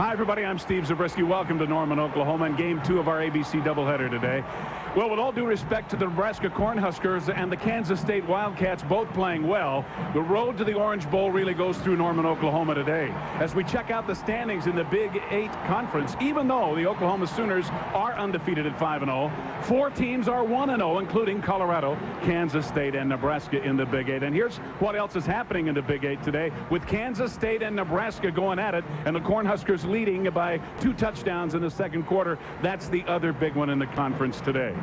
Hi, everybody. I'm Steve Zabriskie. Welcome to Norman, Oklahoma, and Game 2 of our ABC doubleheader today. Well, with all due respect to the Nebraska Cornhuskers and the Kansas State Wildcats both playing well, the road to the Orange Bowl really goes through Norman, Oklahoma today. As we check out the standings in the Big 8 Conference, even though the Oklahoma Sooners are undefeated at 5-0, 4 teams are 1-0, including Colorado, Kansas State, and Nebraska in the Big 8. And here's what else is happening in the Big 8 today, with Kansas State and Nebraska going at it, and the Cornhuskers leading by 2 touchdowns in the second quarter. That's the other big one in the conference today.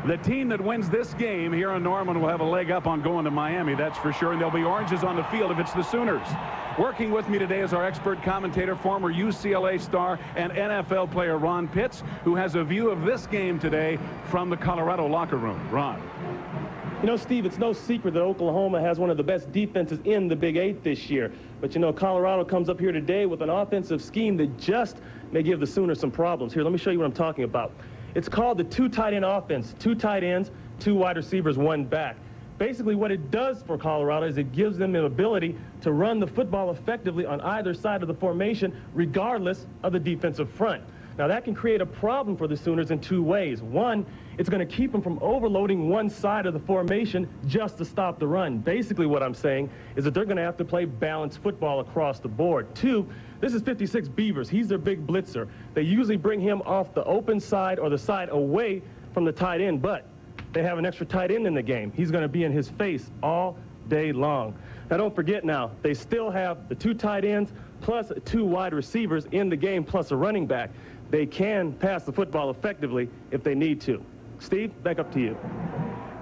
The team that wins this game here in Norman will have a leg up on going to Miami, that's for sure, and there'll be oranges on the field if it's the Sooners. Working with me today is our expert commentator, former UCLA star and NFL player Ron Pitts, who has a view of this game today from the Colorado locker room. Ron. You know, Steve, it's no secret that Oklahoma has one of the best defenses in the Big 8 this year. But, you know, Colorado comes up here today with an offensive scheme that just may give the Sooners some problems. Here, let me show you what I'm talking about. It's called the 2 tight end offense. 2 tight ends, 2 wide receivers, 1 back. Basically, what it does for Colorado is it gives them an ability to run the football effectively on either side of the formation, regardless of the defensive front. Now, that can create a problem for the Sooners in 2 ways. One, it's going to keep them from overloading one side of the formation just to stop the run. Basically, what I'm saying is that they're going to have to play balanced football across the board. 2, this is 56 Beavers. He's their big blitzer. They usually bring him off the open side or the side away from the tight end, but they have an extra tight end in the game. He's going to be in his face all day long. Now, don't forget now, they still have the 2 tight ends plus 2 wide receivers in the game plus a running back. They can pass the football effectively if they need to. Steve, back up to you.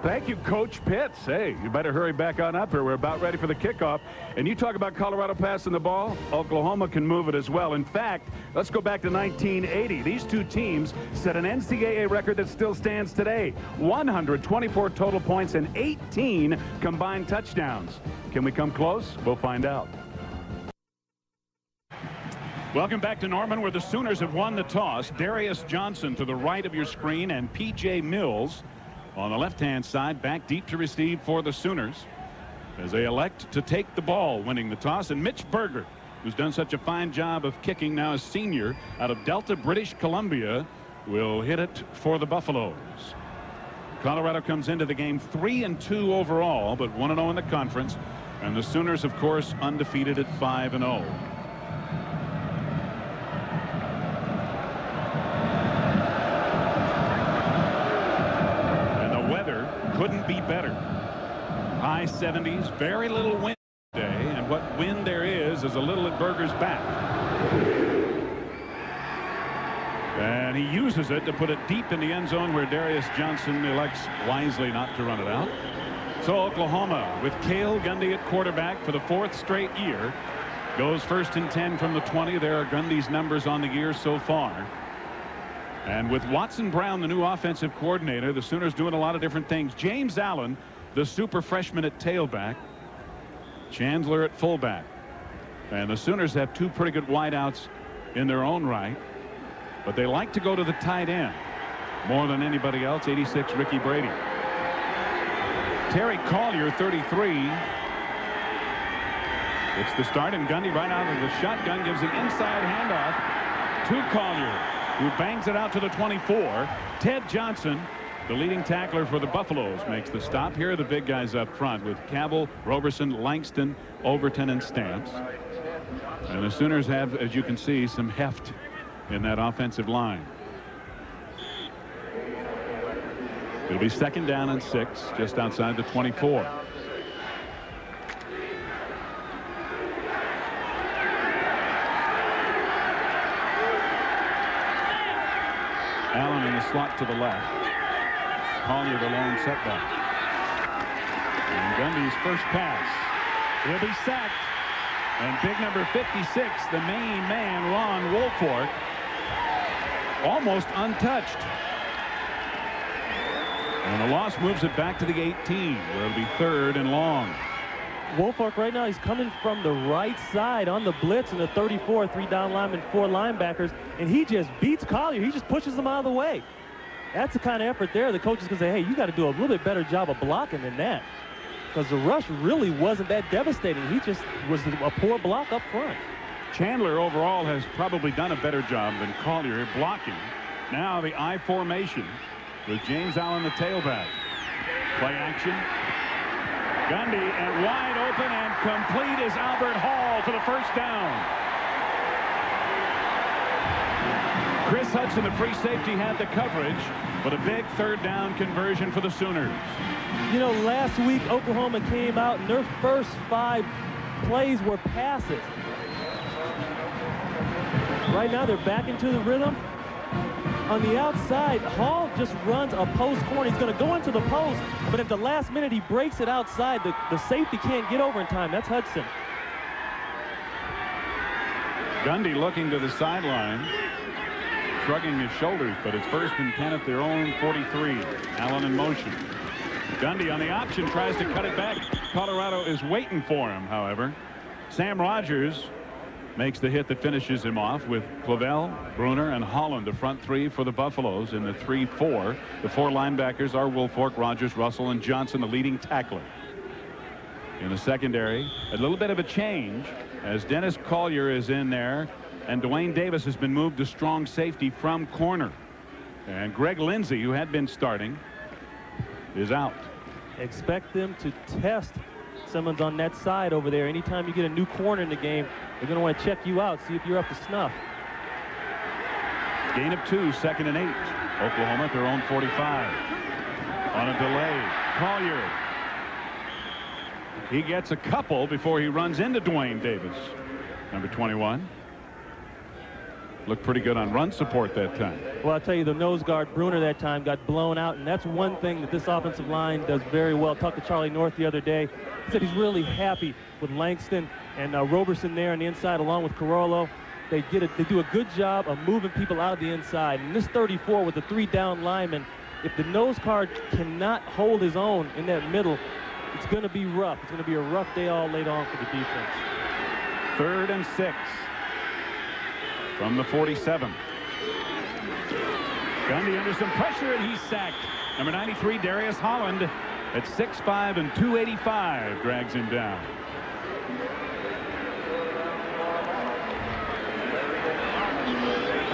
Thank you, Coach Pitts. Hey, you better hurry back on up here. We're about ready for the kickoff. And you talk about Colorado passing the ball, Oklahoma can move it as well. In fact, let's go back to 1980. These 2 teams set an NCAA record that still stands today. 124 total points and 18 combined touchdowns. Can we come close? We'll find out. Welcome back to Norman, where the Sooners have won the toss. Darius Johnson to the right of your screen, and P.J. Mills on the left-hand side, back deep to receive for the Sooners as they elect to take the ball, winning the toss. And Mitch Berger, who's done such a fine job of kicking, now a senior out of Delta, British Columbia, will hit it for the Buffaloes. Colorado comes into the game 3-2 overall, but 1-0 in the conference, and the Sooners, of course, undefeated at 5-0. Couldn't be better. High 70s, very little wind today, and what wind there is a little at Berger's back. And he uses it to put it deep in the end zone, where Darius Johnson elects wisely not to run it out. So Oklahoma, with Cale Gundy at quarterback for the 4th straight year, goes 1st and 10 from the 20. There are Gundy's numbers on the year so far. And with Watson Brown, the new offensive coordinator, the Sooners doing a lot of different things. James Allen, the super freshman at tailback. Chandler at fullback. And the Sooners have 2 pretty good wideouts in their own right. But they like to go to the tight end more than anybody else. 86, Ricky Brady. Terry Collier, 33. It's the start, and Gundy right out of the shotgun gives an inside handoff to Collier, who bangs it out to the 24. Ted Johnson, the leading tackler for the Buffaloes, makes the stop. Here are the big guys up front with Cabell, Roberson, Langston, Overton, and Stamps. And the Sooners have, as you can see, some heft in that offensive line. It'll be 2nd down and 6, just outside the 24. Allen in the slot to the left. Collier the lone setback. And Gundy's first pass. He'll be sacked. And big number 56, the main man, Ron Woolfolk, almost untouched. And the loss moves it back to the 18, where it'll be 3rd and long. Woolfolk right now, he's coming from the right side on the blitz in the 34, 3 down linemen, 4 linebackers, and he just beats Collier. He just pushes them out of the way. That's the kind of effort there. The coaches can say, hey, you got to do a little bit better job of blocking than that, because the rush really wasn't that devastating. He just was a poor block up front. Chandler overall has probably done a better job than Collier blocking. Now the I formation with James Allen, the tailback. Play action. Gundy, and wide open and complete is Albert Hall for the first down. Chris Hudson, the free safety, had the coverage, but a big third down conversion for the Sooners. You know, last week Oklahoma came out and their first 5 plays were passes. Right now they're back into the rhythm. On the outside, Hall just runs a post corner. He's going to go into the post, but at the last minute he breaks it outside. The safety can't get over in time. That's Hudson. Gundy looking to the sideline, shrugging his shoulders, but it's 1st and 10 at their own 43. Allen in motion. Gundy on the option tries to cut it back. Colorado is waiting for him, however. Sam Rogers makes the hit that finishes him off with Clavel, Bruner, and Holland, the front 3 for the Buffaloes. In the 3-4, the 4 linebackers are Woolfolk, Rogers, Russell, and Johnson, the leading tackler. In the secondary, a little bit of a change as Dennis Collier is in there, and Dwayne Davis has been moved to strong safety from corner. And Greg Lindsey, who had been starting, is out. Expect them to test Simmons on that side over there. Anytime you get a new corner in the game, they're going to want to check you out, see if you're up to snuff. Gain of 2, 2nd and 8. Oklahoma at their own 45. On a delay, Collier. He gets a couple before he runs into Dwayne Davis, number 21. Looked pretty good on run support that time. Well, I'll tell you, the nose guard, Bruner, that time got blown out, and that's one thing that this offensive line does very well. Talked to Charlie North the other day. He said he's really happy with Langston and Roberson there on the inside, along with Carollo. They do a good job of moving people out of the inside. And this 34 with the 3 down linemen, if the nose guard cannot hold his own in that middle, it's going to be rough. It's going to be a rough day all laid on for the defense. 3rd and 6. From the 47. Gundy under some pressure, and he's sacked. Number 93, Darius Holland, at 6'5" and 285, drags him down.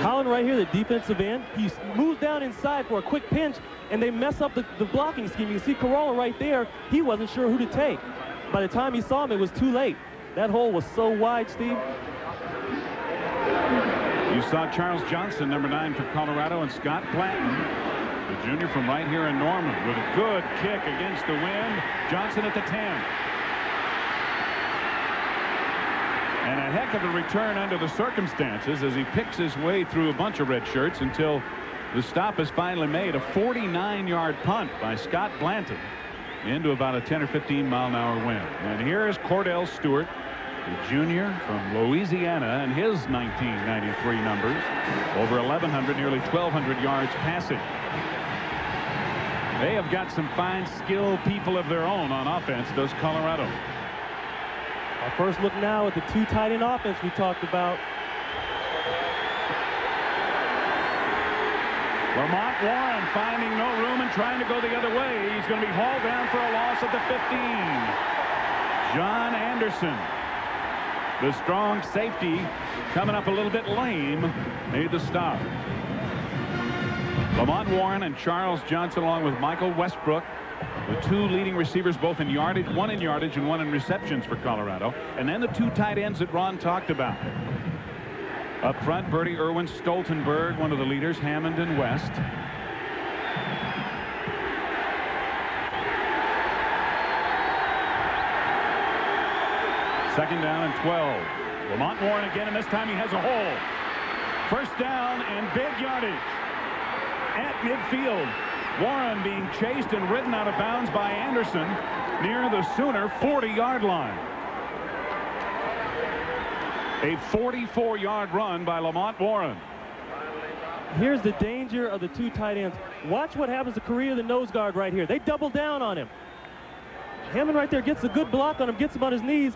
Holland right here, the defensive end. He moves down inside for a quick pinch, and they mess up the blocking scheme. You can see Carollo right there. He wasn't sure who to take. By the time he saw him, it was too late. That hole was so wide, Steve. You saw Charles Johnson, number 9 for Colorado, and Scott Blanton, the junior from right here in Norman, with a good kick against the wind. Johnson at the 10. And a heck of a return under the circumstances as he picks his way through a bunch of red shirts until the stop is finally made. A 49-yard punt by Scott Blanton into about a 10 or 15 mile an hour wind. And here is Cordell Stewart, the junior from Louisiana, and his 1993 numbers. Over 1,100, nearly 1,200 yards passing. They have got some fine, skilled people of their own on offense, does Colorado. Our first look now at the 2 tight end offense we talked about. Lamont Warren finding no room and trying to go the other way. He's going to be hauled down for a loss at the 15. John Anderson, the strong safety, coming up a little bit lame, made the stop. Lamont Warren and Charles Johnson, along with Michael Westbrook, the 2 leading receivers, both in yardage, 1 in yardage and 1 in receptions for Colorado. And then the 2 tight ends that Ron talked about. Up front, Bertie Irwin, Stoltenberg, one of the leaders, Hammond and West. Second down and 12. Lamont Warren again, and this time he has a hole. First down and big yardage at midfield. Warren being chased and ridden out of bounds by Anderson near the Sooner 40-yard line. A 44-yard run by Lamont Warren. Here's the danger of the 2 tight ends. Watch what happens to Correa, the nose guard right here. They double down on him. Hammond right there gets a good block on him, gets him on his knees.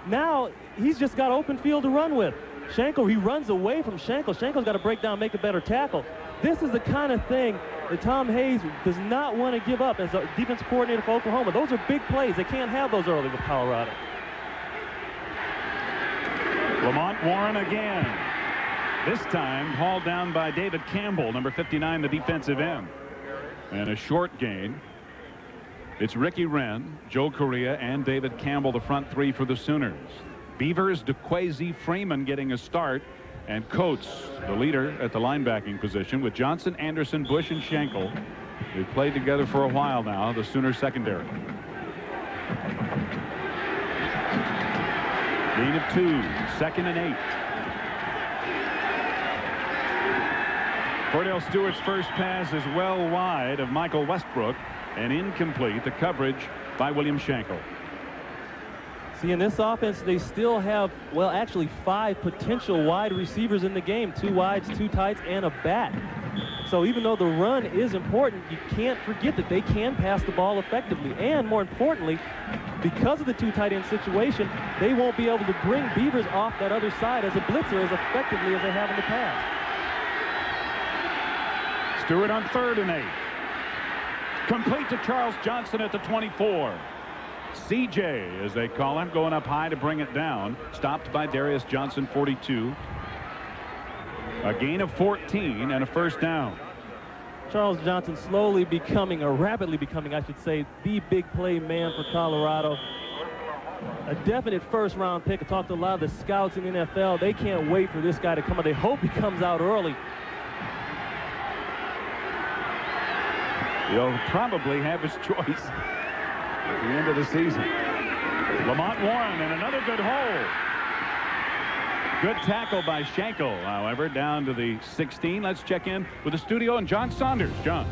Now he's just got open field to run with. Schenkel, he runs away from Schenkel. Schenkel's got to break down, make a better tackle. This is the kind of thing that Tom Hayes does not want to give up as a defense coordinator for Oklahoma. Those are big plays. They can't have those early with Colorado. Lamont Warren again. This time hauled down by David Campbell, number 59, the defensive end. And a short gain. It's Ricky Wren, Joe Correa, and David Campbell, the front three for the Sooners. Beavers, DeQuazy, Freeman getting a start, and Coates, the leader at the linebacking position, with Johnson, Anderson, Bush, and Schenkel. They've played together for a while now, the Sooners secondary. Gain of 2, 2nd and 8. Cordell Stewart's first pass is well wide of Michael Westbrook and incomplete. The coverage by William Schenkel. See, in this offense, they still have, well, actually 5 potential wide receivers in the game. 2 wides, 2 tights, and a back. So even though the run is important, you can't forget that they can pass the ball effectively. And more importantly, because of the 2 tight end situation, they won't be able to bring Beavers off that other side as a blitzer as effectively as they have in the past. Stewart on 3rd and 8. Complete to Charles Johnson at the 24. CJ, as they call him, going up high to bring it down. Stopped by Darius Johnson, 42. A gain of 14 and a first down. Charles Johnson slowly becoming, or rapidly becoming, I should say, the big play man for Colorado. A definite first-round pick. I talked to a lot of the scouts in the NFL. They can't wait for this guy to come out. They hope he comes out early. He'll probably have his choice at the end of the season. Lamont Warren and another good hole. Good tackle by Schenkel, however, down to the 16. Let's check in with the studio and John Saunders. John.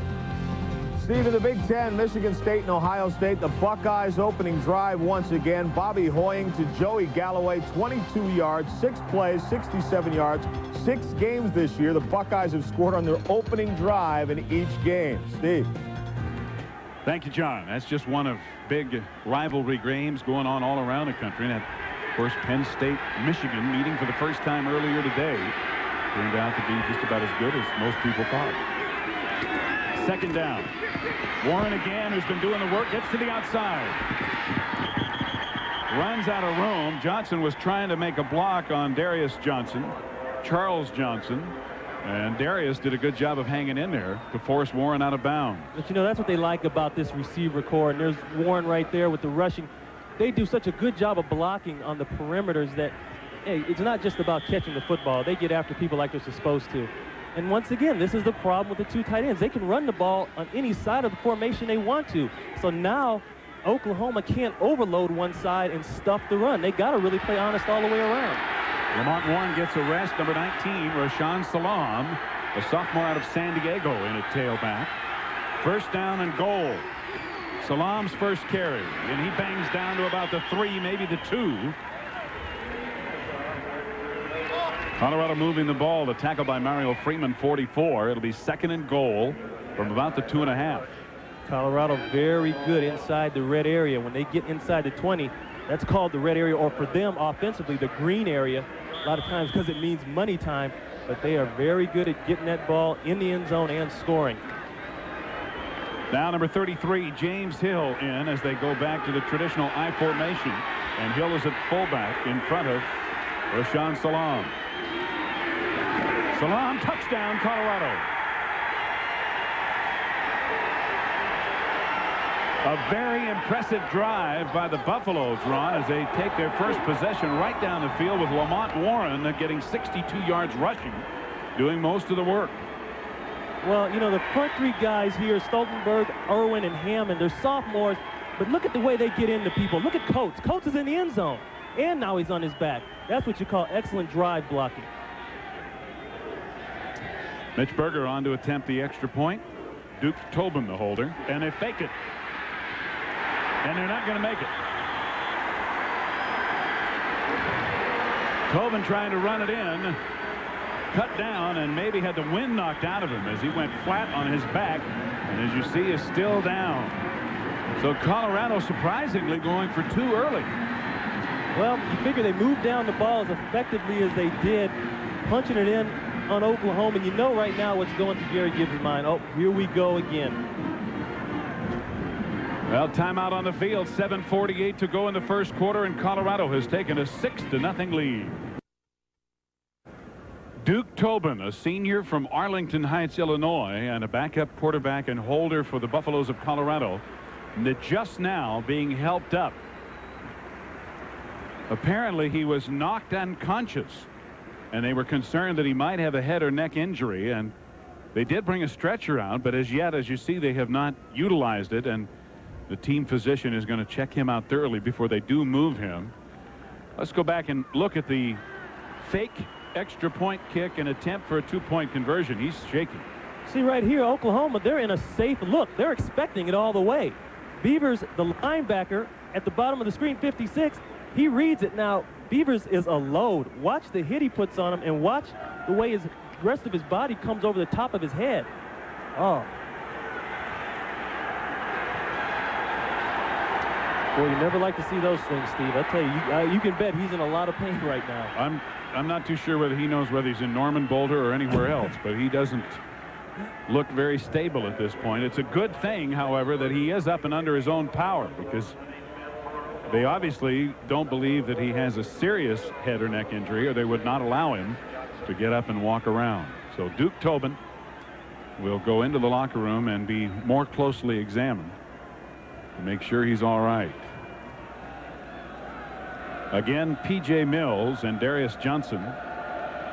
Steve, in the Big Ten, Michigan State and Ohio State, the Buckeyes opening drive once again. Bobby Hoying to Joey Galloway, 22 yards, 6 plays, 67 yards, 6 games this year. The Buckeyes have scored on their opening drive in each game. Steve. Thank you, John. That's just one of big rivalry games going on all around the country. And of course, Penn State, Michigan meeting for the first time earlier today. Turned out to be just about as good as most people thought. 2nd down. Warren again, who's been doing the work, gets to the outside. Runs out of room. Johnson was trying to make a block on Darius Johnson, Charles Johnson. And Darius did a good job of hanging in there to force Warren out of bounds. But, you know, that's what they like about this receiver core. And there's Warren right there with the rushing. They do such a good job of blocking on the perimeters that, hey, it's not just about catching the football. They get after people like they're supposed to. And once again, this is the problem with the 2 tight ends. They can run the ball on any side of the formation they want to. So now Oklahoma can't overload one side and stuff the run. They got to really play honest all the way around. Lamont Warren gets a rest. Number 19, Rashawn Salam, a sophomore out of San Diego, in a tailback. First down and goal. Salam's first carry, and he bangs down to about the 3, maybe the 2. Colorado moving the ball. The tackle by Mario Freeman, 44. It'll be 2nd and goal from about the 2.5. Colorado very good inside the red area. When they get inside the 20, that's called the red area, or for them offensively, the green area. A lot of times because it means money time, but they are very good at getting that ball in the end zone and scoring. Now number 33, James Hill, in as they go back to the traditional I formation. And Hill is at fullback in front of Rashawn Salam. Salam, touchdown, Colorado. A very impressive drive by the Buffaloes, Ron, as they take their first possession right down the field with Lamont Warren getting 62 yards rushing, doing most of the work. Well, you know, the front 3 guys here, Stoltenberg, Irwin, and Hammond, they're sophomores, but look at the way they get into people. Look at Coates. Coates is in the end zone, and now he's on his back. That's what you call excellent drive blocking. Mitch Berger on to attempt the extra point. Duke Tobin, the holder, and they fake it. And they're not going to make it. Tobin trying to run it in. Cut down and maybe had the wind knocked out of him as he went flat on his back. And as you see, is still down. So Colorado surprisingly going for 2 early. Well, you figure they moved down the ball as effectively as they did, punching it in on Oklahoma. And you know right now what's going through Jerry Gibbs' mind. Oh, here we go again. Well, timeout on the field. 7:48 to go in the first quarter, and Colorado has taken a 6-0 lead. Duke Tobin, a senior from Arlington Heights, Illinois, and a backup quarterback and holder for the Buffaloes of Colorado, just now being helped up. Apparently he was knocked unconscious, and they were concerned that he might have a head or neck injury, and they did bring a stretcher out, but as yet, as you see, they have not utilized it, and the team physician is going to check him out thoroughly before they do move him. Let's go back and look at the fake extra point kick and attempt for a 2-point conversion. He's shaking. See right here, Oklahoma, they're in a safe look. They're expecting it all the way. Beavers, the linebacker at the bottom of the screen, 56, he reads it. Now, Beavers is a load. Watch the hit he puts on him, and watch the way the rest of his body comes over the top of his head. Oh. Boy, you never like to see those things, Steve. I tell you, you can bet he's in a lot of pain right now. I'm not too sure whether he knows whether he's in Norman, Boulder, or anywhere else, but he doesn't look very stable at this point. It's a good thing, however, that he is up and under his own power, because they obviously don't believe that he has a serious head or neck injury, or they would not allow him to get up and walk around. So Duke Tobin will go into the locker room and be more closely examined to make sure he's all right. Again, P.J. Mills and Darius Johnson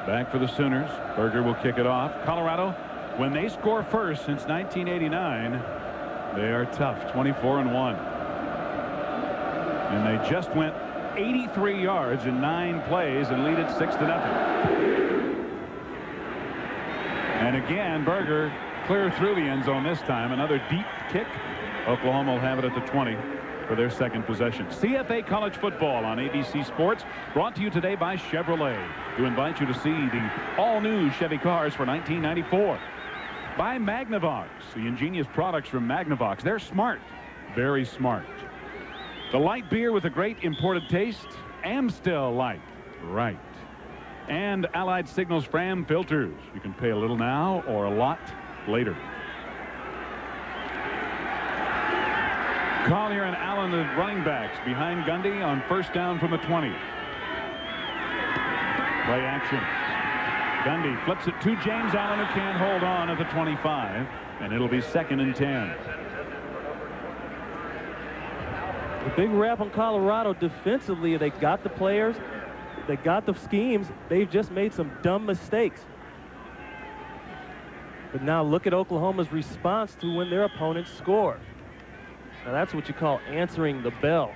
back for the Sooners. Berger will kick it off. Colorado, when they score first since 1989, they are tough, 24-1. And they just went 83 yards in 9 plays and lead it 6-0. And again, Berger clear through the end zone this time. Another deep kick. Oklahoma will have it at the 20 for their second possession. CFA College Football on ABC Sports, brought to you today by Chevrolet, to invite you to see the all-new Chevy cars for 1994. By Magnavox, the ingenious products from Magnavox. They're smart, very smart. The light beer with a great imported taste, Amstel Light, right. And Allied Signals Fram filters. You can pay a little now or a lot later. Collier and Allen, the running backs, behind Gundy on first down from the 20. Play action. Gundy flips it to James Allen, who can't hold on at the 25, and it'll be 2nd and 10. The big rap on Colorado defensively. They got the players, they got the schemes. They've just made some dumb mistakes. But now look at Oklahoma's response to when their opponents score. Now that's what you call answering the bell.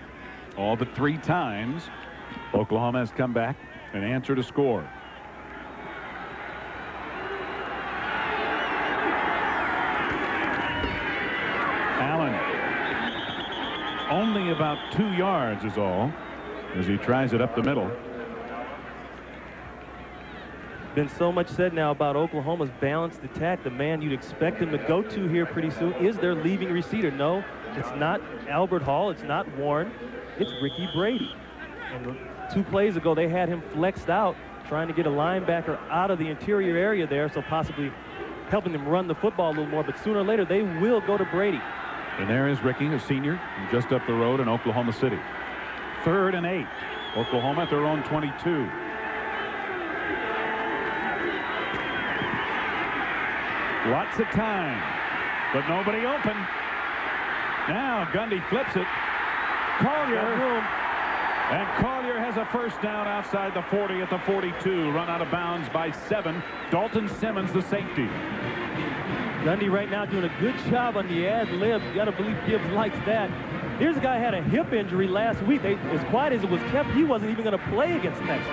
All but 3 times Oklahoma has come back and answered a score. Allen only about 2 yards is all as he tries it up the middle. Been so much said now about Oklahoma's balanced attack. The man you'd expect them to go to here pretty soon is their leading receiver. No, it's not Albert Hall. It's not Warren. It's Ricky Brady. And 2 plays ago, they had him flexed out, trying to get a linebacker out of the interior area there, so possibly helping them run the football a little more. But sooner or later, they will go to Brady. And there is Ricky, a senior, just up the road in Oklahoma City. 3rd and 8. Oklahoma at their own 22. Lots of time, but nobody open. Now Gundy flips it. Collier. And Collier has a first down outside the 40 at the 42. Run out of bounds by 7. Dalton Simmons, the safety. Gundy right now doing a good job on the ad lib. You got to believe Gibbs likes that. Here's a guy who had a hip injury last week. As quiet as it was kept, he wasn't even going to play against Texas.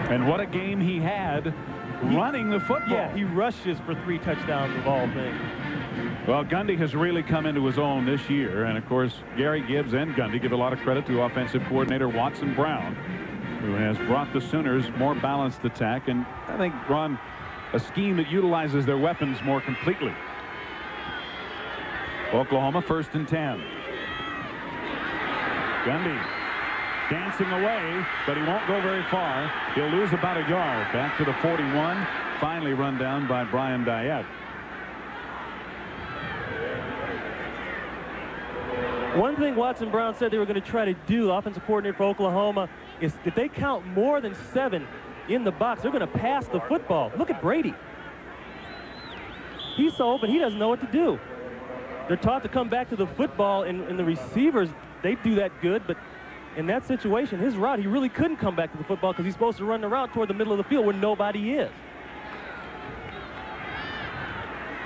And what a game he had running the football. Yeah, he rushes for 3 touchdowns of all things. Well, Gundy has really come into his own this year. And, of course, Gary Gibbs and Gundy give a lot of credit to offensive coordinator Watson Brown, who has brought the Sooners more balanced attack and I think run a scheme that utilizes their weapons more completely. Oklahoma 1st and 10. Gundy dancing away, but he won't go very far. He'll lose about a yard. Back to the 41. Finally run down by Brian Dyett. One thing Watson Brown said they were going to try to do, offensive coordinator for Oklahoma, is if they count more than 7, in the box. They're going to pass the football. Look at Brady. He's so open, he doesn't know what to do. They're taught to come back to the football, and the receivers, they do that good, but in that situation, his route, he really couldn't come back to the football because he's supposed to run the route toward the middle of the field where nobody is.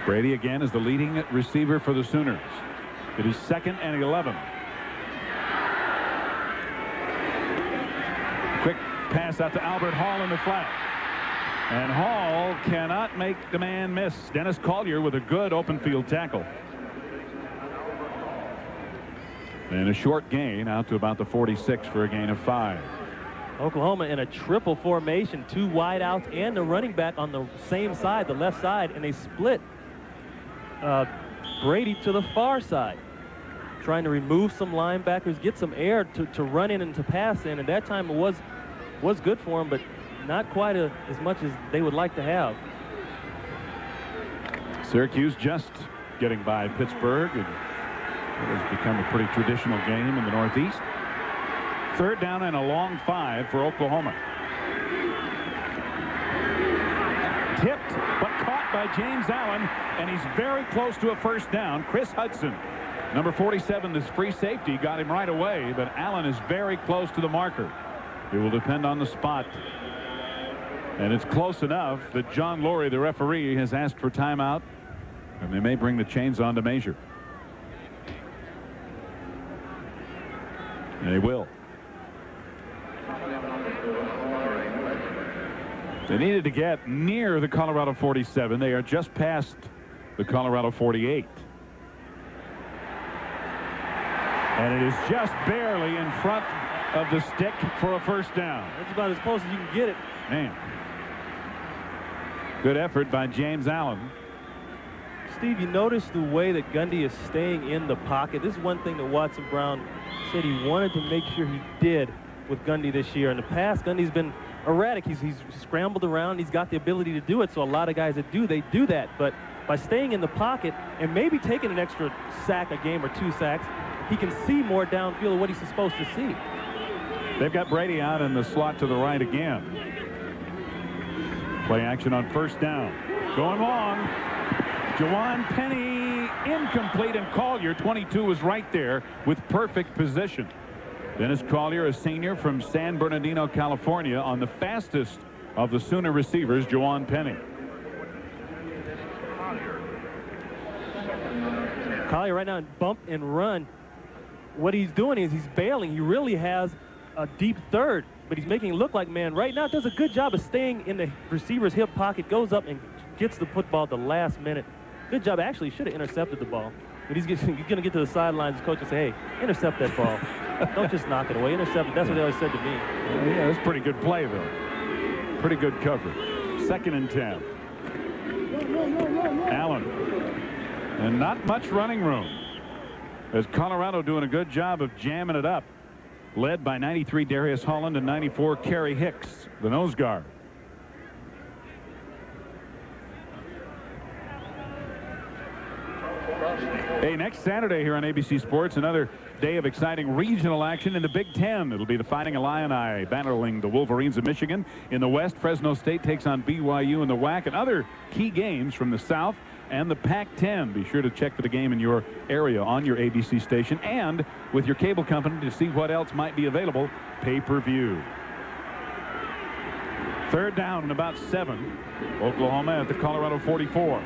Brady again is the leading receiver for the Sooners. It is 2nd and 11. Quick pass out to Albert Hall in the flat. And Hall cannot make the man miss. Dennis Collier with a good open field tackle. And a short gain out to about the 46 for a gain of 5. Oklahoma in a triple formation, 2 wideouts and the running back on the same side, the left side, and they split Brady to the far side, trying to remove some linebackers, get some air to run in and to pass in. And that time it was good for him, but not quite as much as they would like to have. Syracuse just getting by Pittsburgh, and it has become a pretty traditional game in the Northeast. 3rd down and a long 5 for Oklahoma. Tipped, but caught by James Allen, and he's very close to a first down. Chris Hudson, number 47, this free safety, got him right away, but Allen is very close to the marker. It will depend on the spot. And it's close enough that John Laurie, the referee, has asked for timeout, and they may bring the chains on to measure. And they will. They needed to get near the Colorado 47. They are just past the Colorado 48. And it is just barely in front of the stick for a first down. That's about as close as you can get it. Man. Good effort by James Allen. Steve, you notice the way that Gundy is staying in the pocket. This is one thing that Watson Brown said he wanted to make sure he did with Gundy this year. In the past, Gundy's been erratic. He's scrambled around. He's got the ability to do it. So a lot of guys that do, they do that. But by staying in the pocket and maybe taking an extra sack a game or 2 sacks, he can see more downfield of what he's supposed to see. They've got Brady out in the slot to the right again. Play action on first down. Going long. Jawan Penny incomplete, and Collier, 22, was right there with perfect position. Dennis Collier, a senior from San Bernardino, California, on the fastest of the Sooner receivers, Jawan Penny. Collier right now in bump and run. What he's doing is he's bailing. He really has a deep third, but he's making it look like man. Right now does a good job of staying in the receiver's hip pocket, goes up and gets the football at the last minute. Good job. Actually, should have intercepted the ball. But he's going to get to the sidelines. His coach will say, hey, intercept that ball. Don't just knock it away. Intercept it. That's what they always said to me. Yeah, that's pretty good play, though. Pretty good coverage. 2nd and 10. Allen. And not much running room, as Colorado doing a good job of jamming it up. Led by 93 Darius Holland and 94 Kerry Hicks, the nose guard. Hey, next Saturday here on ABC Sports, another day of exciting regional action in the Big Ten. It'll be the Fighting Illini battling the Wolverines of Michigan. In the West, Fresno State takes on BYU in the WAC, and other key games from the South and the Pac-10. Be sure to check for the game in your area on your ABC station and with your cable company to see what else might be available pay-per-view. 3rd down and about 7. Oklahoma at the Colorado 44.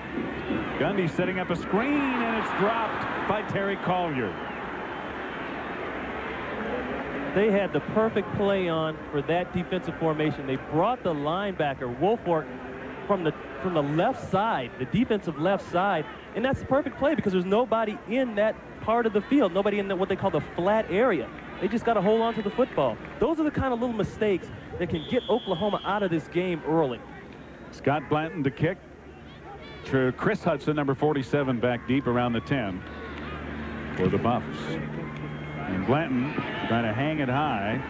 Gundy setting up a screen, and it's dropped by Terry Collier. They had the perfect play on for that defensive formation. They brought the linebacker, Woolfolk, from the left side, the defensive left side, and that's the perfect play because there's nobody in that part of the field, nobody in what they call the flat area. They just got to hold on to the football. Those are the kind of little mistakes that can get Oklahoma out of this game early. Scott Blanton to kick. Chris Hudson, number 47, back deep around the 10 for the Buffs. And Blanton trying to hang it high,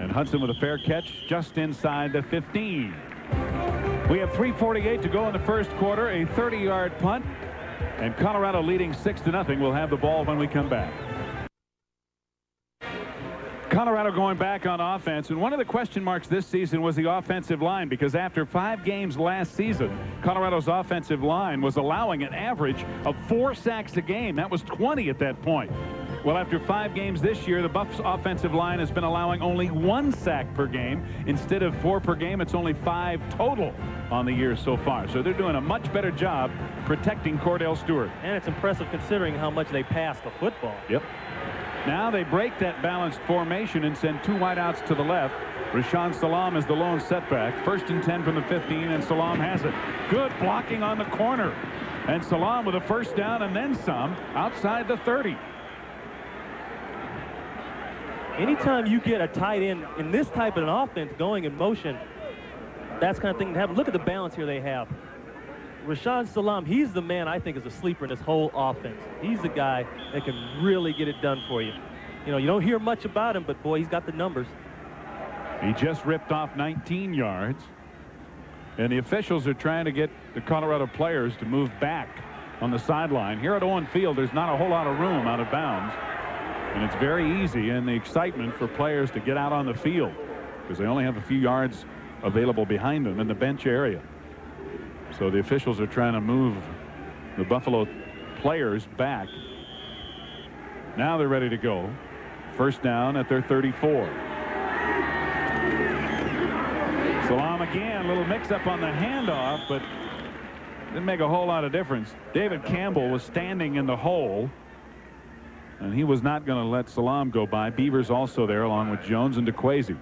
and Hudson with a fair catch just inside the 15. We have 3:48 to go in the first quarter, a 30-yard punt, and Colorado leading 6-0. We'll have the ball when we come back. Colorado going back on offense, and one of the question marks this season was the offensive line, because after 5 games last season, Colorado's offensive line was allowing an average of 4 sacks a game. That was 20 at that point. Well, after 5 games this year, the Buffs offensive line has been allowing only 1 sack per game. Instead of 4 per game, it's only 5 total on the year so far. So they're doing a much better job protecting Cordell Stewart. And it's impressive considering how much they pass the football. Yep. Now they break that balanced formation and send 2 wideouts to the left. Rashaan Salaam is the lone setback. 1st and 10 from the 15, and Salaam has it. Good blocking on the corner. And Salaam with a 1st down and then some outside the 30. Anytime you get a tight end in this type of an offense going in motion, that's the kind of thing that happens. Look at the balance here they have. Rashaan Salaam, he's the man I think is a sleeper in this whole offense. He's the guy that can really get it done for you. You know, you don't hear much about him, but boy, he's got the numbers. He just ripped off 19 yards. And the officials are trying to get the Colorado players to move back on the sideline. Here at Owen Field, there's not a whole lot of room out of bounds. And it's very easy in the excitement for players to get out on the field because they only have a few yards available behind them in the bench area. So the officials are trying to move the Buffalo players back. Now they're ready to go. 1st down at their 34. Salaam again, a little mix-up on the handoff, but didn't make a whole lot of difference. David Campbell was standing in the hole, and he was not going to let Salaam go by. Beavers also there, along with Jones and DeQuasie.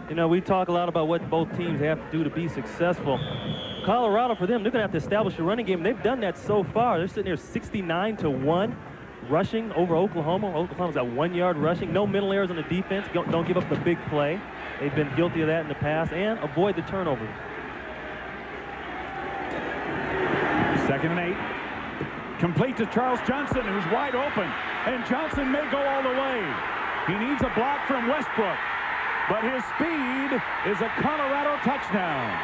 You know, we talk a lot about what both teams have to do to be successful. Colorado, for them, they're going to have to establish a running game. They've done that so far. They're sitting there 69-1 rushing over Oklahoma. Oklahoma's got 1 yard rushing. No mental errors on the defense. Don't give up the big play. They've been guilty of that in the past, and avoid the turnovers. 2nd and 8. Complete to Charles Johnson, who's wide open. And Johnson may go all the way. He needs a block from Westbrook. But his speed is a Colorado touchdown.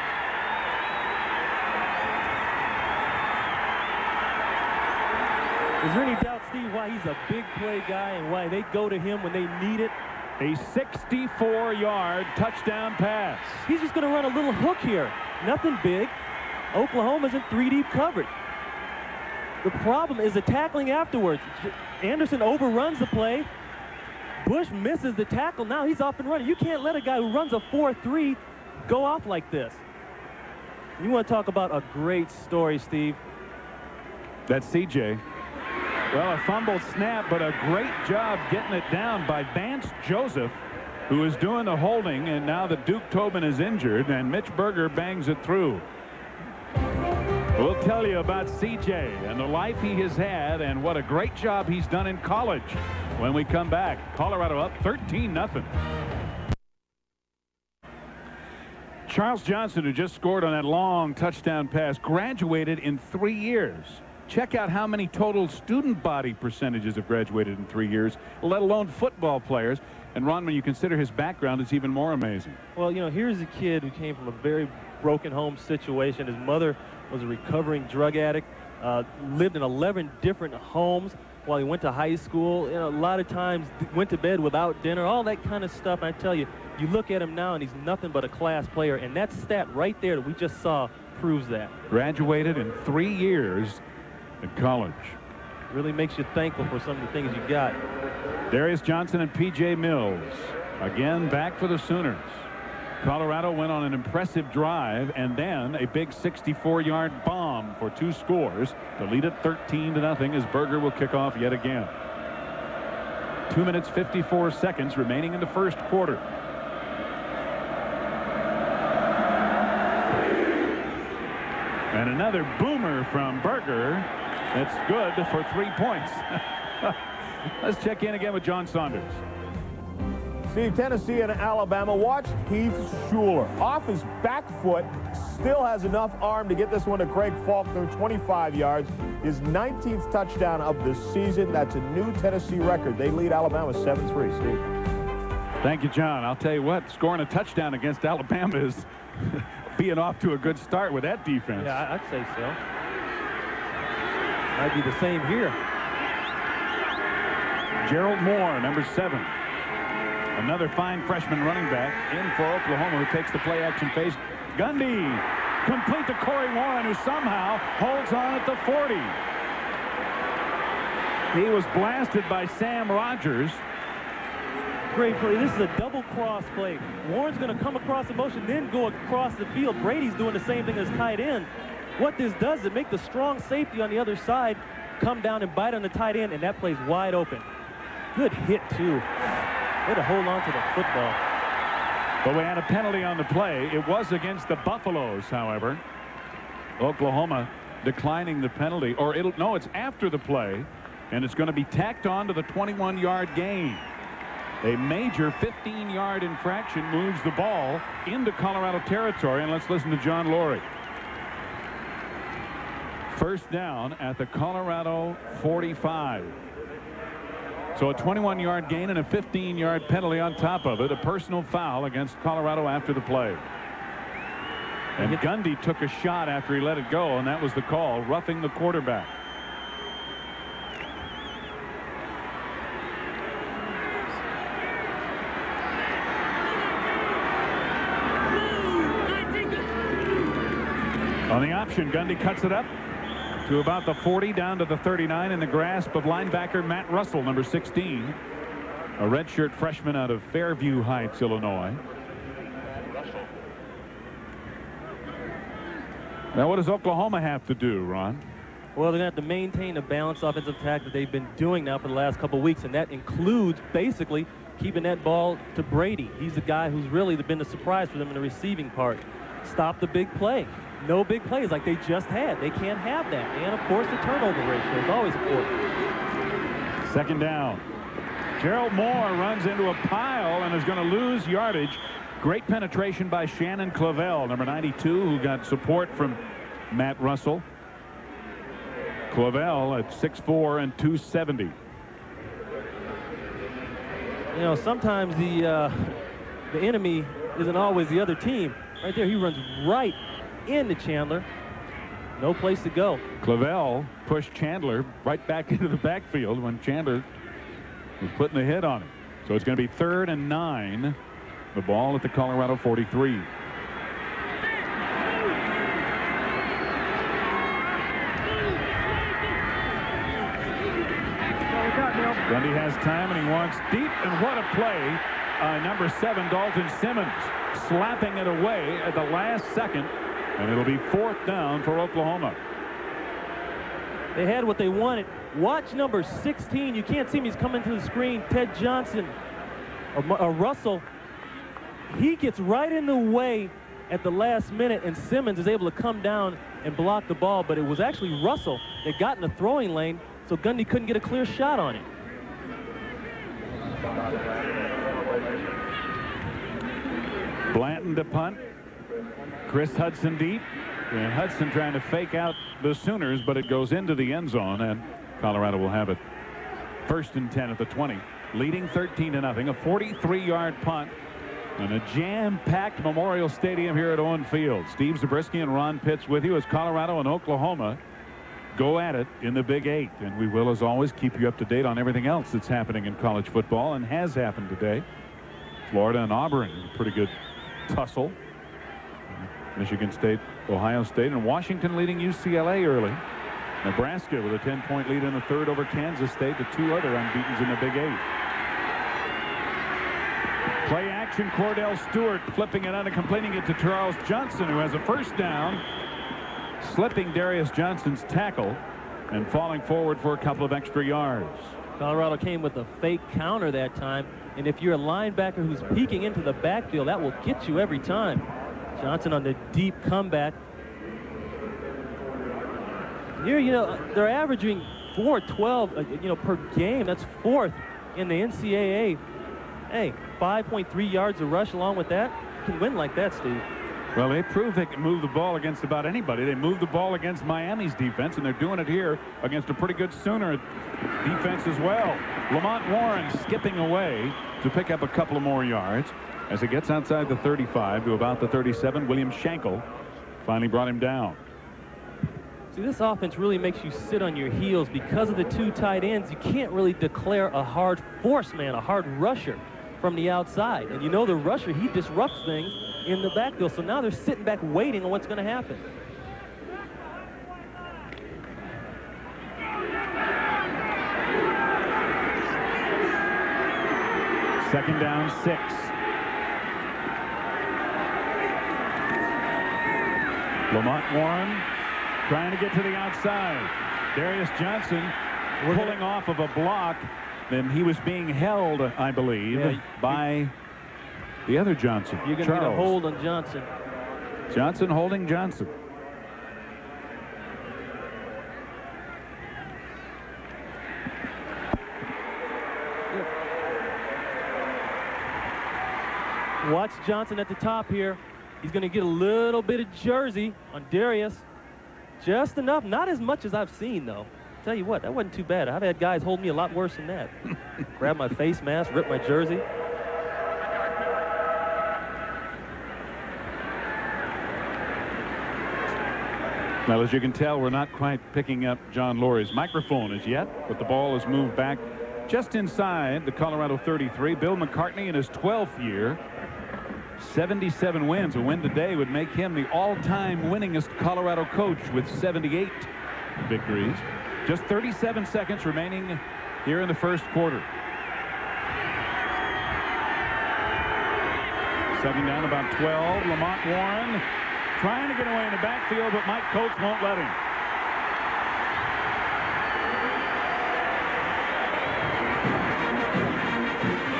Is there any doubt, Steve, why he's a big play guy and why they go to him when they need it? A 64-yard touchdown pass. He's just going to run a little hook here. Nothing big. Oklahoma's in 3 deep coverage. The problem is the tackling afterwards. Anderson overruns the play. Bush misses the tackle. Now he's off and running. You can't let a guy who runs a 4.3 go off like this. You want to talk about a great story, Steve? That's CJ. Well, a fumbled snap, but a great job getting it down by Vance Joseph, who is doing the holding, and now that Duke Tobin is injured, and Mitch Berger bangs it through. We'll tell you about CJ and the life he has had and what a great job he's done in college when we come back. Colorado up 13-0. Charles Johnson, who just scored on that long touchdown pass, graduated in 3 years. Check out how many total student body percentages have graduated in 3 years, let alone football players. And Ron, when you consider his background, it's even more amazing. Well, you know, here's a kid who came from a very broken home situation. His mother was a recovering drug addict, lived in 11 different homes while he went to high school. You know, a lot of times went to bed without dinner, all that kind of stuff. And I tell you, you look at him now and he's nothing but a class player. And that stat right there that we just saw proves that. Graduated in 3 years at college. Really makes you thankful for some of the things you got. Darius Johnson and P.J. Mills again back for the Sooners. Colorado went on an impressive drive and then a big 64-yard bomb for 2 scores to lead it 13-0 as Berger will kick off yet again. 2 minutes 54 seconds remaining in the first quarter. And another boomer from Berger. That's good for 3 points. Let's check in again with John Saunders. Steve, Tennessee and Alabama. Watch Heath Shuler. Off his back foot, still has enough arm to get this one to Craig Faulkner, 25 yards. His 19th touchdown of the season. That's a new Tennessee record. They lead Alabama 7-3, Steve. Thank you, John. I'll tell you what, scoring a touchdown against Alabama is being off to a good start with that defense. Yeah, I'd say so. Might be the same here. Gerald Moore, number 7. Another fine freshman running back in for Oklahoma, who takes the play action phase. Gundy complete to Corey Warren, who somehow holds on at the 40. He was blasted by Sam Rogers. Great play. This is a double cross play. Warren's going to come across the motion, then go across the field. Brady's doing the same thing as tight end. What this does is make the strong safety on the other side come down and bite on the tight end, and that play's wide open. Good hit, too. Way to hold on to the football. But we had a penalty on the play. It was against the Buffaloes, however. Oklahoma declining the penalty. Or it's after the play, and it's going to be tacked on to the 21-yard gain. A major 15-yard infraction moves the ball into Colorado territory. And let's listen to John Laurie. First down at the Colorado 45. So a 21-yard gain and a 15-yard penalty on top of it. A personal foul against Colorado after the play. And Gundy took a shot after he let it go, and that was the call, roughing the quarterback. On the option, Gundy cuts it up to about the 40, down to the 39, in the grasp of linebacker Matt Russell, number 16, a redshirt freshman out of Fairview Heights, Illinois. Now, what does Oklahoma have to do, Ron? Well, they're going to have to maintain a balanced offensive attack that they've been doing now for the last couple of weeks, and that includes basically keeping that ball to Brady. He's the guy who's really been the surprise for them in the receiving part. Stop the big play. No big plays like they just had. They can't have that. And, of course, the turnover ratio is always important. Second down. Gerald Moore runs into a pile and is going to lose yardage. Great penetration by Shannon Clavell, number 92, who got support from Matt Russell. Clavell at 6'4" and 270. You know, sometimes the enemy isn't always the other team. Right there, he runs right into Chandler. No place to go. Clavell pushed Chandler right back into the backfield when Chandler was putting the hit on him. So it's going to be 3rd and 9. The ball at the Colorado 43. Gundy has time and he wants deep, and what a play. Number 7, Dalton Simmons, slapping it away at the last second, and it'll be 4th down for Oklahoma. They had what they wanted. Watch number 16. You can't see him. He's coming to the screen. Ted Johnson, or Russell. He gets right in the way at the last minute, and Simmons is able to come down and block the ball, but it was actually Russell that got in the throwing lane, so Gundy couldn't get a clear shot on it. Blanton to punt. Chris Hudson deep. And Hudson trying to fake out the Sooners, but it goes into the end zone, and Colorado will have it. 1st and 10 at the 20. Leading 13-0. A 43-yard punt. And a jam-packed Memorial Stadium here at Owen Field. Steve Zabriskie and Ron Pitts with you as Colorado and Oklahoma go at it in the Big 8. And we will, as always, keep you up to date on everything else that's happening in college football and has happened today. Florida and Auburn, a pretty good tussle. Michigan State, Ohio State, and Washington leading UCLA early. Nebraska with a 10-point lead in the 3rd over Kansas State, the 2 other unbeatens in the Big 8. Play action, Cordell Stewart flipping it out and completing it to Charles Johnson, who has a 1st down, slipping Darius Johnson's tackle and falling forward for a couple of extra yards. Colorado came with a fake counter that time, and if you're a linebacker who's peeking into the backfield, that will get you every time. Johnson on the deep comeback. Here, you know, they're averaging 412, per game. That's 4th in the NCAA. Hey, 5.3 yards a rush along with that. You can win like that, Steve. Well, they proved they can move the ball against about anybody. They moved the ball against Miami's defense, and they're doing it here against a pretty good Sooner defense as well. Lamont Warren skipping away to pick up a couple of more yards. As it gets outside the 35 to about the 37, William Schenkel finally brought him down. See, this offense really makes you sit on your heels because of the two tight ends. You can't really declare a hard force man, a hard rusher from the outside. And you know the rusher, he disrupts things in the backfield. So now they're sitting back waiting on what's going to happen. Second down, 6. Lamont Warren trying to get to the outside. Darius Johnson pulling off of a block. Then he was being held, I believe, by the other Johnson. You're going to get a hold on Johnson. Johnson holding Johnson. Watch Johnson at the top here. He's going to get a little bit of jersey on Darius. Just enough. Not as much as I've seen, though. Tell you what, that wasn't too bad. I've had guys hold me a lot worse than that. Grab my face mask, rip my jersey. Well, as you can tell, we're not quite picking up John Lurie's microphone as yet, but the ball has moved back just inside the Colorado 33. Bill McCartney in his 12th year. 77 wins. A win today would make him the all-time winningest Colorado coach with 78 victories. Just 37 seconds remaining here in the first quarter. Second down, about 12. Lamont Warren trying to get away in the backfield, but Mike Coates won't let him.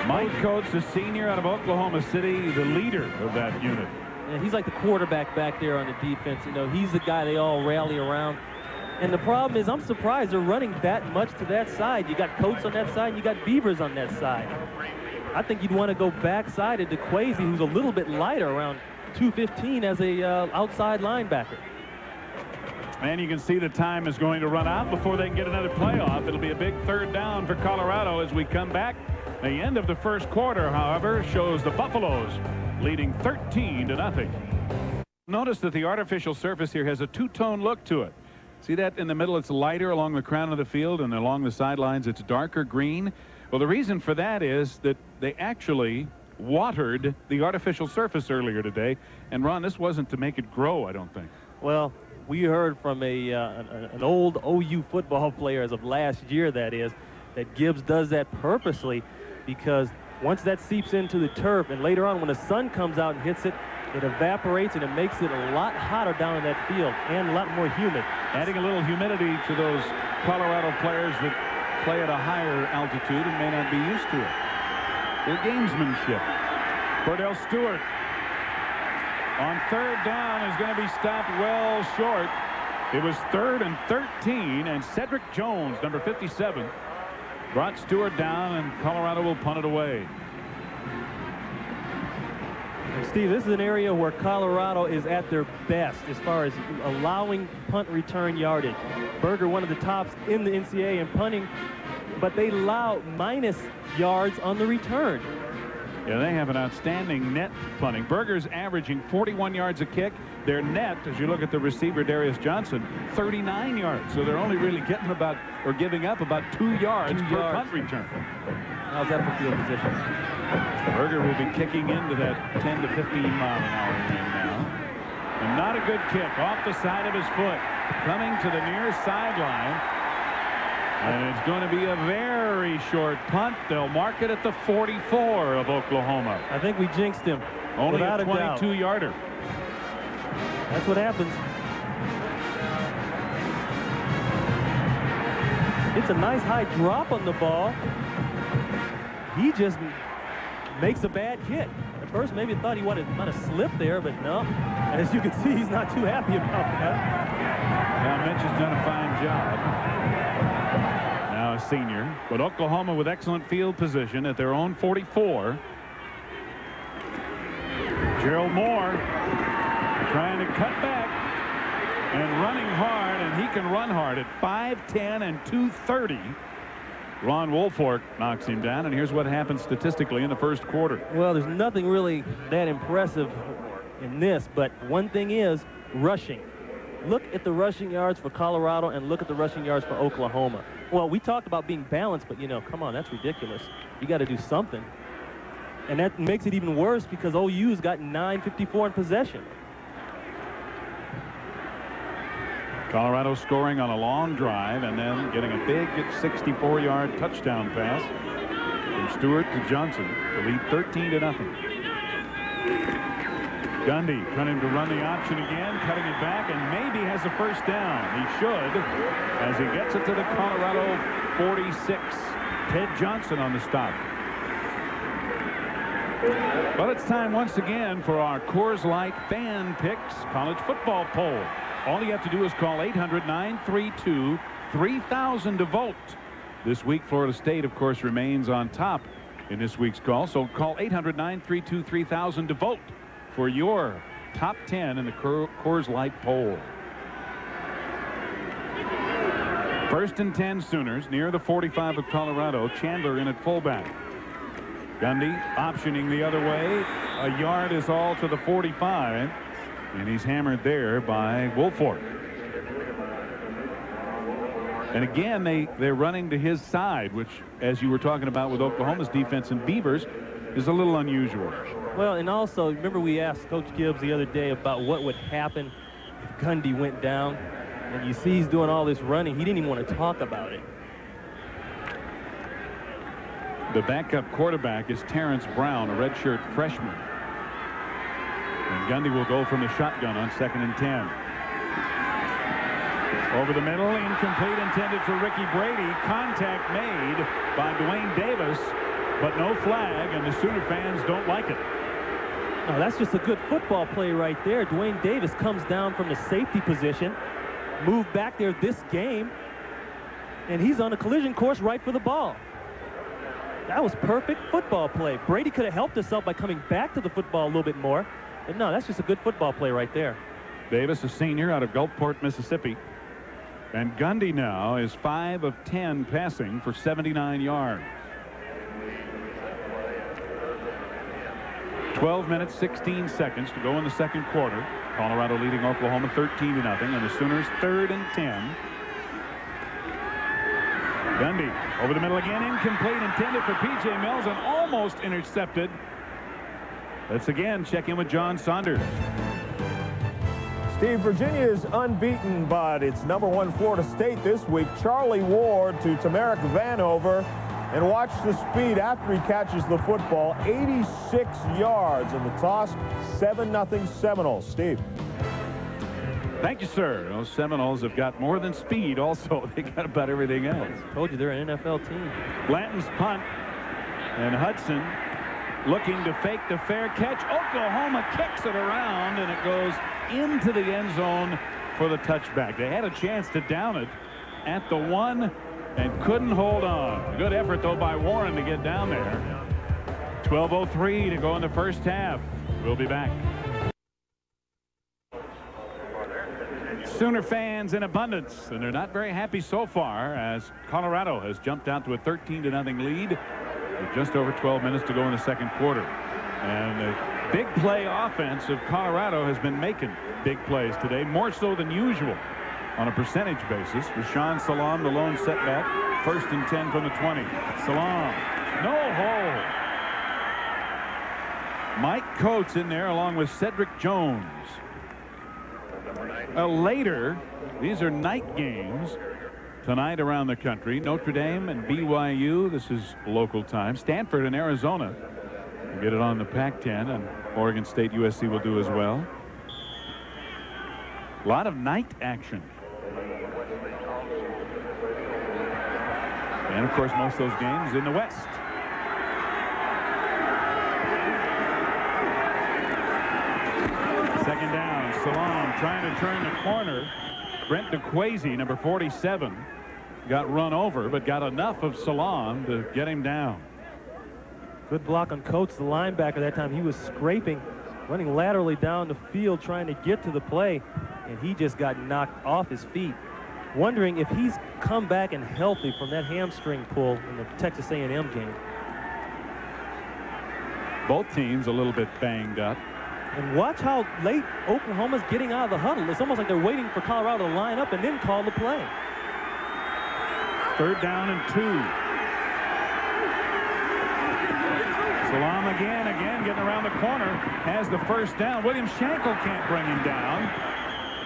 Mike Coates, the senior out of Oklahoma City, the leader of that unit. Yeah, he's like the quarterback back there on the defense. You know, he's the guy they all rally around. And the problem is, I'm surprised they're running that much to that side. You got Coates on that side, and you got Beavers on that side. I think you'd want to go backside to Kwesi, who's a little bit lighter, around 215 as a outside linebacker. And you can see the time is going to run out before they can get another playoff. It'll be a big third down for Colorado as we come back. The end of the first quarter, however, shows the Buffaloes leading 13-0. Notice that the artificial surface here has a two-tone look to it. See that in the middle? It's lighter along the crown of the field, and along the sidelines it's darker green. Well, the reason for that is that they actually watered the artificial surface earlier today. And Ron, this wasn't to make it grow, I don't think. Well, we heard from an old OU football player as of last year, that Gibbs does that purposely, because once that seeps into the turf, and later on when the sun comes out and hits it, it evaporates and it makes it a lot hotter down in that field and a lot more humid. Adding a little humidity to those Colorado players that play at a higher altitude and may not be used to it. Their gamesmanship. Cordell Stewart on third down is going to be stopped well short. It was 3rd and 13, and Cedric Jones, number 57, brought Stewart down, and Colorado will punt it away. Steve, this is an area where Colorado is at their best as far as allowing punt return yardage. Berger, one of the tops in the NCAA in punting, but they allow minus yards on the return. Yeah, they have an outstanding net punting. Berger's averaging 41 yards a kick. Their net, as you look at the receiver, Darius Johnson, 39 yards. So they're only really getting about, or giving up about 2 yards per punt return. How's that for field position? Berger will be kicking into that 10 to 15 mile an hour range now. And not a good kick off the side of his foot. Coming to the near sideline. And it's going to be a very short punt. They'll mark it at the 44 of Oklahoma. I think we jinxed him. Only a 22-yarder. That's what happens. It's a nice high drop on the ball. He just makes a bad kick. At first, maybe thought he might have slipped there, but no. And as you can see, he's not too happy about that. Now, Mitch has done a fine job. Now a senior, but Oklahoma with excellent field position at their own 44. Gerald Moore trying to cut back and running hard, and he can run hard at 5'10" and 230. Ron Woolfolk knocks him down, and here's what happened statistically in the first quarter. Well, there's nothing really that impressive in this, but one thing is rushing. Look at the rushing yards for Colorado and look at the rushing yards for Oklahoma. Well, we talked about being balanced, but, you know, come on, that's ridiculous. You got to do something. And that makes it even worse because OU's got 9:54 in possession. Colorado scoring on a long drive and then getting a big 64-yard touchdown pass from Stewart to Johnson to lead 13-0. Gundy trying to run the option again, cutting it back, and maybe has a first down. He should, as he gets it to the Colorado 46. Ted Johnson on the stop. But it's time once again for our Coors Light Fan Picks College Football Poll. All you have to do is call 800-932-3000 to vote. This week, Florida State, of course, remains on top in this week's call. So call 800-932-3000 to vote for your top 10 in the Coors Light poll. 1st and 10 Sooners near the 45 of Colorado. Chandler in at fullback. Gundy optioning the other way. A yard is all to the 45. And he's hammered there by Woolfolk. And again, they're running to his side, which, as you were talking about with Oklahoma's defense and Beavers, is a little unusual. Well, and also, remember we asked Coach Gibbs the other day about what would happen if Gundy went down. And you see he's doing all this running. He didn't even want to talk about it. The backup quarterback is Terrence Brown, a redshirt freshman. And Gundy will go from the shotgun on 2nd and 10. Over the middle, incomplete, intended for Ricky Brady. Contact made by Dwayne Davis, but no flag, and the Sooner fans don't like it. Oh, that's just a good football play right there. Dwayne Davis comes down from the safety position, moved back there this game, and he's on a collision course right for the ball. That was perfect football play. Brady could have helped himself by coming back to the football a little bit more. But no, that's just a good football play right there. Davis, a senior out of Gulfport, Mississippi. And Gundy now is 5 of 10 passing for 79 yards. 12 minutes, 16 seconds to go in the second quarter. Colorado leading Oklahoma 13-0, and the Sooners 3rd and 10. Gundy over the middle again, incomplete, intended for P.J. Mills and almost intercepted. Let's again check in with John Saunders. Steve, Virginia is unbeaten, but it's #1 Florida State this week. Charlie Ward to Tamarick Vanover, and watch the speed after he catches the football. 86 yards in the toss. 7-0 Seminoles. Steve. Thank you, sir. Those Seminoles have got more than speed. Also, they got about everything else. Told you they're an NFL team. Blanton's punt, and Hudson looking to fake the fair catch. Oklahoma kicks it around, and it goes into the end zone for the touchback. They had a chance to down it at the 1 and couldn't hold on. Good effort, though, by Warren to get down there. 12:03 to go in the first half. We'll be back. Sooner fans in abundance, and they're not very happy so far as Colorado has jumped out to a 13-0 lead with just over 12 minutes to go in the second quarter. And the big play offense of Colorado has been making big plays today, more so than usual on a percentage basis. Rashawn Salaam, the lone setback, 1st and 10 from the 20. Salaam, no hole. Mike Coates in there along with Cedric Jones. Later, these are night games tonight around the country. Notre Dame and BYU. This is local time. Stanford and Arizona will get it on the Pac-10, and Oregon State, USC will do as well. A lot of night action. And of course, most of those games in the West. Second down. Salaam trying to turn the corner. Brent DeQuazy, number 47, got run over, but got enough of Salaam to get him down. Good block on Coates, the linebacker that time. He was scraping, running laterally down the field, trying to get to the play, and he just got knocked off his feet. Wondering if he's come back and healthy from that hamstring pull in the Texas A&M game. Both teams a little bit banged up. And watch how late Oklahoma's getting out of the huddle. It's almost like they're waiting for Colorado to line up and then call the play. 3rd down and 2. Salam again getting around the corner, has the 1st down. William Shankle can't bring him down,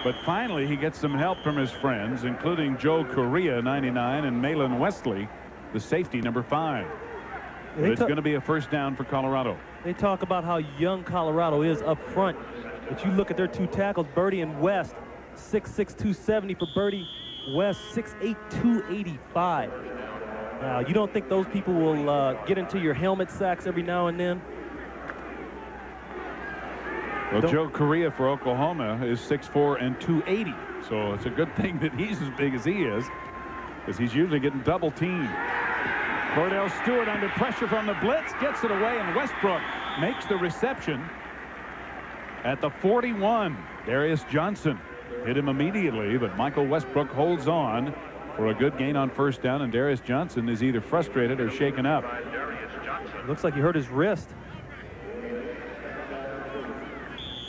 but finally he gets some help from his friends, including Joe Correa, 99, and Malin Wesley, the safety, number 5. It's going to be a 1st down for Colorado. They talk about how young Colorado is up front, but you look at their 2 tackles, Birdie and West, 6'6", 270 for Birdie. West, 6'8", 285. Now, you don't think those people will get into your helmet sacks every now and then? Well, Joe Correa for Oklahoma is 6'4" and 280, so it's a good thing that he's as big as he is, because he's usually getting double teamed. Cordell Stewart under pressure from the blitz, gets it away, and Westbrook makes the reception at the 41. Darius Johnson hit him immediately, but Michael Westbrook holds on for a good gain on 1st down, and Darius Johnson is either frustrated or shaken up. Looks like he hurt his wrist.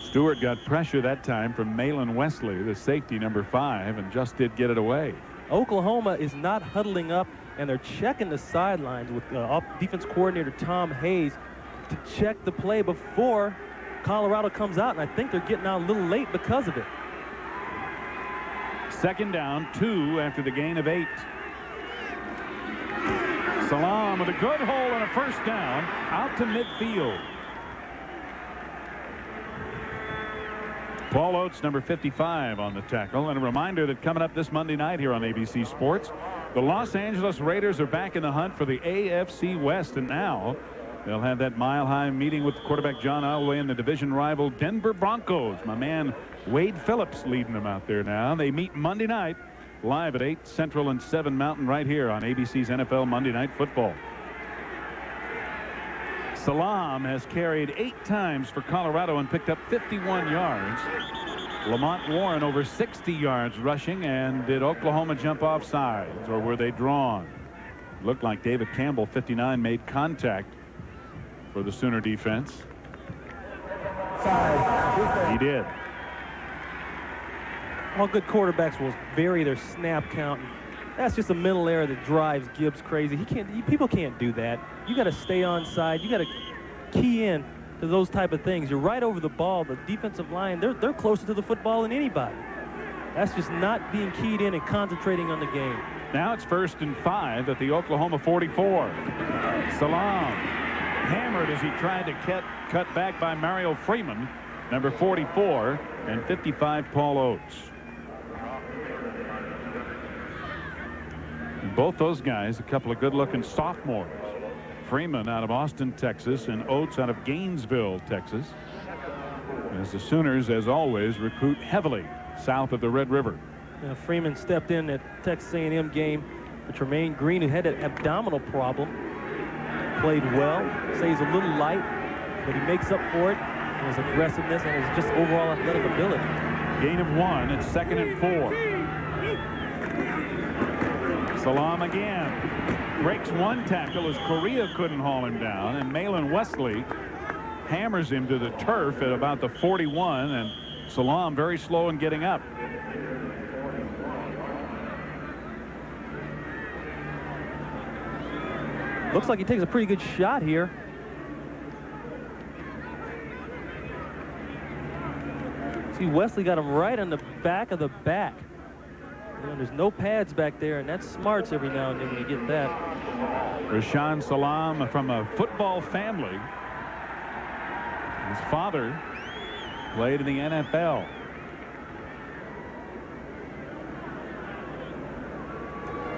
Stewart got pressure that time from Malin Wesley, the safety, number 5, and just did get it away. Oklahoma is not huddling up, and they're checking the sidelines with defense coordinator Tom Hayes to check the play before Colorado comes out, and I think they're getting out a little late because of it. 2nd down, 2 after the gain of 8. Salam with a good hole and a 1st down out to midfield. Paul Oates, number 55, on the tackle. And a reminder that coming up this Monday night here on ABC Sports, the Los Angeles Raiders are back in the hunt for the AFC West, and now they'll have that mile-high meeting with quarterback John Elway and the division rival Denver Broncos. My man Wade Phillips leading them out there now. They meet Monday night live at 8 Central and 7 Mountain right here on ABC's NFL Monday Night Football. Salam has carried 8 times for Colorado and picked up 51 yards. Lamont Warren over 60 yards rushing. And did Oklahoma jump off sides, or were they drawn? Looked like David Campbell, 59, made contact for the Sooner defense. He did. All good quarterbacks will vary their snap count. That's just a mental error that drives Gibbs crazy. People can't do that. You got to stay on side. You got to key in to those type of things. You're right over the ball. The defensive line, they're closer to the football than anybody. That's just not being keyed in and concentrating on the game. Now it's 1st and 5 at the Oklahoma 44. Salam hammered as he tried to cut back by Mario Freeman, number 44, and 55, Paul Oates. Both those guys, a couple of good-looking sophomores. Freeman out of Austin, Texas, and Oates out of Gainesville, Texas. As the Sooners, as always, recruit heavily south of the Red River. Freeman stepped in at Texas A&M game for Tremaine Green, who had an abdominal problem. Played well. Say he's a little light, but he makes up for it in his aggressiveness and his just overall athletic ability. Gain of 1. It's 2nd and 4. Salam again breaks 1 tackle as Correa couldn't haul him down, and Malin Wesley hammers him to the turf at about the 41, and Salam very slow in getting up. Looks like he takes a pretty good shot here. See, Wesley got him right on the back of the back. There's no pads back there, and that's smarts every now and then when you get that. Rashaan Salam from a football family. His father played in the NFL.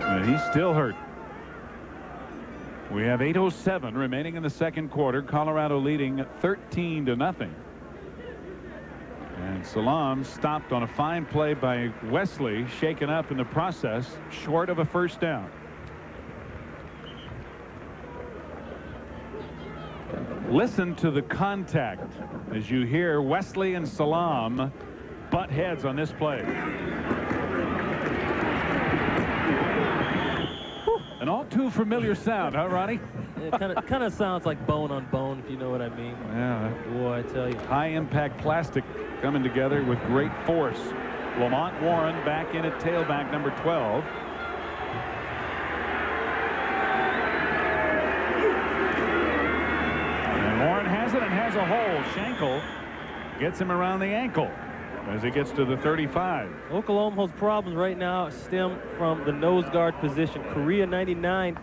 And he's still hurt. We have 8:07 remaining in the 2nd quarter. Colorado leading 13-0. And Salam stopped on a fine play by Wesley, shaken up in the process, short of a 1st down. Listen to the contact as you hear Wesley and Salam butt heads on this play. An all too familiar sound, huh, Ronnie? It kind of sounds like bone on bone, if you know what I mean. Yeah. Boy, I tell you. High impact plastic coming together with great force. Lamont Warren back in at tailback, number 12. And Warren has it and has a hole. Schenkel gets him around the ankle as he gets to the 35. Oklahoma's problems right now stem from the nose guard position. Korea 99,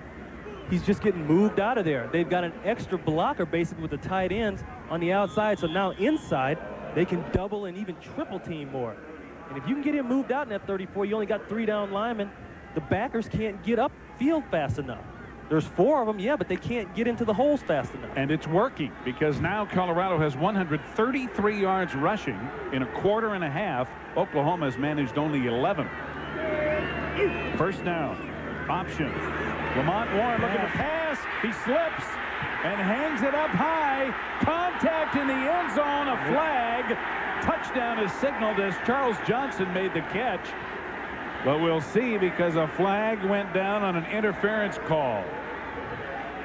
he's just getting moved out of there. They've got an extra blocker basically with the tight ends on the outside, so now inside they can double and even triple team more. And if you can get him moved out in that 34, you only got 3 down linemen. The backers can't get up field fast enough. There's 4 of them, yeah, but they can't get into the holes fast enough. And it's working because now Colorado has 133 yards rushing in a quarter and a half. Oklahoma has managed only 11. First down. Option. Lamont Warren looking to pass. He slips and hangs it up high. Contact in the end zone. A flag. Touchdown is signaled as Charles Johnson made the catch. But we'll see because a flag went down on an interference call.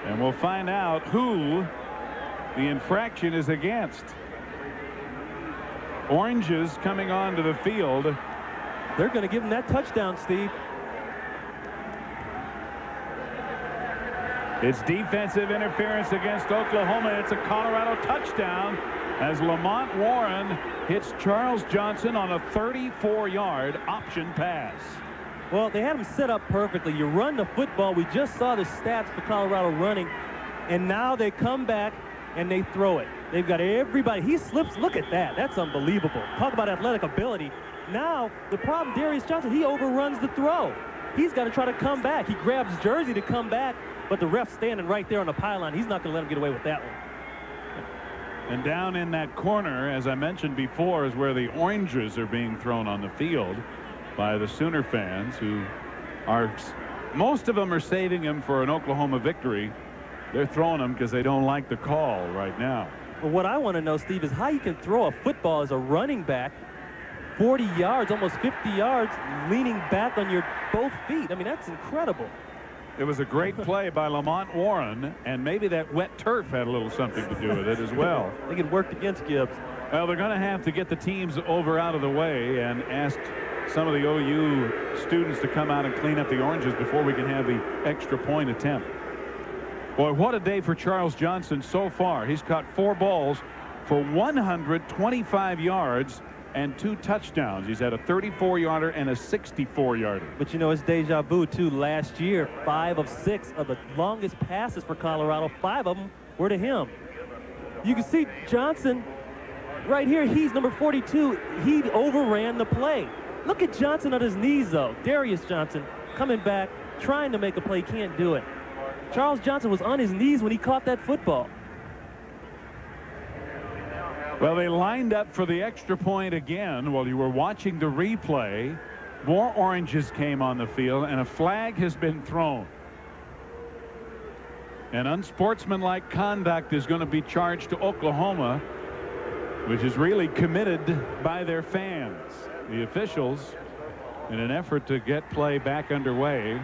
And we'll find out who the infraction is against. Oranges coming onto the field. They're going to give him that touchdown, Steve. It's defensive interference against Oklahoma. It's a Colorado touchdown as Lamont Warren hits Charles Johnson on a 34-yard option pass. Well, they had him set up perfectly. You run the football. We just saw the stats for Colorado running, and now they come back and they throw it. They've got everybody. He slips. Look at that. That's unbelievable. Talk about athletic ability. Now, the problem, Darius Johnson, he overruns the throw. He's got to try to come back. He grabs Jersey to come back, but the ref's standing right there on the pylon. He's not going to let him get away with that one. And down in that corner, as I mentioned before, is where the oranges are being thrown on the field by the Sooner fans, who are, most of them are saving him for an Oklahoma victory. They're throwing them because they don't like the call right now. Well, what I want to know, Steve, is how you can throw a football as a running back 40 yards, almost 50 yards, leaning back on your both feet. I mean, that's incredible. It was a great play by Lamont Warren, and maybe that wet turf had a little something to do with it as well. I think it worked against Gibbs. Well, they're going to have to get the teams over out of the way and ask some of the OU students to come out and clean up the oranges before we can have the extra point attempt. Boy, what a day for Charles Johnson so far. He's caught 4 balls for 125 yards and 2 touchdowns. He's had a 34-yarder and a 64-yarder. But, you know, it's deja vu, too. Last year, 5 of 6 of the longest passes for Colorado, 5 of them were to him. You can see Johnson right here. He's number 42. He overran the play. Look at Johnson on his knees, though. Darius Johnson coming back, trying to make a play, can't do it. Charles Johnson was on his knees when he caught that football. Well, they lined up for the extra point again while you were watching the replay. More oranges came on the field, and a flag has been thrown. And unsportsmanlike conduct is going to be charged to Oklahoma, which is really committed by their fans. The officials, in an effort to get play back underway,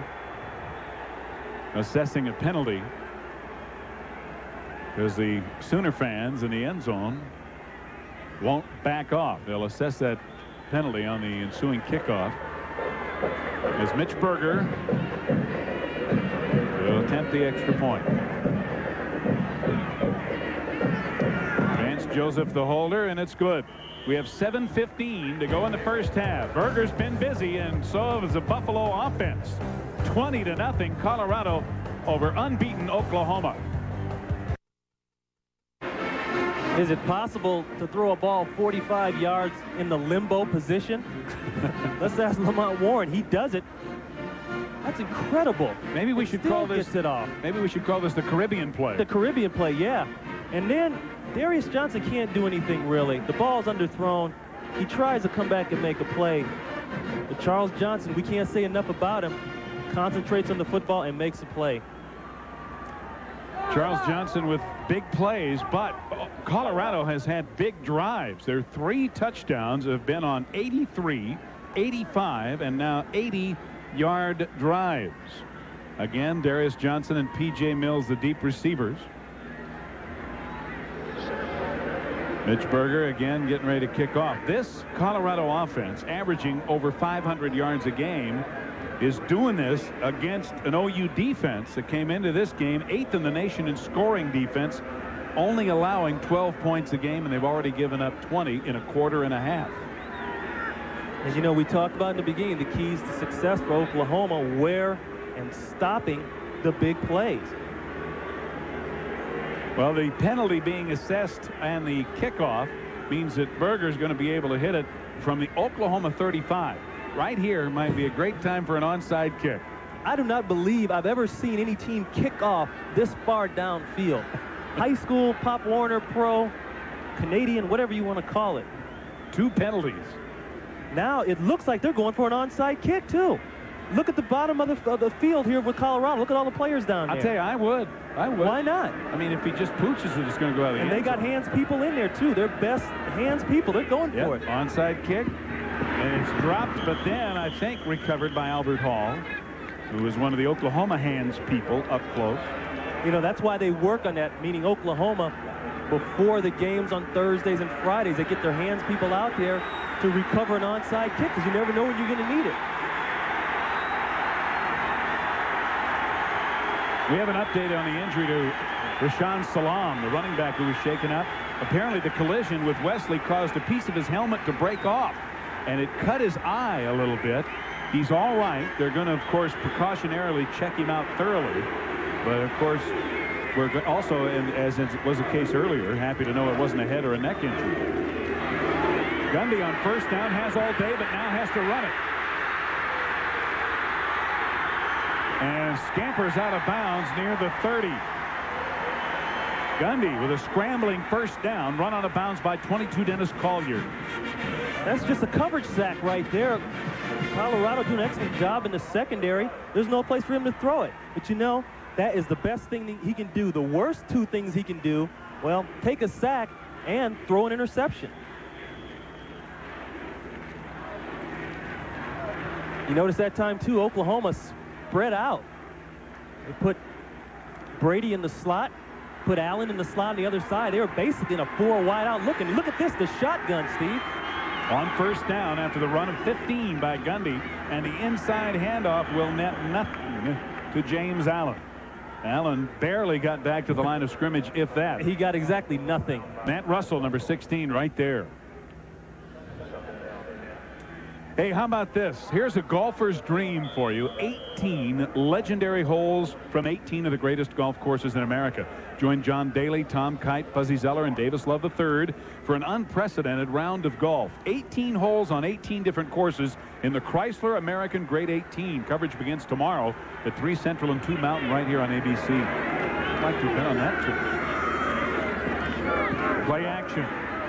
assessing a penalty because the Sooner fans in the end zone won't back off. They'll assess that penalty on the ensuing kickoff as Mitch Berger will attempt the extra point. Vance Joseph the holder, and it's good. We have 7:15 to go in the first half. Berger's been busy, and so has the Buffalo offense. 20-0 Colorado over unbeaten Oklahoma. Is it possible to throw a ball 45 yards in the limbo position? Let's ask Lamont Warren. He does it. That's incredible. Maybe we should call this it off. Maybe we should call this the Caribbean play. The Caribbean play, yeah. And then Darius Johnson can't do anything really. The ball's underthrown. He tries to come back and make a play. But Charles Johnson, we can't say enough about him. Concentrates on the football and makes a play. Charles Johnson with big plays, but Colorado has had big drives. Their 3 touchdowns have been on 83, 85, and now 80-yard drives. Again, Darius Johnson and P.J. Mills, the deep receivers. Mitch Berger again getting ready to kick off. This Colorado offense, averaging over 500 yards a game, is doing this against an OU defense that came into this game 8th in the nation in scoring defense, only allowing 12 points a game, and they've already given up 20 in a quarter and a half. And you know, we talked about in the beginning the keys to success for Oklahoma, where and stopping the big plays. Well, the penalty being assessed and the kickoff means that Berger's going to be able to hit it from the Oklahoma 35. Right here might be a great time for an onside kick. I do not believe I've ever seen any team kick off this far downfield. High school, Pop Warner, pro, Canadian, whatever you want to call it. 2 penalties. Now it looks like they're going for an onside kick too. Look at the bottom of the field here with Colorado. Look at all the players down there. I'll tell you, I would. Why not? I mean, if he just pooches it, it's going to go out of the end zone. And they got hands people in there too. They're best hands people. They're going for it. Onside kick. And it's dropped, but then I think recovered by Albert Hall, who was one of the Oklahoma hands people up close. You know, that's why they work on that, meaning Oklahoma, before the games on Thursdays and Fridays, they get their hands people out there to recover an onside kick, because you never know when you're going to need it. We have an update on the injury to Rashaan Salam, the running back who was shaken up. Apparently the collision with Wesley caused a piece of his helmet to break off, and it cut his eye a little bit. He's all right. They're going to, of course, precautionarily check him out thoroughly. But, of course, we're also, as it was the case earlier, happy to know it wasn't a head or a neck injury. Gundy on first down has all day, but now has to run it. And scampers out of bounds near the 30. Gundy with a scrambling first down, run out of bounds by 22 Dennis Collier. That's just a coverage sack right there. Colorado doing an excellent job in the secondary. There's no place for him to throw it. But you know, that is the best thing he can do. The worst 2 things he can do, well, take a sack and throw an interception. You notice that time too, Oklahoma spread out. They put Brady in the slot, put Allen in the slot on the other side. They were basically in a 4 wide out look. And look at this, the shotgun, Steve. On first down after the run of 15 by Gundy, and the inside handoff will net nothing to James Allen. Allen barely got back to the line of scrimmage, if that. He got exactly nothing. Matt Russell, number 16, right there. Hey, how about this? Here's a golfer's dream for you. 18 legendary holes from 18 of the greatest golf courses in America. Join John Daly, Tom Kite, Fuzzy Zeller, and Davis Love III for an unprecedented round of golf. 18 holes on 18 different courses in the Chrysler American Grade 18. Coverage begins tomorrow at 3 Central and 2 Mountain right here on ABC. I'd like to have been on that too. Play action.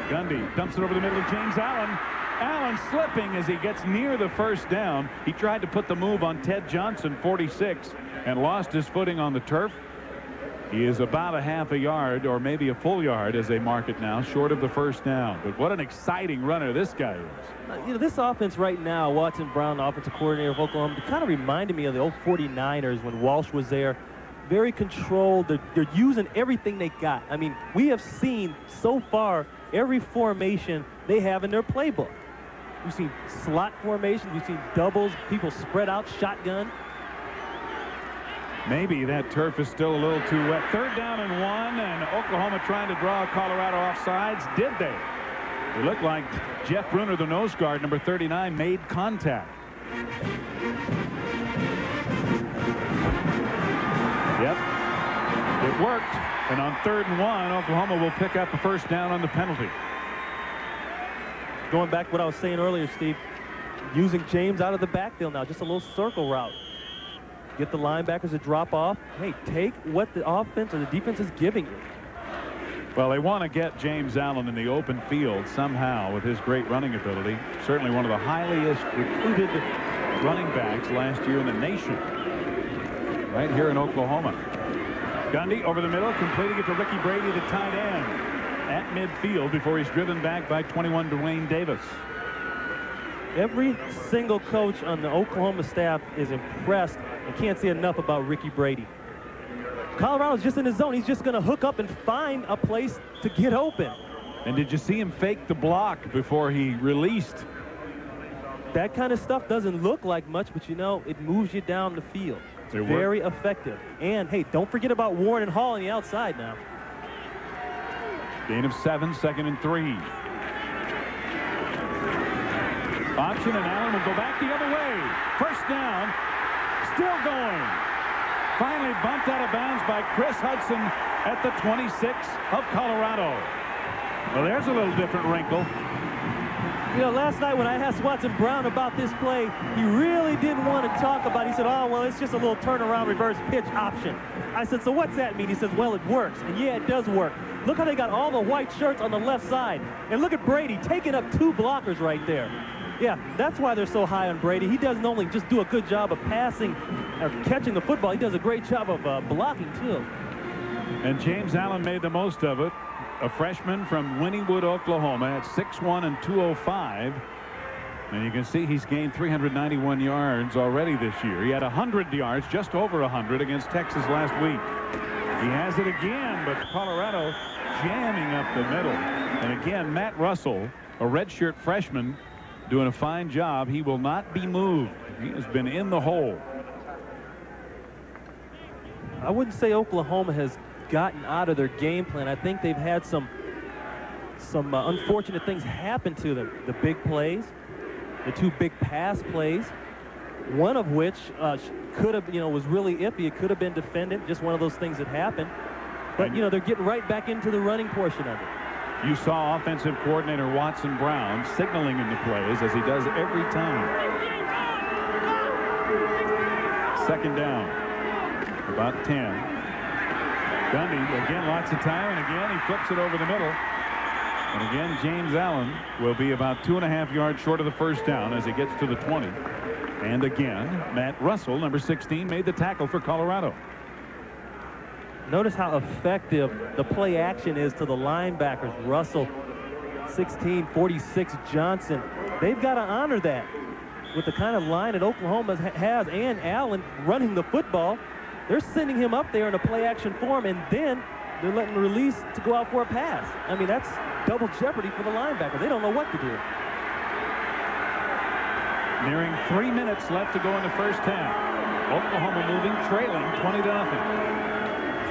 Gundy dumps it over the middle of James Allen. Allen slipping as he gets near the first down. He tried to put the move on Ted Johnson, 46, and lost his footing on the turf. He is about a half a yard, or maybe a full yard as they mark it now, short of the first down. But what an exciting runner this guy is. You know, this offense right now, Watson Brown, the offensive coordinator of Oklahoma, kind of reminded me of the old 49ers when Walsh was there. Very controlled. They're using everything they got. I mean, we have seen so far every formation they have in their playbook. We've seen slot formations. We've seen doubles, people spread out, shotgun. Maybe that turf is still a little too wet. 3rd down and 1, and Oklahoma trying to draw Colorado off sides. Did they? It looked like Jeff Bruner, the nose guard, number 39, made contact. Yep. It worked. And on 3rd and 1, Oklahoma will pick up a first down on the penalty. Going back to what I was saying earlier, Steve, using James out of the backfield now, just a little circle route. Get the linebackers to drop off. Hey, take what the offense or the defense is giving you. Well, they want to get James Allen in the open field somehow with his great running ability. Certainly one of the highest recruited running backs last year in the nation. Right here in Oklahoma. Gundy over the middle, completing it to Ricky Brady, the tight end, at midfield before he's driven back by 21 Dwayne Davis. Every single coach on the Oklahoma staff is impressed I can't say enough about Ricky Brady. Colorado's just in his zone. He's just going to hook up and find a place to get open. And did you see him fake the block before he released? That kind of stuff doesn't look like much, but you know, it moves you down the field. It's very effective. And hey, don't forget about Warren and Hall on the outside now. Gain of 7, 2nd and 3. Option, and Allen will go back the other way. First down, still going. Finally bumped out of bounds by Chris Hudson at the 26 of Colorado. Well, there's a little different wrinkle. You know, last night when I asked Watson Brown about this play, he really didn't want to talk about it. He said, oh, well, it's just a little turnaround reverse pitch option. I said, so what's that mean? He says, well, it works. And yeah, it does work. Look how they got all the white shirts on the left side. And look at Brady taking up 2 blockers right there. Yeah, that's why they're so high on Brady. He doesn't only just do a good job of passing or catching the football, he does a great job of blocking, too. And James Allen made the most of it. A freshman from Wynnewood, Oklahoma at 6'1" and 205. And you can see he's gained 391 yards already this year. He had 100 yards, just over 100 against Texas last week. He has it again, but Colorado jamming up the middle. And again, Matt Russell, a redshirt freshman, doing a fine job. He will not be moved. He has been in the hole. I wouldn't say Oklahoma has gotten out of their game plan. I think they've had some unfortunate things happen to them. The big plays, the 2 big pass plays, one of which could have, was really iffy. It could have been defended, just one of those things that happened. But, they're getting right back into the running portion of it. You saw offensive coordinator Watson Brown signaling in the plays, as he does every time. 2nd down, about 10. Gundy, again, lots of time, and again, he flips it over the middle. And again, James Allen will be about 2.5 yards short of the first down as he gets to the 20. And again, Matt Russell, number 16, made the tackle for Colorado. Notice how effective the play action is to the linebackers. Russell, 16, 46, Johnson. They've got to honor that with the kind of line that Oklahoma has, and Allen running the football. They're sending him up there in a play-action form, and then they're letting him release to go out for a pass. I mean, that's double jeopardy for the linebacker. They don't know what to do. Nearing 3 minutes left to go in the first half. Oklahoma moving, trailing 20-0.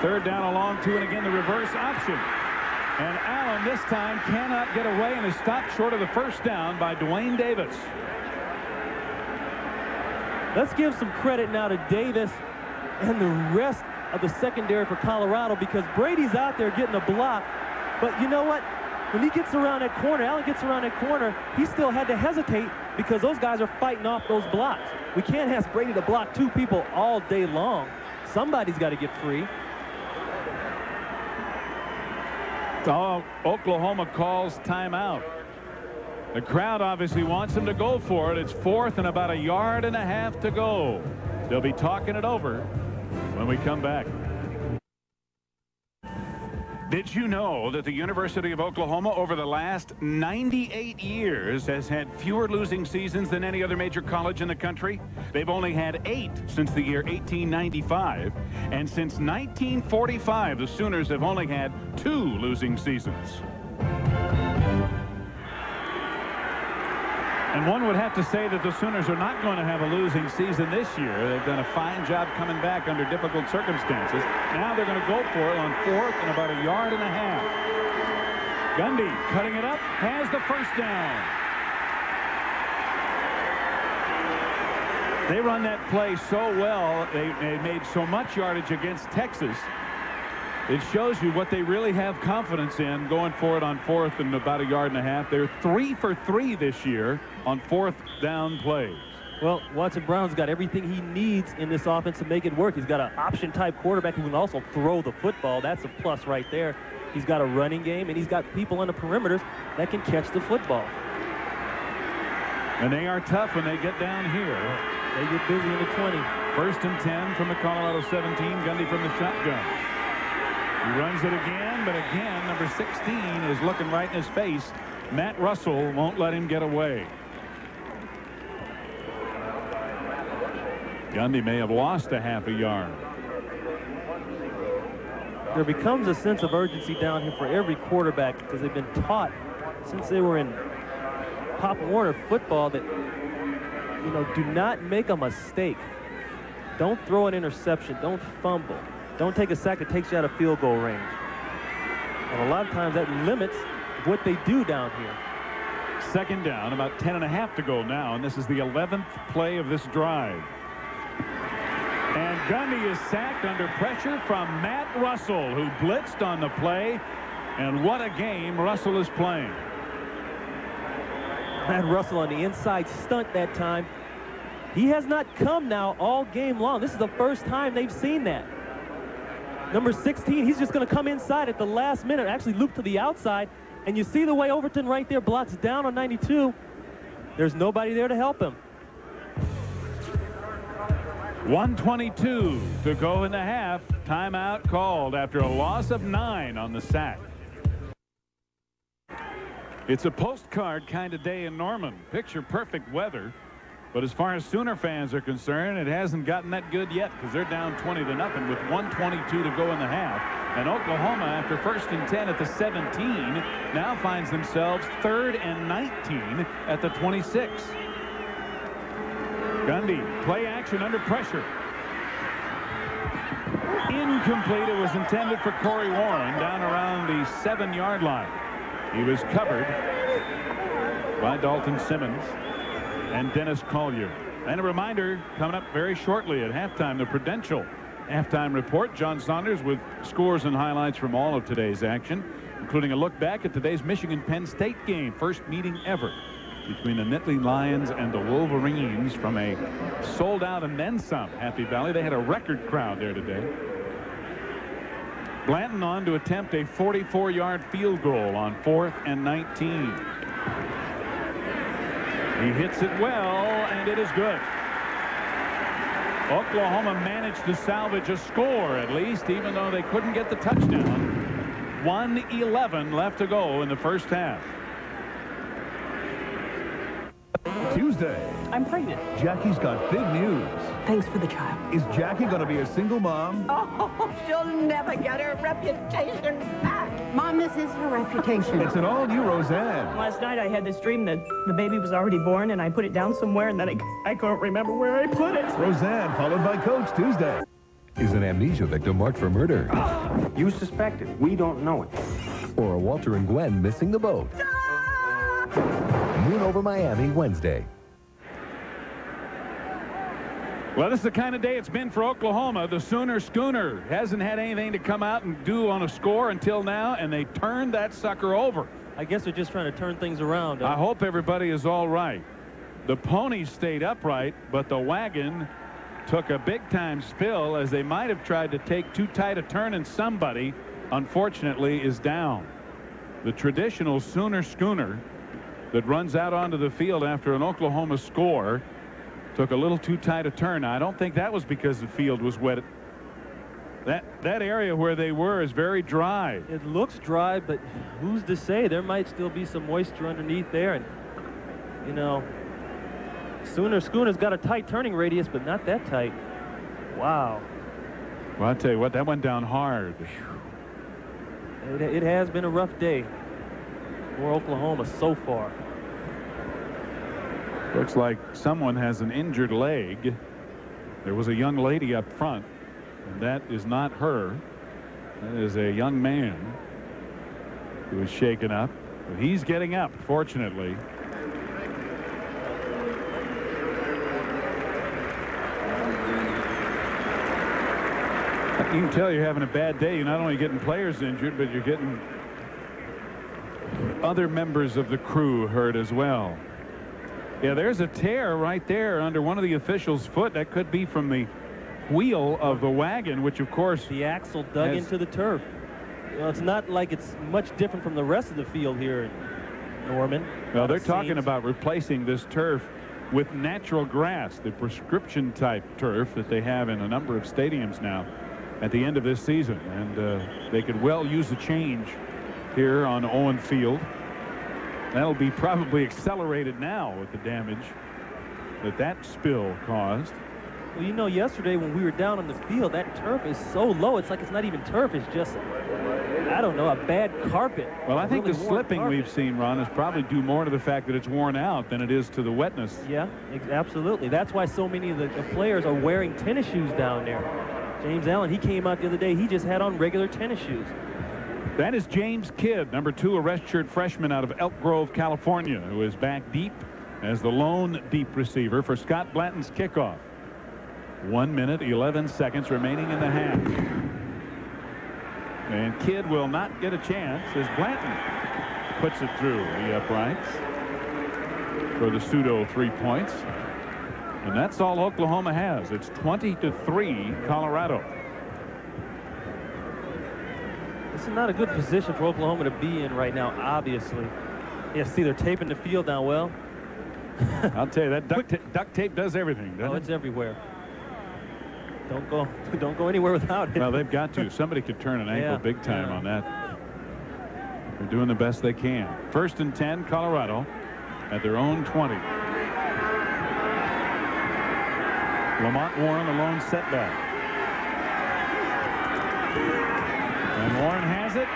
3rd down along 2, and again the reverse option. And Allen this time cannot get away and is stopped short of the first down by Dwayne Davis. Let's give some credit now to Davis and the rest of the secondary for Colorado, because Brady's out there getting a block. But you know what? When he gets around that corner, Allen gets around that corner, he still had to hesitate because those guys are fighting off those blocks. We can't ask Brady to block 2 people all day long. Somebody's got to get free. Oklahoma calls timeout. The crowd obviously wants him to go for it. It's 4th and about 1.5 yards to go. They'll be talking it over when we come back. Did you know that the University of Oklahoma over the last 98 years has had fewer losing seasons than any other major college in the country? They've only had 8 since the year 1895. And since 1945, the Sooners have only had 2 losing seasons. And one would have to say that the Sooners are not going to have a losing season this year. They've done a fine job coming back under difficult circumstances. Now they're going to go for it on 4th and about 1.5 yards. Gundy cutting it up, has the first down. They run that play so well. They made so much yardage against Texas. It shows you what they really have confidence in going for it on 4th and about 1.5 yards. They're 3 for 3 this year on 4th down plays. Well, Watson Brown's got everything he needs in this offense to make it work. He's got an option-type quarterback who can also throw the football. That's a plus right there. He's got a running game, and he's got people on the perimeters that can catch the football. And they are tough when they get down here. They get busy in the 20. 1st and 10 from the Colorado 17. Gundy from the shotgun. He runs it again, but again, number 16 is looking right in his face. Matt Russell won't let him get away. Gundy may have lost a half a yard. There becomes a sense of urgency down here for every quarterback because they've been taught since they were in Pop Warner football that, you know, do not make a mistake. Don't throw an interception. Don't fumble. Don't take a sack that takes you out of field goal range. And a lot of times that limits what they do down here. Second down, about 10.5 to go now, and this is the 11th play of this drive. And Gundy is sacked under pressure from Matt Russell, who blitzed on the play. And what a game Russell is playing. Matt Russell on the inside stunt that time. He has not come now all game long. This is the first time they've seen that. Number 16, he's just going to come inside at the last minute, actually loop to the outside. And you see the way Overton right there blocks down on 92. There's nobody there to help him. 1:22 to go in the half. Timeout called after a loss of 9 on the sack. It's a postcard kind of day in Norman. Picture perfect weather. But as far as Sooner fans are concerned, it hasn't gotten that good yet because they're down 20-0 with 1:22 to go in the half. And Oklahoma, after 1st and 10 at the 17, now finds themselves 3rd and 19 at the 26. Gundy, play action under pressure. Incomplete. It was intended for Corey Warren down around the 7-yard line. He was covered by Dalton Simmons and Dennis Collier. And a reminder, coming up very shortly at halftime, the Prudential halftime report. John Saunders with scores and highlights from all of today's action, including a look back at today's Michigan-Penn State game, first meeting ever between the Nittany Lions and the Wolverines from a sold-out and then some Happy Valley. They had a record crowd there today. Blanton on to attempt a 44-yard field goal on 4th and 19. He hits it well, and it is good. Oklahoma managed to salvage a score, at least, even though they couldn't get the touchdown. 1:11 left to go in the first half. Tuesday. I'm pregnant. Jackie's got big news. Thanks for the child. Is Jackie going to be a single mom? Oh, she'll never get her reputation back. Mom, this is her reputation. It's an all-new Roseanne. Last night I had this dream that the baby was already born and I put it down somewhere and then I couldn't remember where I put it. Roseanne, followed by Coach Tuesday. Is an amnesia victim marked for murder? You suspect it. We don't know it. Or Walter and Gwen missing the boat? Moon over Miami Wednesday. Well, this is the kind of day it's been for Oklahoma. The Sooner Schooner hasn't had anything to come out and do on a score until now, and they turned that sucker over. I guess they're just trying to turn things around. I hope everybody is all right. The ponies stayed upright, but the wagon took a big-time spill as they might have tried to take too tight a turn, and somebody, unfortunately, is down. The traditional Sooner Schooner that runs out onto the field after an Oklahoma score took a little too tight a turn. Now, I don't think that was because the field was wet. That area where they were is very dry. It looks dry, but who's to say? There might still be some moisture underneath there. And, you know, Sooner Schooner's got a tight turning radius, but not that tight. Wow. Well, I'll tell you what, that went down hard. It has been a rough day for Oklahoma so far. Looks like someone has an injured leg. There was a young lady up front, and that is not her. That is a young man who is shaken up. But he's getting up, fortunately. You can tell you're having a bad day. You're not only getting players injured, but you're getting other members of the crew hurt as well. Yeah, there's a tear right there under one of the officials' foot. That could be from the wheel of the wagon, which, of course, the axle dug into the turf. You know, it's not like it's much different from the rest of the field here in Norman. Well, they're talking about replacing this turf with natural grass, the prescription type turf that they have in a number of stadiums now at the end of this season. And they could well use a change here on Owen Field. That'll be probably accelerated now with the damage that spill caused. Well, you know, yesterday when we were down on the field, that turf is so low, it's like it's not even turf, it's just, I don't know, a bad carpet. Well, I think really the slipping carpet. we've seen, Ron, is probably due more to the fact that it's worn out than it is to the wetness. Yeah, absolutely. That's why so many of the players are wearing tennis shoes down there. James Allen, he came out the other day, he just had on regular tennis shoes. That is James Kidd, number 2, a redshirt freshman out of Elk Grove, California, who is back deep as the lone deep receiver for Scott Blanton's kickoff. 1 minute, 11 seconds remaining in the half. And Kidd will not get a chance as Blanton puts it through the uprights for the pseudo 3 points. And that's all Oklahoma has. It's 20-3 Colorado. This is not a good position for Oklahoma to be in right now, obviously. Yeah, see, they're taping the field down well. I'll tell you, that duct tape does everything, doesn't it? It's everywhere. Don't go anywhere without it. Well, they've got to. Somebody could turn an ankle big time on that. They're doing the best they can. 1st and 10, Colorado at their own 20. Lamont Warren, the lone setback. And Warren has it.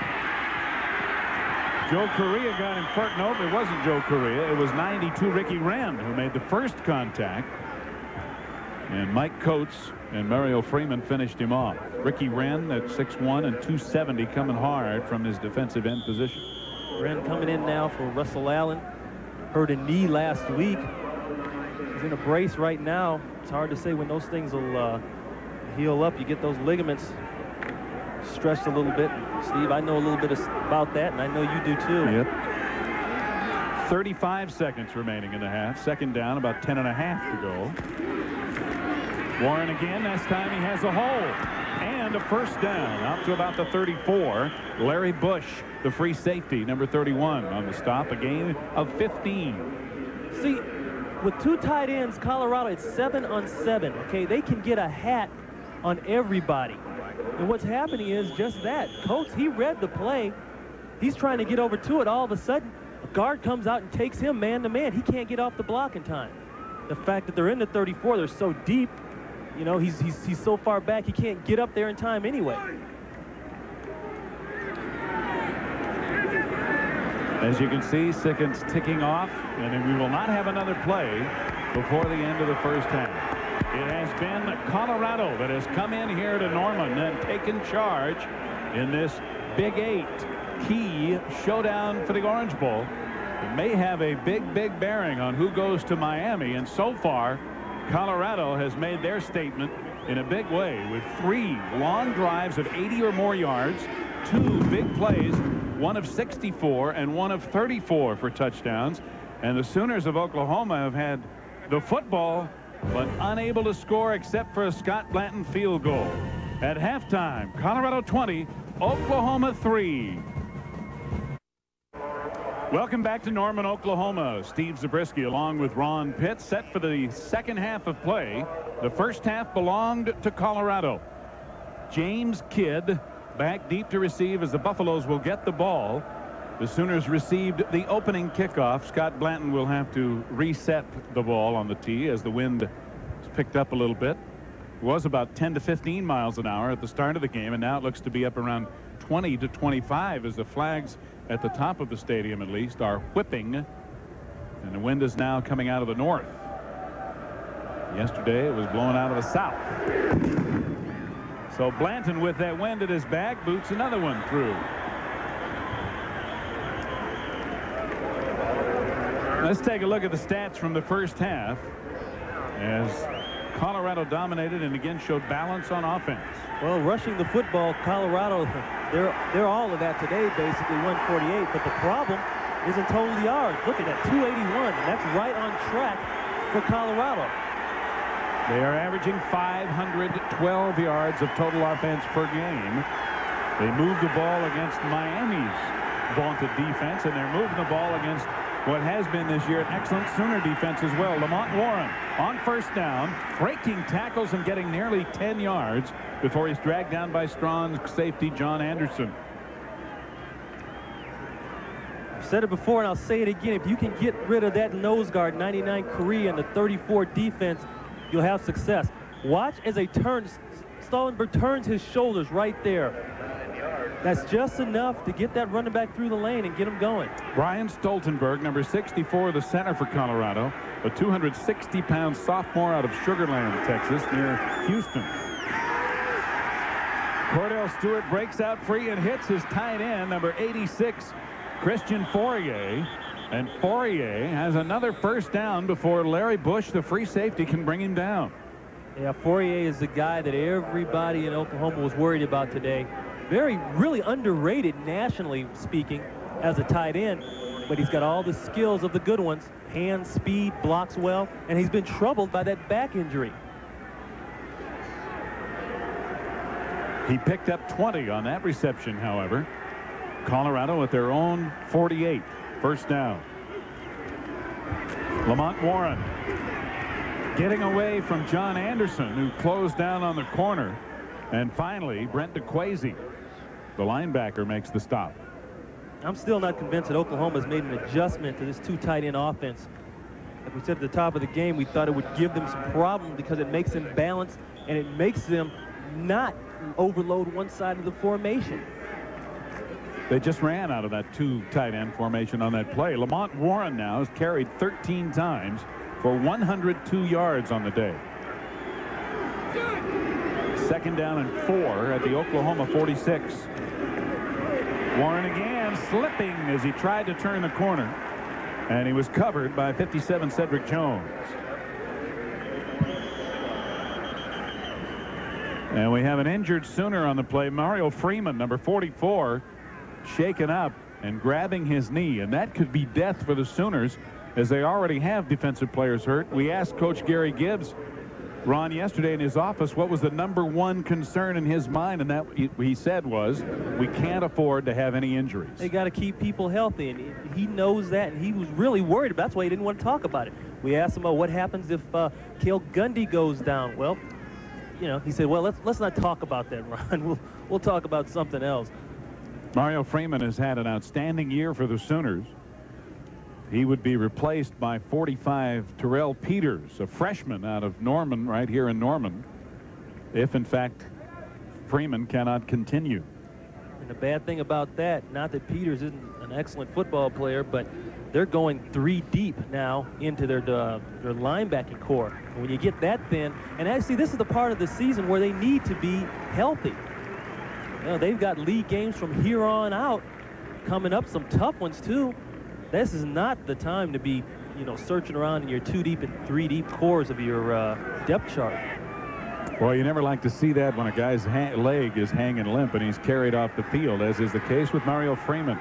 Joe Correa got in front. Nope, it wasn't Joe Correa. It was 92 Ricky Wren who made the first contact. And Mike Coates and Mario Freeman finished him off. Ricky Wren at 6'1" and 270 coming hard from his defensive end position. Wren coming in now for Russell Allen. Hurt a knee last week. He's in a brace right now. It's hard to say when those things will heal up. You get those ligaments stretched a little bit. Steve, I know a little bit about that, and I know you do too. Yep. 35 seconds remaining in the half. 2nd down, about 10.5 to go. Warren again. This time he has a hole and a 1st down out to about the 34. Larry Bush, the free safety, number 31 on the stop. A gain of 15. See, with 2 tight ends, Colorado, it's 7 on 7. Okay, they can get a hat on everybody. And what's happening is just that. Coates, he read the play. He's trying to get over to it. All of a sudden, a guard comes out and takes him man to man. He can't get off the block in time. The fact that they're in the 34, they're so deep. You know, he's so far back, he can't get up there in time anyway. As you can see, seconds ticking off, and we will not have another play before the end of the 1st half. It has been Colorado that has come in here to Norman and taken charge in this Big 8 key showdown for the Orange Bowl. It may have a big bearing on who goes to Miami, and so far Colorado has made their statement in a big way with 3 long drives of 80 or more yards, 2 big plays, one of 64 and one of 34 for touchdowns. And the Sooners of Oklahoma have had the football but unable to score except for a Scott Blanton field goal. At halftime, Colorado 20, Oklahoma 3. Welcome back to Norman, Oklahoma. Steve Zabriskie along with Ron Pitts set for the 2nd half of play. The 1st half belonged to Colorado. James Kidd back deep to receive as the Buffaloes will get the ball. The Sooners received the opening kickoff. Scott Blanton will have to reset the ball on the tee as the wind has picked up a little bit. It was about 10 to 15 miles an hour at the start of the game, and now it looks to be up around 20 to 25 as the flags at the top of the stadium at least are whipping, and the wind is now coming out of the north. Yesterday it was blowing out of the south. So Blanton, with that wind at his back, boots another one through. Let's take a look at the stats from the 1st half as Colorado dominated and again showed balance on offense. Well, rushing the football, Colorado, they're all of that today, basically 148. But the problem isn't total yards. Look at that, 281, and that's right on track for Colorado. They are averaging 512 yards of total offense per game. They moved the ball against Miami's vaunted defense, and they're moving the ball against what has been this year an excellent Sooner defense as well. Lamont Warren on 1st down, breaking tackles and getting nearly 10 yards before he's dragged down by strong safety John Anderson. I've said it before and I'll say it again. If you can get rid of that nose guard 99 Correa and the 34 defense, you'll have success. Watch as they turn. Stoltenberg turns his shoulders right there. That's just enough to get that running back through the lane and get him going. Brian Stoltenberg, number 64, the center for Colorado, a 260-pound sophomore out of Sugar Land, Texas, near Houston. Cordell Stewart breaks out free and hits his tight end, number 86, Christian Fourier. And Fourier has another first down before Larry Bush, the free safety, can bring him down. Yeah, Fourier is the guy that everybody in Oklahoma was worried about today. Really underrated nationally speaking as a tight end, but he's got all the skills of the good ones. Hand, speed, blocks well, and he's been troubled by that back injury. He picked up 20 on that reception, however. Colorado at their own 48. First down. Lamont Warren getting away from John Anderson, who closed down on the corner. And finally, Brent DeQuazy, the linebacker, makes the stop. I'm still not convinced that Oklahoma's made an adjustment to this two tight end offense. Like we said at the top of the game, we thought it would give them some problems because it makes them balanced and it makes them not overload one side of the formation. They just ran out of that two tight end formation on that play. Lamont Warren now has carried 13 times for 102 yards on the day. Second down and 4 at the Oklahoma 46. Warren again slipping as he tried to turn the corner, and he was covered by 57 Cedric Jones. And we have an injured Sooner on the play. Mario Freeman, number 44, shaken up and grabbing his knee, and that could be death for the Sooners as they already have defensive players hurt. We asked Coach Gary Gibbs, Ron, yesterday in his office, what was the #1 concern in his mind, and that he said was, we can't afford to have any injuries. They got to keep people healthy, and he knows that, and he was really worried. That's why he didn't want to talk about it. We asked him about what happens if Cale Gundy goes down. Well, you know, he said, well, let's not talk about that, Ron. We'll talk about something else. Mario Freeman has had an outstanding year for the Sooners. He would be replaced by 45 Terrell Peters, a freshman out of Norman, right here in Norman, if in fact Freeman cannot continue. And the bad thing about that, not that Peters isn't an excellent football player, but they're going 3 deep now into their linebacking core. And when you get that thin, and actually this is the part of the season where they need to be healthy. You know, they've got league games from here on out coming up, some tough ones too. This is not the time to be, you know, searching around in your 2 deep and 3 deep cores of your depth chart. Well, you never like to see that when a guy's leg is hanging limp and he's carried off the field, as is the case with Mario Freeman.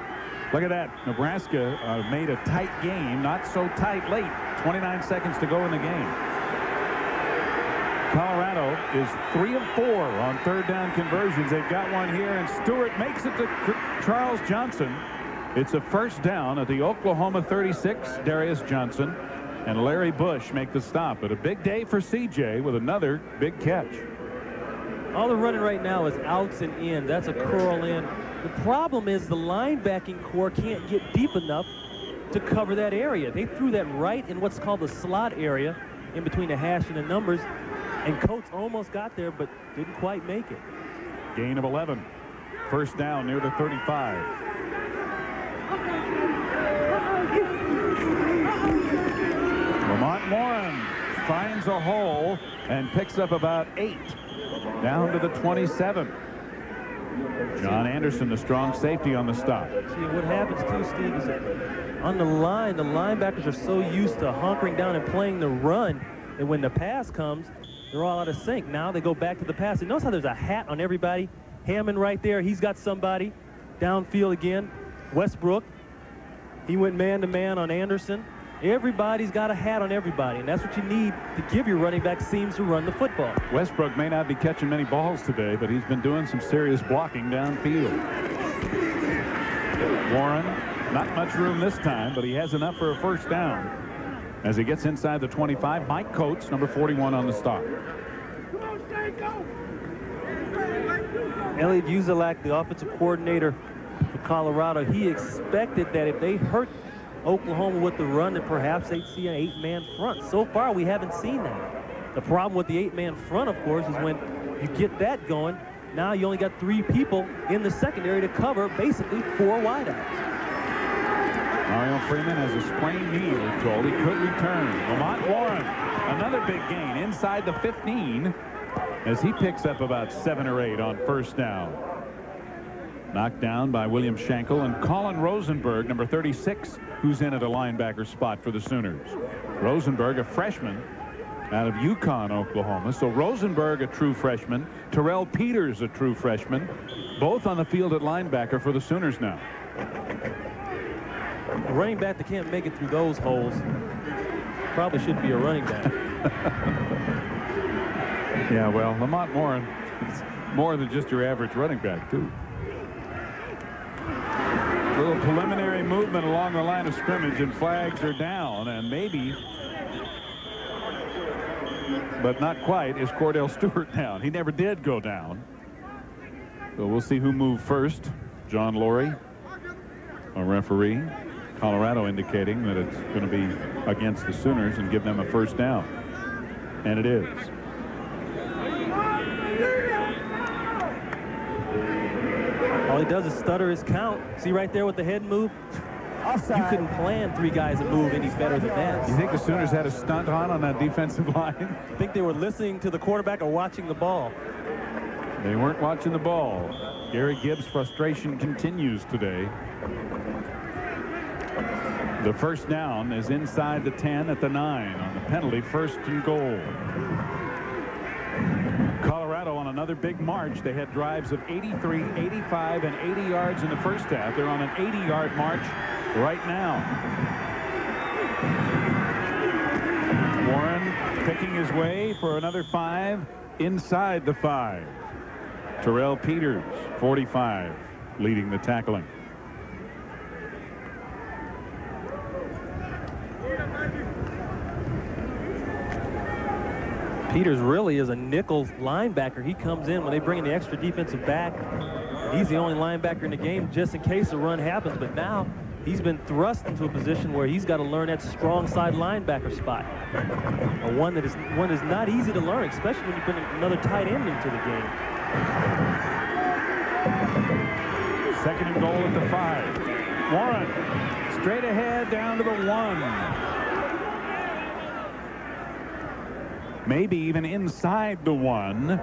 Look at that. Nebraska made a tight game, not so tight late. 29 seconds to go in the game. Colorado is 3 of 4 on 3rd down conversions. They've got one here, and Stewart makes it to Charles Johnson. It's a first down at the Oklahoma 36. Darius Johnson and Larry Bush make the stop. But a big day for CJ with another big catch. All they're running right now is outs and in. That's a curl in. The problem is the linebacking core can't get deep enough to cover that area. They threw that right in what's called the slot area in between the hash and the numbers. And Coates almost got there, but didn't quite make it. Gain of 11. First down near the 35. Lamont Warren finds a hole and picks up about 8 down to the 27. John Anderson, the strong safety, on the stop. See, what happens too, Steve, is that on the line, the linebackers are so used to hunkering down and playing the run that when the pass comes, they're all out of sync. Now they go back to the pass. And notice how there's a hat on everybody. Hammond right there, he's got somebody. Downfield again. Westbrook, he went man-to-man on Anderson. Everybody's got a hat on everybody, and that's what you need to give your running back seams to run the football. Westbrook may not be catching many balls today, but he's been doing some serious blocking downfield. Warren, not much room this time, but he has enough for a first down. As he gets inside the 25, Mike Coates, number 41, on the stop. Elliot Uzelak, the offensive coordinator for Colorado, he expected that if they hurt Oklahoma with the run, that perhaps they'd see an 8-man front. So far, we haven't seen that. The problem with the 8-man front, of course, is when you get that going, now you only got 3 people in the secondary to cover basically 4 wideouts. Mario Freeman has a sprained knee, we're told. He could return. Lamont Warren, another big gain inside the 15 as he picks up about 7 or 8 on first down. Knocked down by William Schenkel and Colin Rosenberg, number 36, who's in at a linebacker spot for the Sooners. Rosenberg, a freshman out of Yukon, Oklahoma. So Rosenberg, a true freshman. Terrell Peters, a true freshman. Both on the field at linebacker for the Sooners now. A running back that can't make it through those holes probably should be a running back. Yeah, well, Lamont Warren is more than just your average running back, too. A little preliminary movement along the line of scrimmage, and flags are down, and maybe, but not quite, is Cordell Stewart down. He never did go down. So we'll see who moved first. John Laurie, a referee. Colorado indicating that it's going to be against the Sooners and give them a first down. And it is. All he does is stutter his count. See right there with the head move? Offside. You couldn't plan 3 guys to move any better than that. You think the Sooners had a stunt on that defensive line? I think they were listening to the quarterback or watching the ball. They weren't watching the ball. Gary Gibbs' frustration continues today. The first down is inside the 10 at the 9 on the penalty, 1st and goal. Colorado on another big march. They had drives of 83, 85, and 80 yards in the first half. They're on an 80-yard march right now. Warren picking his way for another 5 inside the 5. Terrell Peters, 45, leading the tackling. Peters really is a nickel linebacker. He comes in when they bring in the extra defensive back. He's the only linebacker in the game just in case a run happens. But now he's been thrust into a position where he's got to learn that strong side linebacker spot. One that is not easy to learn, especially when you bring another tight end into the game. 2nd and goal at the 5. Warren straight ahead down to the 1. Maybe even inside the 1.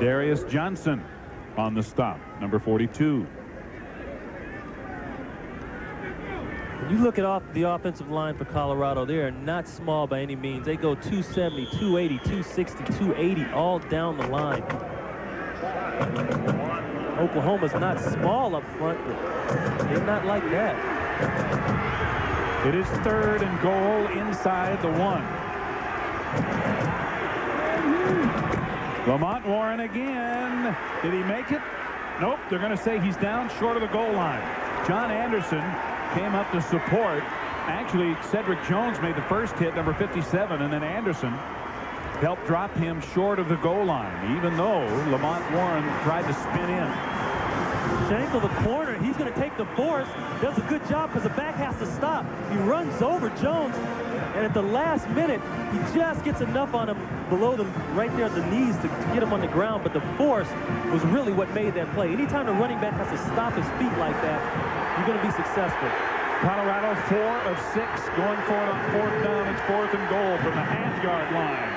Darius Johnson on the stop, number 42. When you look at the offensive line for Colorado, they are not small by any means. They go 270, 280, 260, 280 all down the line. Oklahoma's not small up front, but they're not like that. It is 3rd and goal inside the 1. Lamont Warren again. Did he make it? Nope. They're going to say he's down short of the goal line. John Anderson came up to support. Actually, Cedric Jones made the first hit, number 57, and then Anderson helped drop him short of the goal line, even though Lamont Warren tried to spin in. Schenkel, the corner, he's going to take the force. Does a good job because the back has to stop. He runs over Jones, and at the last minute, he just gets enough on him below them, right there at the knees to get him on the ground. But the force was really what made that play. Anytime the running back has to stop his feet like that, you're going to be successful. Colorado 4 of 6 going for it on 4th down. It's 4th and goal from the half-yard line.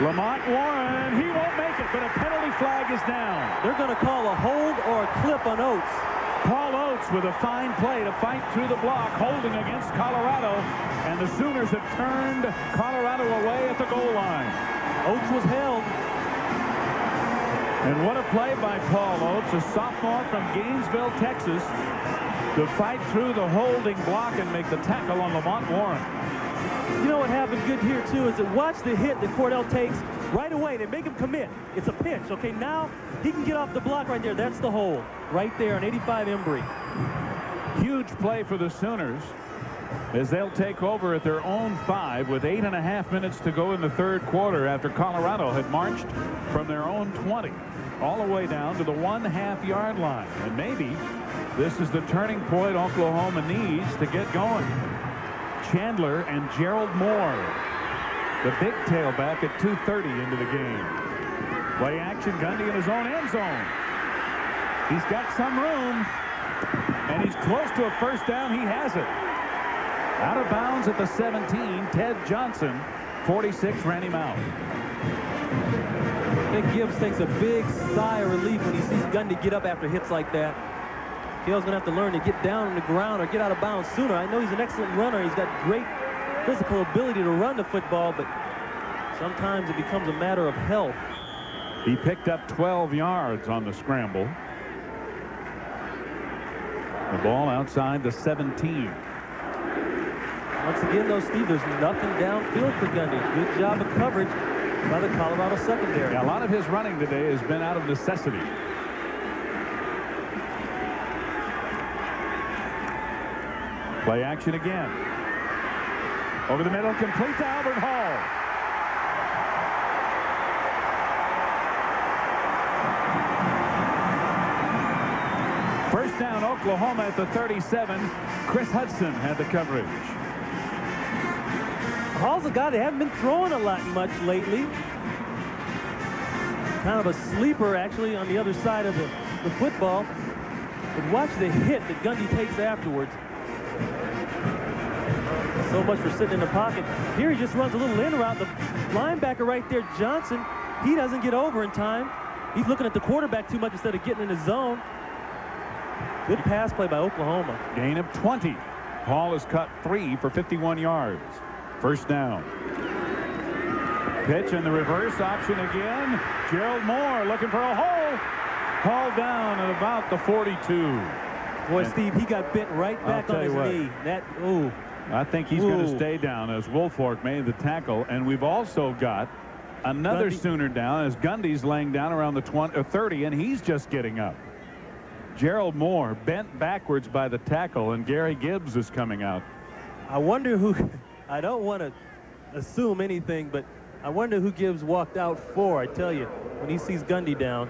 Lamont Warren, he won't make it, but a penalty flag is down. They're going to call a hold or a clip on Oates. Paul Oates with a fine play to fight through the block, holding against Colorado, and the Sooners have turned Colorado away at the goal line. Oates was held. And what a play by Paul Oates, a sophomore from Gainesville, Texas, to fight through the holding block and make the tackle on Lamont Warren. You know what happened good here, too, is that watch the hit that Cordell takes right away. They make him commit. It's a pinch. Okay, now he can get off the block right there. That's the hold right there on 85 Embry. Huge play for the Sooners as they'll take over at their own 5 with 8.5 minutes to go in the 3rd quarter after Colorado had marched from their own 20 all the way down to the 1.5-yard line. And maybe this is the turning point Oklahoma needs to get going. Chandler and Gerald Moore the big tailback at 2:30 into the game. Play action, Gundy in his own end zone. He's got some room, and he's close to a first down. He has it. Out of bounds at the 17. Ted Johnson, 46, ran him out. I think Gibbs takes a big sigh of relief when he sees Gundy get up after hits like that. Gale's going to have to learn to get down on the ground or get out of bounds sooner. I know he's an excellent runner. He's got great physical ability to run the football, but sometimes it becomes a matter of health. He picked up 12 yards on the scramble. The ball outside the 17. Once again, though, Steve, there's nothing downfield for Gundy. Good job of coverage by the Colorado secondary. Yeah, a lot of his running today has been out of necessity. Play action again. Over the middle, complete to Albert Hall. First down, Oklahoma at the 37. Chris Hudson had the coverage. Hall's a guy that haven't been throwing a lot much lately. Kind of a sleeper, actually, on the other side of the football. But watch the hit that Gundy takes afterwards. So much for sitting in the pocket. Here he just runs a little in route. The linebacker right there, Johnson, he doesn't get over in time. He's looking at the quarterback too much instead of getting in his zone. Good pass play by Oklahoma. Gain of 20. Hall has cut 3 for 51 yards. First down. Pitch and the reverse option again. Gerald Moore looking for a hole. Hauled down at about the 42. Boy, Steve, he got bent right back on his knee. I think he's going to stay down as Woolfolk made the tackle. And we've also got another Sooner down as Gundy's laying down around the 20 or 30, and he's just getting up. Gerald Moore bent backwards by the tackle, and Gary Gibbs is coming out. I wonder who. I don't want to assume anything, but I wonder who Gibbs walked out for. I tell you, when he sees Gundy down.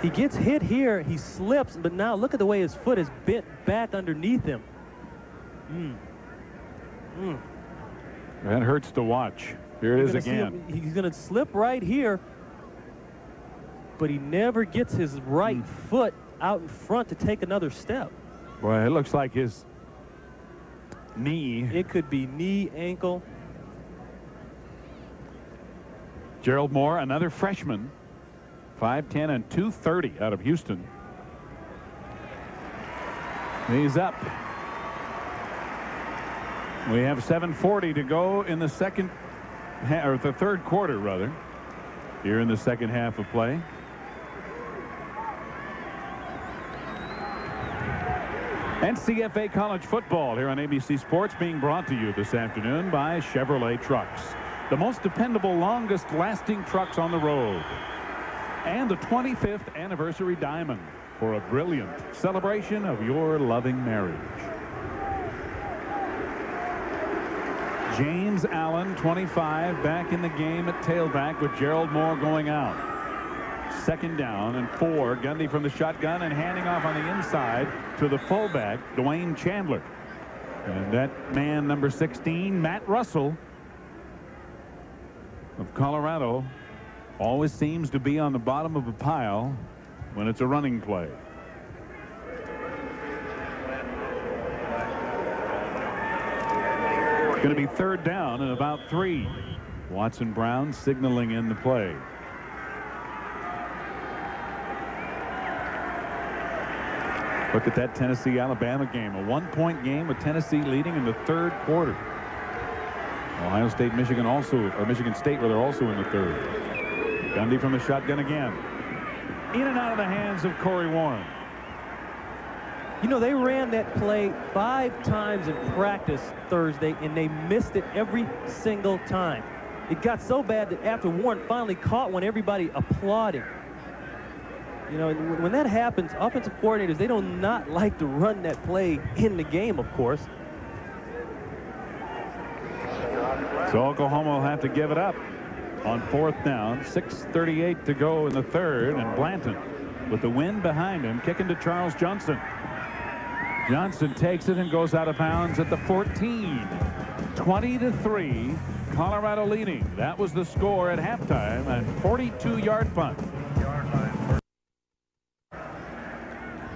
He gets hit here, he slips, but now look at the way his foot is bent back underneath him. That hurts to watch. Here it is again. He's going to slip right here, but he never gets his right foot out in front to take another step. Boy, it looks like his knee. It could be knee, ankle. Gerald Moore, another freshman, 5'10" and 230 out of Houston. He's up. We have 7:40 to go in the the third quarter, rather, here in the second half of play. NCFA college football here on ABC Sports, being brought to you this afternoon by Chevrolet Trucks, the most dependable, longest lasting trucks on the road, and the 25th anniversary diamond for a brilliant celebration of your loving marriage. James Allen, 25, back in the game at tailback with Gerald Moore going out. Second down and 4. Gundy from the shotgun and handing off on the inside to the fullback, Dwayne Chandler. And that man, number 16, Matt Russell of Colorado, always seems to be on the bottom of a pile when it's a running play. It's going to be third down and about 3. Watson Brown signaling in the play. Look at that Tennessee-Alabama game, a 1-point game with Tennessee leading in the third quarter. Ohio State, Michigan also, or Michigan State rather, also in the third. Gundy from the shotgun again. In and out of the hands of Corey Warren. You know, they ran that play 5 times in practice Thursday, and they missed it every single time. It got so bad that after Warren finally caught one, everybody applauded. You know, when that happens, offensive coordinators, they do not like to run that play in the game, of course. So Oklahoma will have to give it up on fourth down. 6:38 to go in the third, and Blanton with the wind behind him, kicking to Charles Johnson. Johnson takes it and goes out of bounds at the 14. 20-3. Colorado leading. That was the score at halftime. A 42-yard punt.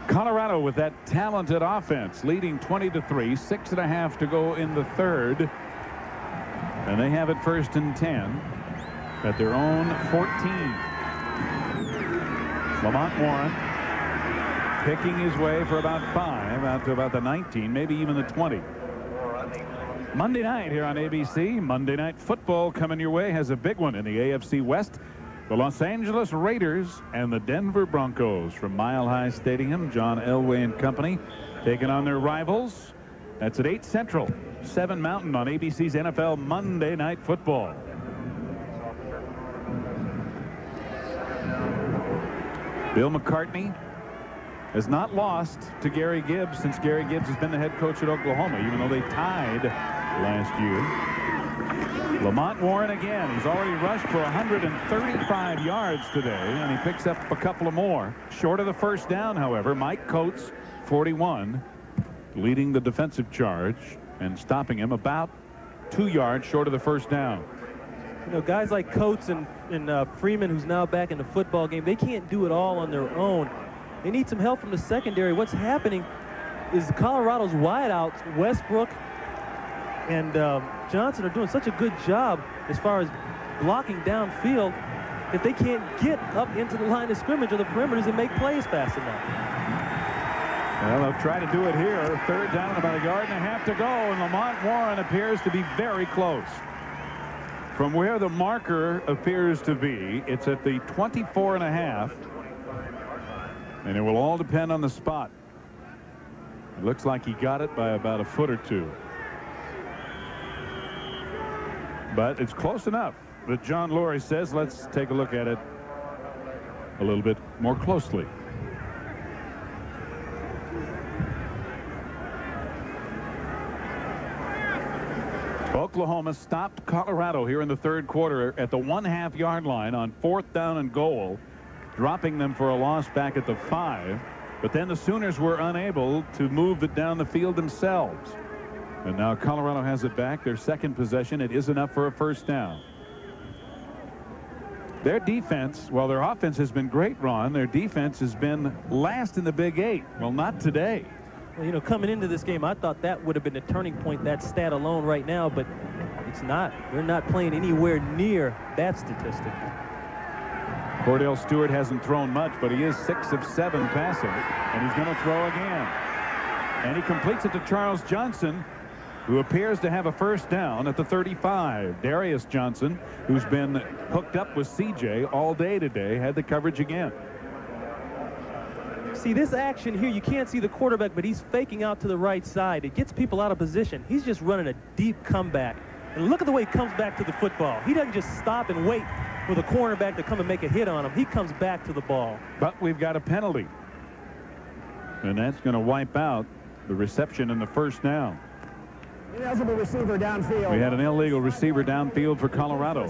Colorado with that talented offense leading 20-3. 6.5 to go in the third. And they have it 1st and 10 at their own 14. Lamont Warren picking his way for about 5 out to about the 19, maybe even the 20. Monday night here on ABC. Monday Night Football coming your way. Has a big one in the AFC West. The Los Angeles Raiders and the Denver Broncos from Mile High Stadium. John Elway and company taking on their rivals. That's at 8 Central, 7 Mountain on ABC's NFL Monday Night Football. Bill McCartney has not lost to Gary Gibbs since Gary Gibbs has been the head coach at Oklahoma, even though they tied last year. Lamont Warren again. He's already rushed for 135 yards today, and he picks up a couple of more. Short of the first down, however. Mike Coates, 41, leading the defensive charge and stopping him about 2 yards short of the first down. You know, guys like Coates and Freeman, who's now back in the football game, they can't do it all on their own. They need some help from the secondary. What's happening is Colorado's wideouts, Westbrook and Johnson, are doing such a good job as far as blocking downfield that they can't get up into the line of scrimmage or the perimeters and make plays fast enough. Well, they'll try to do it here. 3rd down, about 1.5 yards to go, and Lamont Warren appears to be very close. From where the marker appears to be, it's at the 24.5. And it will all depend on the spot. It looks like he got it by about a foot or two. But it's close enough that John Lurie says, let's take a look at it a little bit more closely. Oklahoma stopped Colorado here in the 3rd quarter at the 1.5 yard line on 4th down and goal, dropping them for a loss back at the 5. But then the Sooners were unable to move it down the field themselves. And now Colorado has it back. Their second possession. It is enough for a 1st down. Their defense, well, their offense has been great, Ron. Their defense has been last in the Big 8. Well, not today. Well, you know, coming into this game, I thought that would have been a turning point, that stat alone right now, but it's not. They're not playing anywhere near that statistic. Cordell Stewart hasn't thrown much, but he is 6 of 7 passing, and he's going to throw again. And he completes it to Charles Johnson, who appears to have a 1st down at the 35. Darius Johnson, who's been hooked up with CJ all day today, had the coverage again. See, this action here, you can't see the quarterback, but he's faking out to the right side. It gets people out of position. He's just running a deep comeback. And look at the way he comes back to the football. He doesn't just stop and wait for the cornerback to come and make a hit on him. He comes back to the ball. But we've got a penalty. And that's going to wipe out the reception in the 1st down. Ineligible receiver downfield. We had an illegal receiver downfield for Colorado.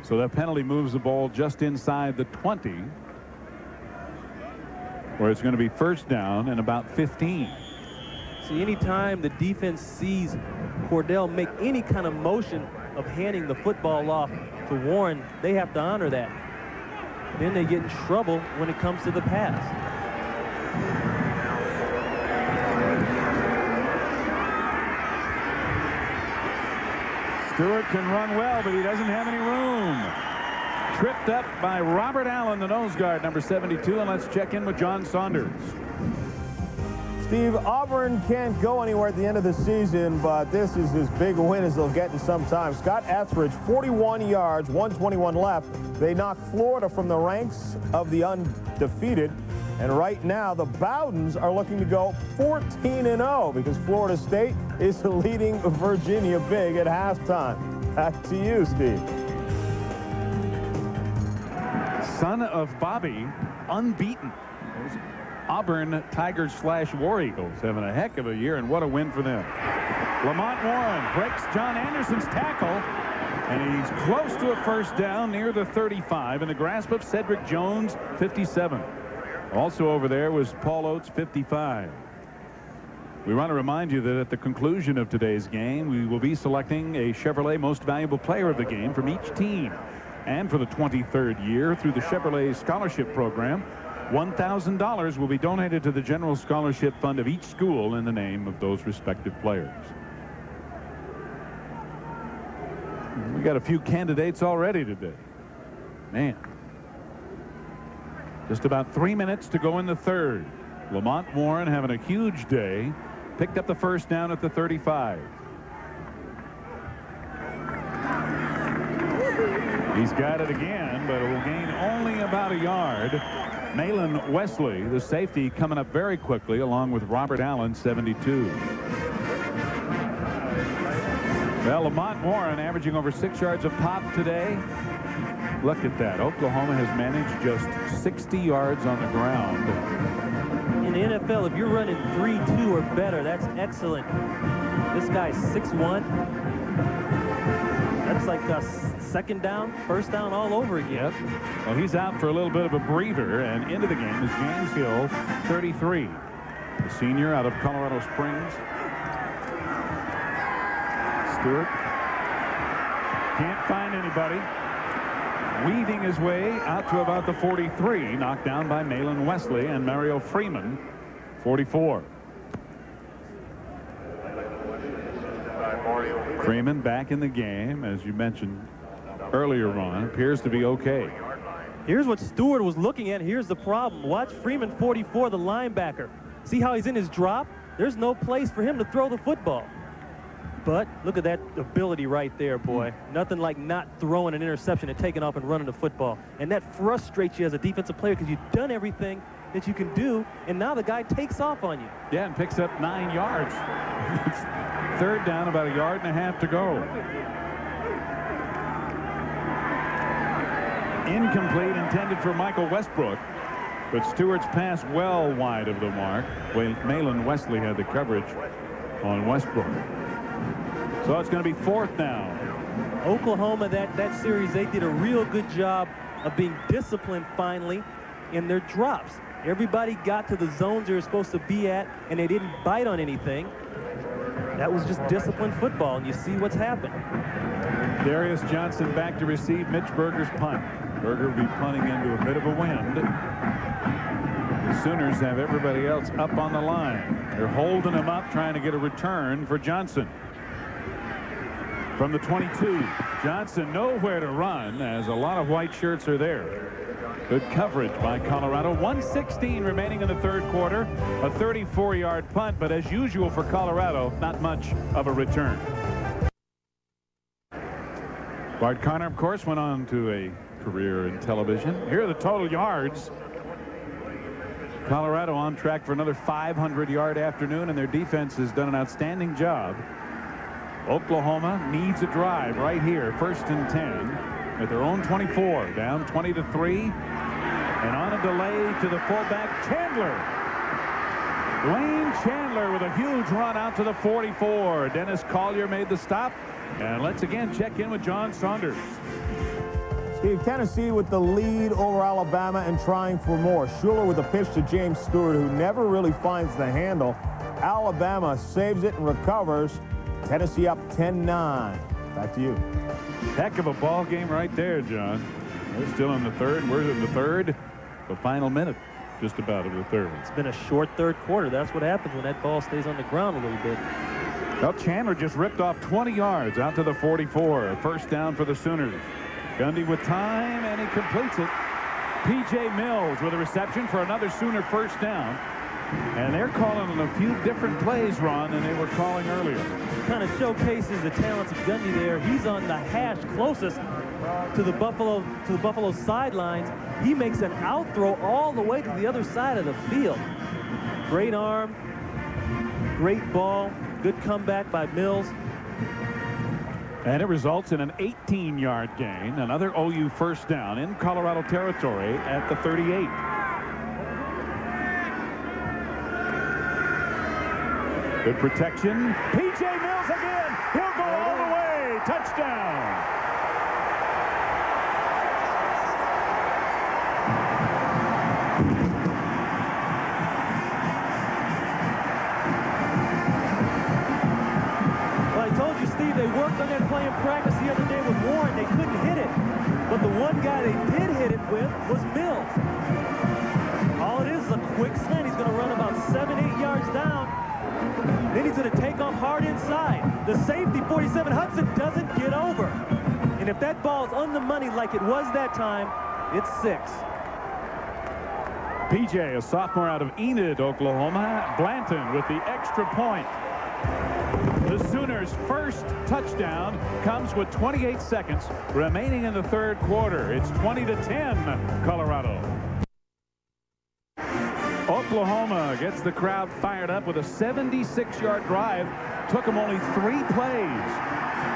So that penalty moves the ball just inside the 20, where it's going to be 1st down and about 15. See, anytime the defense sees Cordell make any kind of motion of handing the football off to Warren, they have to honor that. Then they get in trouble when it comes to the pass. Stewart can run well, but he doesn't have any room. Tripped up by Robert Allen, the nose guard, number 72, and let's check in with John Saunders. Steve, Auburn can't go anywhere at the end of the season, but this is as big a win as they'll get in some time. Scott Etheridge, 41 yards, 121 left. They knocked Florida from the ranks of the undefeated. And right now, the Bowdens are looking to go 14-0 because Florida State is leading Virginia big at halftime. Back to you, Steve. Son of Bobby, unbeaten. Those Auburn Tigers / War Eagles having a heck of a year, and what a win for them. Lamont Warren breaks John Anderson's tackle, and he's close to a 1st down near the 35 in the grasp of Cedric Jones, 57. Also over there was Paul Oates, 55. We want to remind you that at the conclusion of today's game, we will be selecting a Chevrolet Most Valuable Player of the Game from each team. And for the 23rd year through the Chevrolet Scholarship Program, $1,000 will be donated to the General Scholarship Fund of each school in the name of those respective players. We got a few candidates already today. Man. Just about 3 minutes to go in the third. Lamont Warren having a huge day. Picked up the first down at the 35. He's got it again, but it will gain only about a yard. Malin Wesley, the safety, coming up very quickly, along with Robert Allen, 72. Well, Lamont Warren averaging over 6 yards of pop today. Look at that. Oklahoma has managed just 60 yards on the ground. In the NFL, if you're running 3-2 or better, that's excellent. This guy's 6'1". That's like a second down, first down all over again. Yep. Well, he's out for a little bit of a breather, and into the game is James Hill, 33. The senior out of Colorado Springs. Stewart can't find anybody. Weaving his way out to about the 43, knocked down by Malin Wesley and Mario Freeman, 44. Freeman back in the game, as you mentioned earlier, Ron, appears to be okay. Here's what Stewart was looking at. Here's the problem. Watch Freeman, 44, the linebacker. See how he's in his drop? There's no place for him to throw the football. But look at that ability right there, boy. Nothing like not throwing an interception and taking off and running the football. And that frustrates you as a defensive player because you've done everything that you can do, and now the guy takes off on you. Yeah, and picks up 9 yards. Third down, about 1.5 yards to go. Incomplete, intended for Michael Westbrook, but Stewart's pass well wide of the mark. Malin Wesley had the coverage on Westbrook. So it's going to be 4th down. Oklahoma, that series, they did a real good job of being disciplined finally in their drops. Everybody got to the zones they were supposed to be at, and they didn't bite on anything. That was just disciplined football, and you see what's happened. Darius Johnson back to receive Mitch Berger's punt. Berger will be punting into a bit of a wind. The Sooners have everybody else up on the line. They're holding him up, trying to get a return for Johnson. From the 22, Johnson nowhere to run as a lot of white shirts are there. Good coverage by Colorado. 1:16 remaining in the third quarter. A 34-yard punt, but as usual for Colorado, not much of a return. Bart Conner, of course, went on to a career in television. Here are the total yards. Colorado on track for another 500-yard afternoon, and their defense has done an outstanding job. Oklahoma needs a drive right here, 1st and 10 at their own 24, down 20-3, and on a delay to the fullback Chandler. Dwayne Chandler with a huge run out to the 44. Dennis Collier made the stop, and let's again check in with John Saunders. Steve, Tennessee with the lead over Alabama and trying for more. Schuler with a pitch to James Stewart, who never really finds the handle. Alabama saves it and recovers. Tennessee up 10-9. Back to you. Heck of a ball game right there, John. We're still in the third. We're in the third. The final minute, just about, of the third. It's been a short third quarter. That's what happens when that ball stays on the ground a little bit. Well, Chandler just ripped off 20 yards out to the 44. First down for the Sooners. Gundy with time, and he completes it. P.J. Mills with a reception for another Sooner first down. And they're calling on a few different plays, Ron, than they were calling earlier. Kind of showcases the talents of Gundy there. He's on the hash closest to the Buffalo sidelines. He makes an out throw all the way to the other side of the field. Great arm, great ball, good comeback by Mills. And it results in an 18-yard gain, another OU first down in Colorado territory at the 38. Good protection. P.J. Mills again. He'll go all the way. Touchdown. practice the other day with Warren. They couldn't hit it. But the one guy they did hit it with was Mills. All it is a quick slant. He's going to run about 7-8 yards down. Then he's going to take off hard inside. The safety, 47 Hudson, doesn't get over. And if that ball's on the money like it was that time, it's 6. PJ, a sophomore out of Enid, Oklahoma. Blanton with the extra point. The Sooners' first touchdown comes with 28 seconds remaining in the third quarter. It's 20-10, Colorado. Oklahoma gets the crowd fired up with a 76-yard drive. Took them only 3 plays.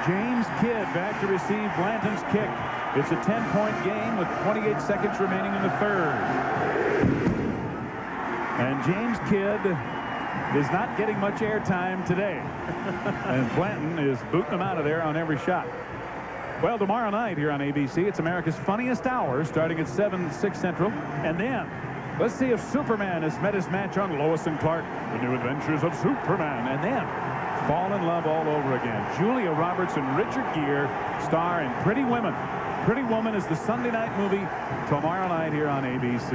James Kidd back to receive Blanton's kick. It's a 10-point game with 28 seconds remaining in the third. And James Kidd is not getting much airtime today. And Blanton is booting them out of there on every shot. Well, tomorrow night here on ABC, it's America's Funniest Hour starting at 6 Central. And then let's see if Superman has met his match on Lois and Clark, The New Adventures of Superman. And then fall in love all over again. Julia Roberts and Richard Gere star in Pretty Women. Pretty Woman is the Sunday night movie tomorrow night here on ABC.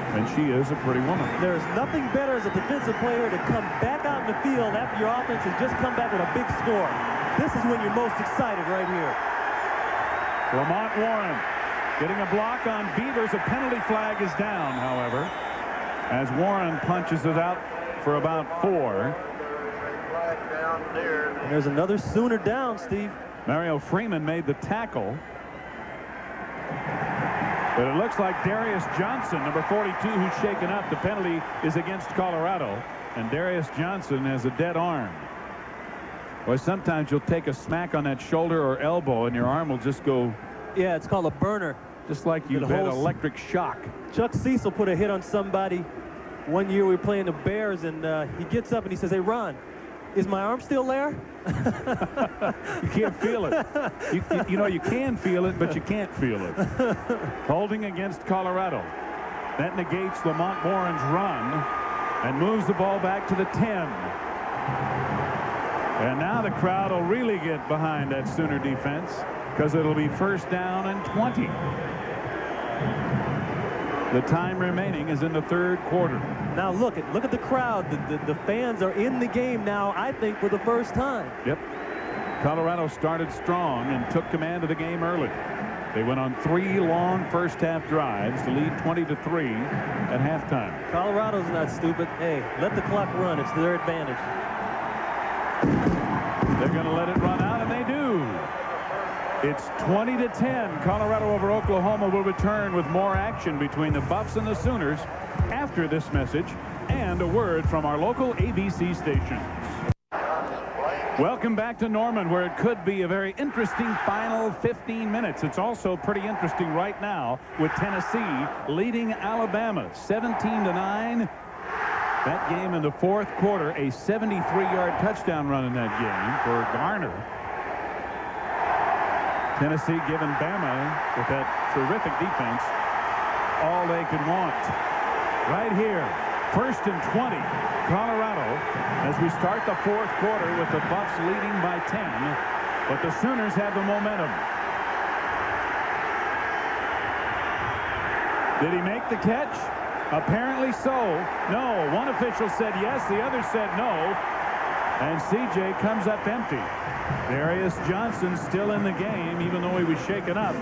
And she is a pretty woman. There's nothing better as a defensive player to come back out in the field after your offense has just come back with a big score. This is when you're most excited right here. Lamont Warren getting a block on Beavers. A penalty flag is down, however, as Warren punches it out for about 4. And there's another Sooner down, Steve. Mario Freeman made the tackle. But it looks like Darius Johnson, number 42, who's shaken up. The penalty is against Colorado. And Darius Johnson has a dead arm. Well, sometimes you'll take a smack on that shoulder or elbow and your arm will just go. Yeah, it's called a burner. Just like you've had electric shock. Chuck Cecil put a hit on somebody one year. We were playing the Bears, and he gets up and he says, "Hey, Ron, is my arm still there?" You can't feel it. You know, you can feel it, but you can't feel it. Holding against Colorado. That negates Lamont Warren's run and moves the ball back to the 10. And now the crowd will really get behind that Sooner defense because it'll be first down and 20. The time remaining is in the third quarter. Now look at the crowd. The fans are in the game now, I think, for the first time. Yep. Colorado started strong and took command of the game early. They went on 3 long first-half drives to lead 20-3 at halftime. Colorado's not stupid. Hey, let the clock run. It's to their advantage. They're going to let it run out, and they do. It's 20-10. Colorado over Oklahoma will return with more action between the Buffs and the Sooners after this message and a word from our local ABC stations. Welcome back to Norman, where it could be a very interesting final 15 minutes. It's also pretty interesting right now with Tennessee leading Alabama 17-9. That game in the fourth quarter, a 73-yard touchdown run in that game for Garner. Tennessee giving Bama, with that terrific defense, all they could want. Right here, first and 20, Colorado, as we start the fourth quarter with the Buffs leading by 10, but the Sooners have the momentum. Did he make the catch? Apparently so. No, one official said yes, the other said no, and CJ comes up empty. Darius Johnson still in the game, even though he was shaken up.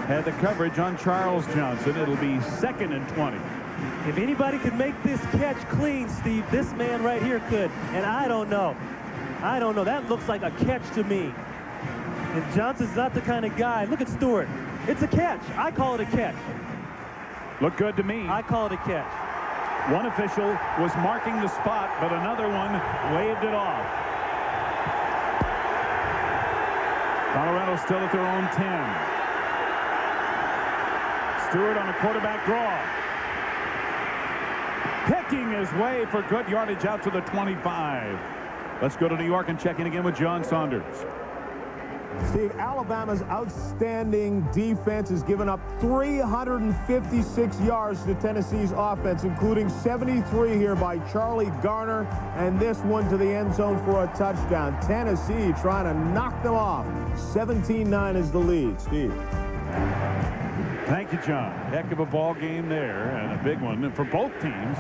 Had the coverage on Charles Johnson. It'll be second and 20. If anybody could make this catch clean, Steve, this man right here could. And I don't know. That looks like a catch to me. And Johnson's not the kind of guy. Look at Stewart. It's a catch. I call it a catch. Looked good to me. I call it a catch. One official was marking the spot, but another one waved it off. Colorado still at their own 10. Stewart on a quarterback draw. Picking his way for good yardage out to the 25. Let's go to New York and check in again with John Saunders. Steve, Alabama's outstanding defense has given up 356 yards to Tennessee's offense, including 73 here by Charlie Garner, and this one to the end zone for a touchdown. Tennessee trying to knock them off. 17-9 is the lead. Steve. Thank you, John. Heck of a ball game there, and a big one for both teams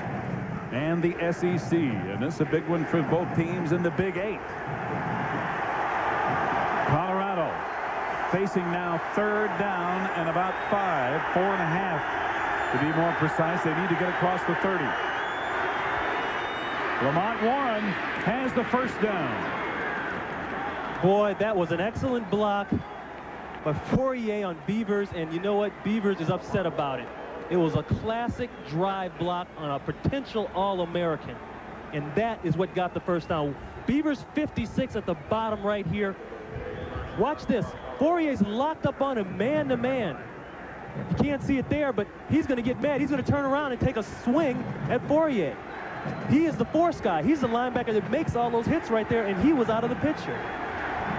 and the SEC. And this is a big one for both teams in the Big 8. Colorado facing now 3rd down and about 5, 4.5 to be more precise. They need to get across the 30. Lamont Warren has the first down. Boy, that was an excellent block by Fourier on Beavers, and you know what? Beavers is upset about it. It was a classic drive block on a potential All-American, and that is what got the first down. Beavers 56 at the bottom right here. Watch this. Fourier's locked up on him man-to-man. You can't see it there, but he's going to get mad. He's going to turn around and take a swing at Fourier. He is the force guy. He's the linebacker that makes all those hits right there, and he was out of the picture.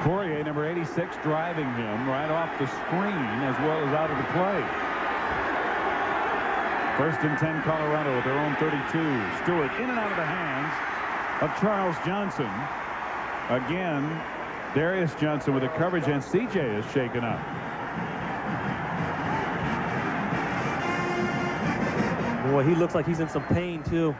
Fourier, number 86, driving him right off the screen as well as out of the play. 1st and 10 Colorado at their own 32. Stewart in and out of the hands of Charles Johnson. Again, Darius Johnson with the coverage, and CJ is shaken up. Boy, he looks like he's in some pain too.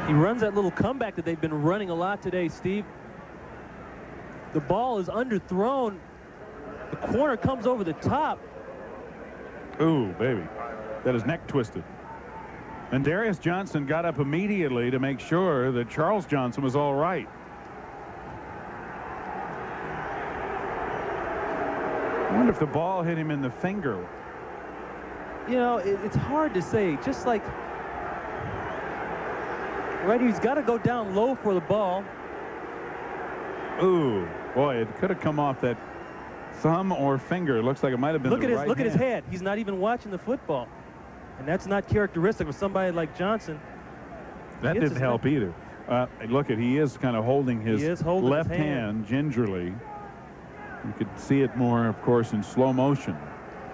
He runs that little comeback that they've been running a lot today, Steve. The ball is underthrown. The corner comes over the top. Ooh, baby. That is neck twisted. And Darius Johnson got up immediately to make sure that Charles Johnson was all right. I wonder if the ball hit him in the finger. You know, it's hard to say. Just like, right, he's got to go down low for the ball. Ooh, boy, it could have come off that thumb or finger. It looks like it might have been look the at his right look hand. at his head. He's not even watching the football, and that's not characteristic of somebody like Johnson. That didn't help either. Look at, he is kind of holding his left hand gingerly. You could see it more, of course, in slow motion.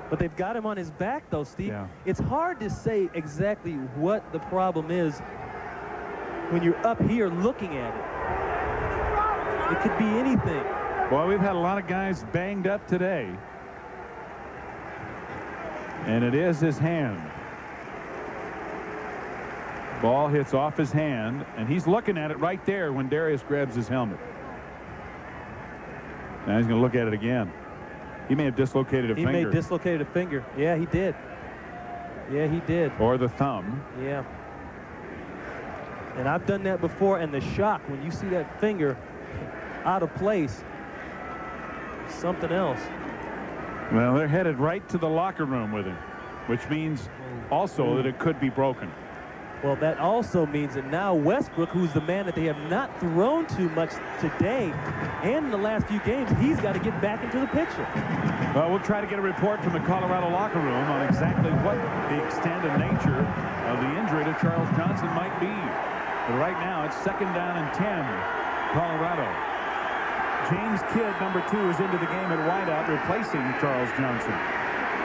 But they've got him on his back, though, Steve. Yeah. It's hard to say exactly what the problem is when you're up here looking at it. It could be anything. Well, we've had a lot of guys banged up today. And it is his hand. Ball hits off his hand, and he's looking at it right there when Darius grabs his helmet. Now he's going to look at it again. He may have dislocated a finger. He may have dislocated a finger. Yeah, he did. Yeah, he did. Or the thumb. Yeah. And I've done that before, and the shock when you see that finger out of place, something else. Well, they're headed right to the locker room with him, which means also that it could be broken. Well, that also means that now Westbrook, who's the man that they have not thrown to much today and in the last few games, he's got to get back into the picture. Well, we'll try to get a report from the Colorado locker room on exactly what the extent and nature of the injury to Charles Johnson might be. But right now, it's 2nd down and 10, Colorado. James Kidd, number 2, is into the game at wideout, replacing Charles Johnson.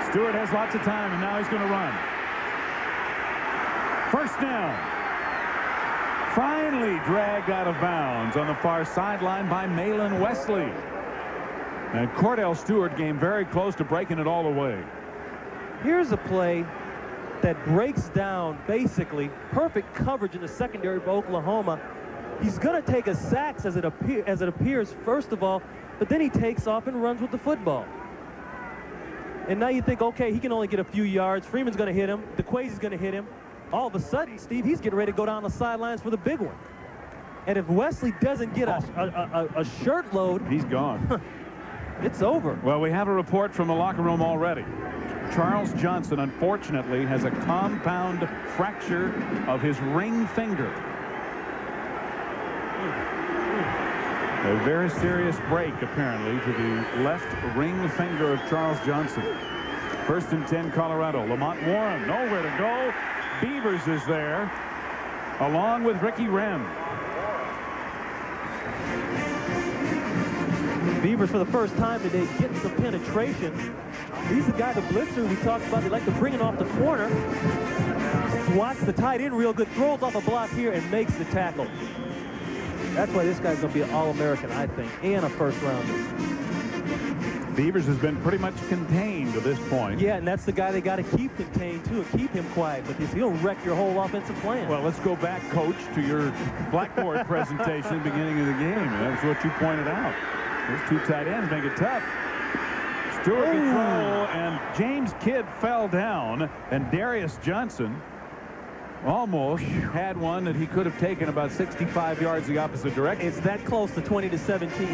Stewart has lots of time, and now he's going to run. First down. Finally dragged out of bounds on the far sideline by Malin Wesley. And Cordell Stewart came very close to breaking it all away. Here's a play that breaks down basically perfect coverage in the secondary for Oklahoma. He's going to take a sack as it appears first of all, but then he takes off and runs with the football. And now you think, okay, he can only get a few yards. Freeman's going to hit him. DeQuasy's going to hit him. All of a sudden, Steve, he's getting ready to go down the sidelines for the big one. And if Wesley doesn't get a shirt load, he's gone. It's over. Well, we have a report from the locker room already. Charles Johnson, unfortunately, has a compound fracture of his ring finger. A very serious break, apparently, to the left ring finger of Charles Johnson. 1st and 10, Colorado. Lamont Warren, nowhere to go. Beavers is there, along with Ricky Rem. Beavers, for the first time today, getting some penetration. He's the guy, the blitzer we talked about. They like to bring it off the corner. Swats the tight end real good, throws off a block here, and makes the tackle. That's why this guy's going to be an All-American, I think, and a first-rounder. Beavers has been pretty much contained to this point. Yeah, and that's the guy they got to keep contained, too, and keep him quiet, because he'll wreck your whole offensive plan. Well, let's go back, Coach, to your blackboard presentation at the beginning of the game. And that's what you pointed out. Those two tight ends make it tough. Stewart control, and James Kidd fell down, and Darius Johnson almost had one that he could have taken about 65 yards the opposite direction. It's that close to 20-17.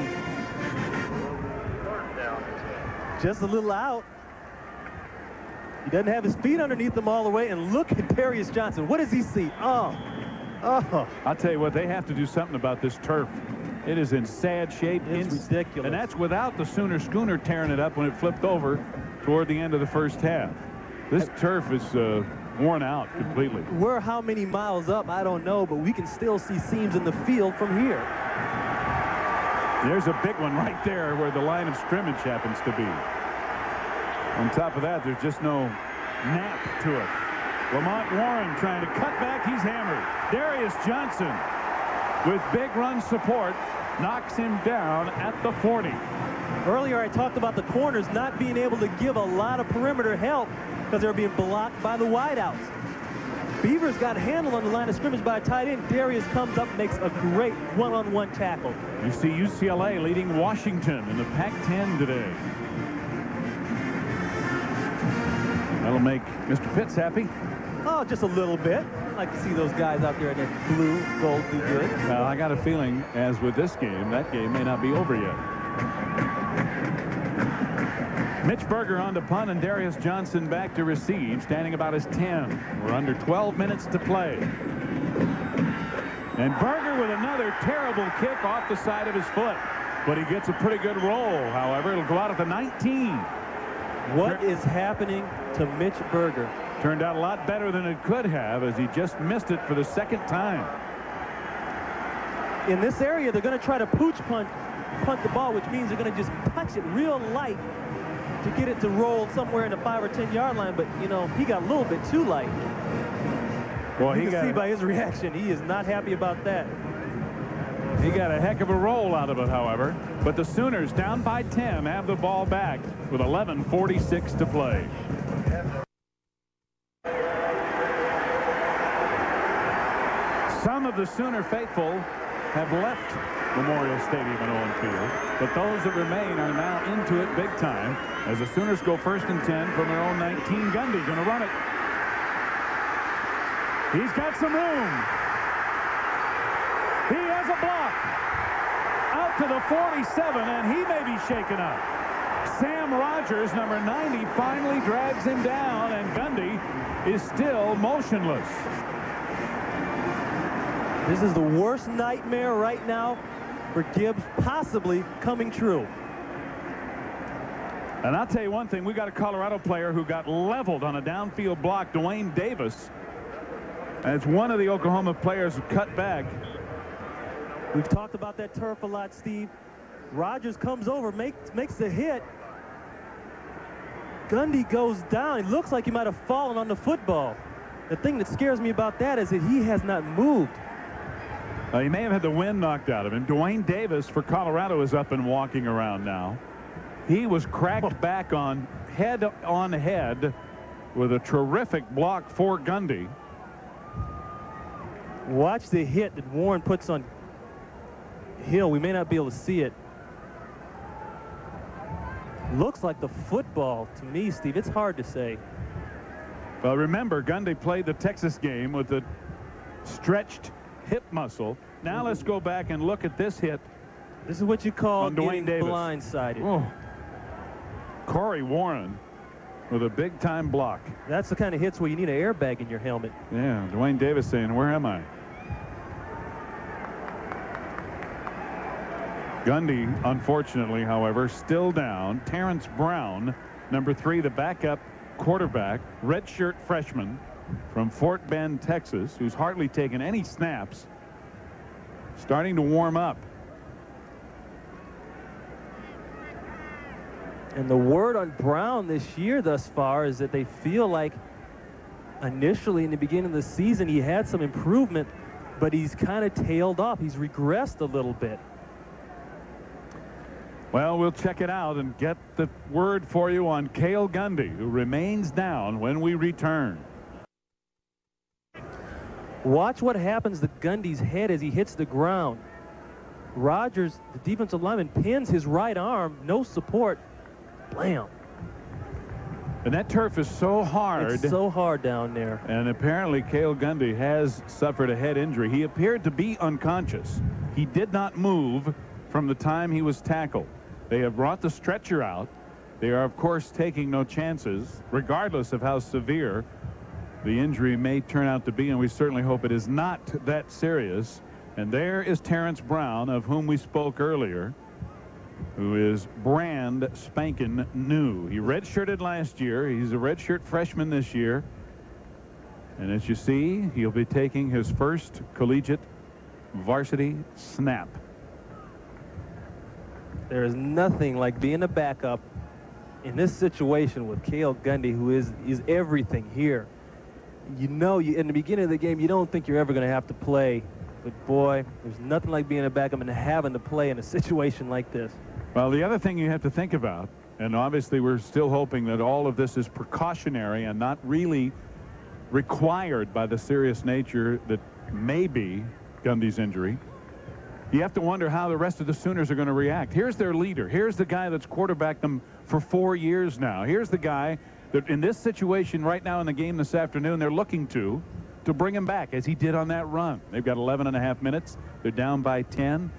Just a little out. He doesn't have his feet underneath him all the way, and look at Darius Johnson. What does he see? Oh. I'll tell you what, they have to do something about this turf. It is in sad shape. It's ridiculous. And that's without the Sooner schooner tearing it up when it flipped over toward the end of the first half. This turf is worn out completely. We're how many miles up, I don't know, but we can still see seams in the field from here. There's a big one right there where the line of scrimmage happens to be. On top of that, there's just no nap to it. Lamont Warren trying to cut back. He's hammered. Darius Johnson, with big run support, knocks him down at the 40. Earlier, I talked about the corners not being able to give a lot of perimeter help because they're being blocked by the wideouts. Beavers got handled on the line of scrimmage by a tight end. Darius comes up and makes a great one-on-one tackle. You see UCLA leading Washington in the Pac-10 today. That'll make Mr. Pitts happy. Oh, just a little bit. I like to see those guys out there in that blue, gold, do good. Well, I got a feeling, as with this game, that game may not be over yet. Mitch Berger on to punt, and Darius Johnson back to receive, standing about his 10. We're under 12 minutes to play. And Berger with another terrible kick off the side of his foot. But he gets a pretty good roll, however. It'll go out at the 19. What is happening to Mitch Berger? Turned out a lot better than it could have, as he just missed it for the second time. In this area, they're going to try to pooch punt the ball, which means they're going to just touch it real light to get it to roll somewhere in the 5 or 10 yard line. But, you know, he got a little bit too light. Well, you can see by his reaction, he is not happy about that. He got a heck of a roll out of it, however. But the Sooners, down by 10, have the ball back with 11:46 to play. Some of the Sooner faithful have left Memorial Stadium in Owen Field, but those that remain are now into it big time as the Sooners go 1st and 10 from their own 19. Gundy going to run it. He's got some room. He has a block out to the 47, and he may be shaken up. Sam Rogers, number 90, finally drags him down, and Gundy is still motionless. This is the worst nightmare right now for Gibbs, possibly coming true. And I'll tell you one thing, we got a Colorado player who got leveled on a downfield block, Dwayne Davis. And it's one of the Oklahoma players who cut back. We've talked about that turf a lot, Steve. Rogers comes over, makes the hit. Gundy goes down. It looks like he might have fallen on the football. The thing that scares me about that is that he has not moved. He may have had the wind knocked out of him. Dwayne Davis for Colorado is up and walking around now. He was cracked back on head with a terrific block for Gundy. Watch the hit that Warren puts on Hill. We may not be able to see it. Looks like the football to me, Steve. It's hard to say. Well, remember, Gundy played the Texas game with the stretched hip muscle. Now let's go back and look at this hit. This is what you call Dwayne Davis. Blindsided. Oh. Corey Warren with a big-time block. That's the kind of hits where you need an airbag in your helmet. Yeah, Dwayne Davis saying, where am I? Gundy, unfortunately, however, still down. Terrence Brown, number 3, the backup quarterback, redshirt freshman from Fort Bend, Texas, who's hardly taken any snaps, starting to warm up. And the word on Brown this year thus far is that they feel like initially in the beginning of the season he had some improvement, but he's kind of tailed off. He's regressed a little bit. Well, we'll check it out and get the word for you on Cale Gundy, who remains down, when we return. Watch what happens to Gundy's head as he hits the ground. Rogers, the defensive lineman, pins his right arm, no support. Blam. And that turf is so hard. It's so hard down there. And apparently Cale Gundy has suffered a head injury. He appeared to be unconscious. He did not move from the time he was tackled. They have brought the stretcher out. They are, of course, taking no chances, regardless of how severe the injury may turn out to be, and we certainly hope it is not that serious. And there is Terrence Brown, of whom we spoke earlier, who is brand spanking new. He redshirted last year. He's a redshirt freshman this year. And as you see, he'll be taking his first collegiate varsity snap. There is nothing like being a backup in this situation with Cale Gundy, who is everything here. You know, in the beginning of the game, you don't think you're ever going to have to play. But, boy, there's nothing like being a backup and having to play in a situation like this. Well, the other thing you have to think about, and obviously we're still hoping that all of this is precautionary and not really required by the serious nature that may be Gundy's injury. You have to wonder how the rest of the Sooners are going to react. Here's their leader. Here's the guy that's quarterbacked them for 4 years now. Here's the guy that in this situation right now in the game this afternoon, they're looking to bring him back, as he did on that run. They've got 11.5 minutes. They're down by 10.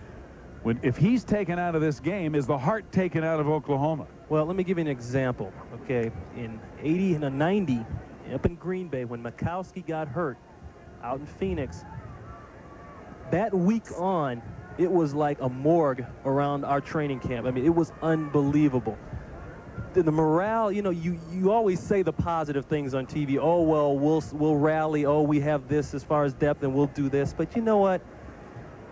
If he's taken out of this game, is the heart taken out of Oklahoma? Well, let me give you an example. Okay, in 80 and 90, up in Green Bay, when Mikowski got hurt out in Phoenix, that week on, it was like a morgue around our training camp. I mean, it was unbelievable. The morale, you know, you always say the positive things on TV. Oh, well, we'll rally. Oh, we have this as far as depth, and we'll do this. But you know what?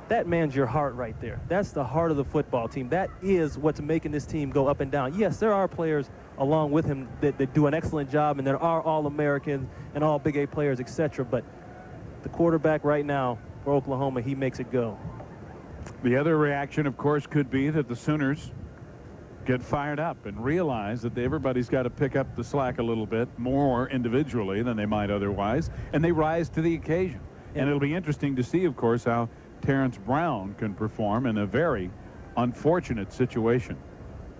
That man's your heart right there. That's the heart of the football team. That is what's making this team go up and down. Yes, there are players along with him that do an excellent job, and there are All-Americans and all Big 8 players, etc. But the quarterback right now for Oklahoma, he makes it go. The other reaction, of course, could be that the Sooners get fired up and realize that everybody's got to pick up the slack a little bit more individually than they might otherwise, and they rise to the occasion. And it'll be interesting to see, of course, how Terrence Brown can perform in a very unfortunate situation.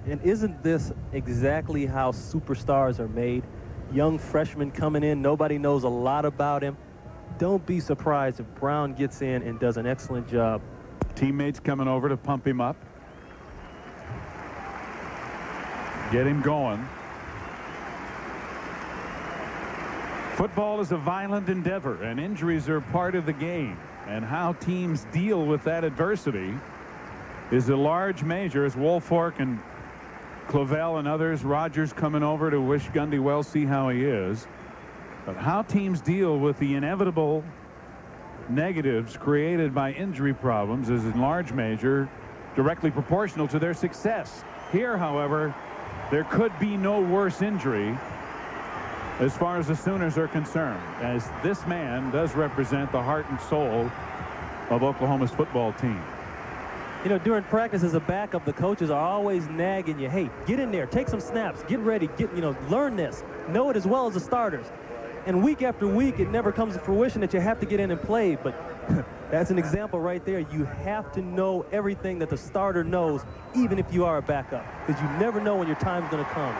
And isn't this exactly how superstars are made? Young freshmen coming in, nobody knows a lot about him. Don't be surprised if Brown gets in and does an excellent job. Teammates coming over to pump him up, get him going. Football is a violent endeavor, and injuries are part of the game. And how teams deal with that adversity is a large measure, as Woolfolk and Clavell and others, Rogers coming over to wish Gundy well, see how he is. But how teams deal with the inevitable negatives created by injury problems is in large measure directly proportional to their success. Here, however, there could be no worse injury as far as the Sooners are concerned, as this man does represent the heart and soul of Oklahoma's football team. You know, during practice as a backup, the coaches are always nagging you, hey, get in there, take some snaps, get ready, learn this, know it as well as the starters. And week after week, it never comes to fruition that you have to get in and play. But that's an example right there. You have to know everything that the starter knows, even if you are a backup, because you never know when your time's going to come.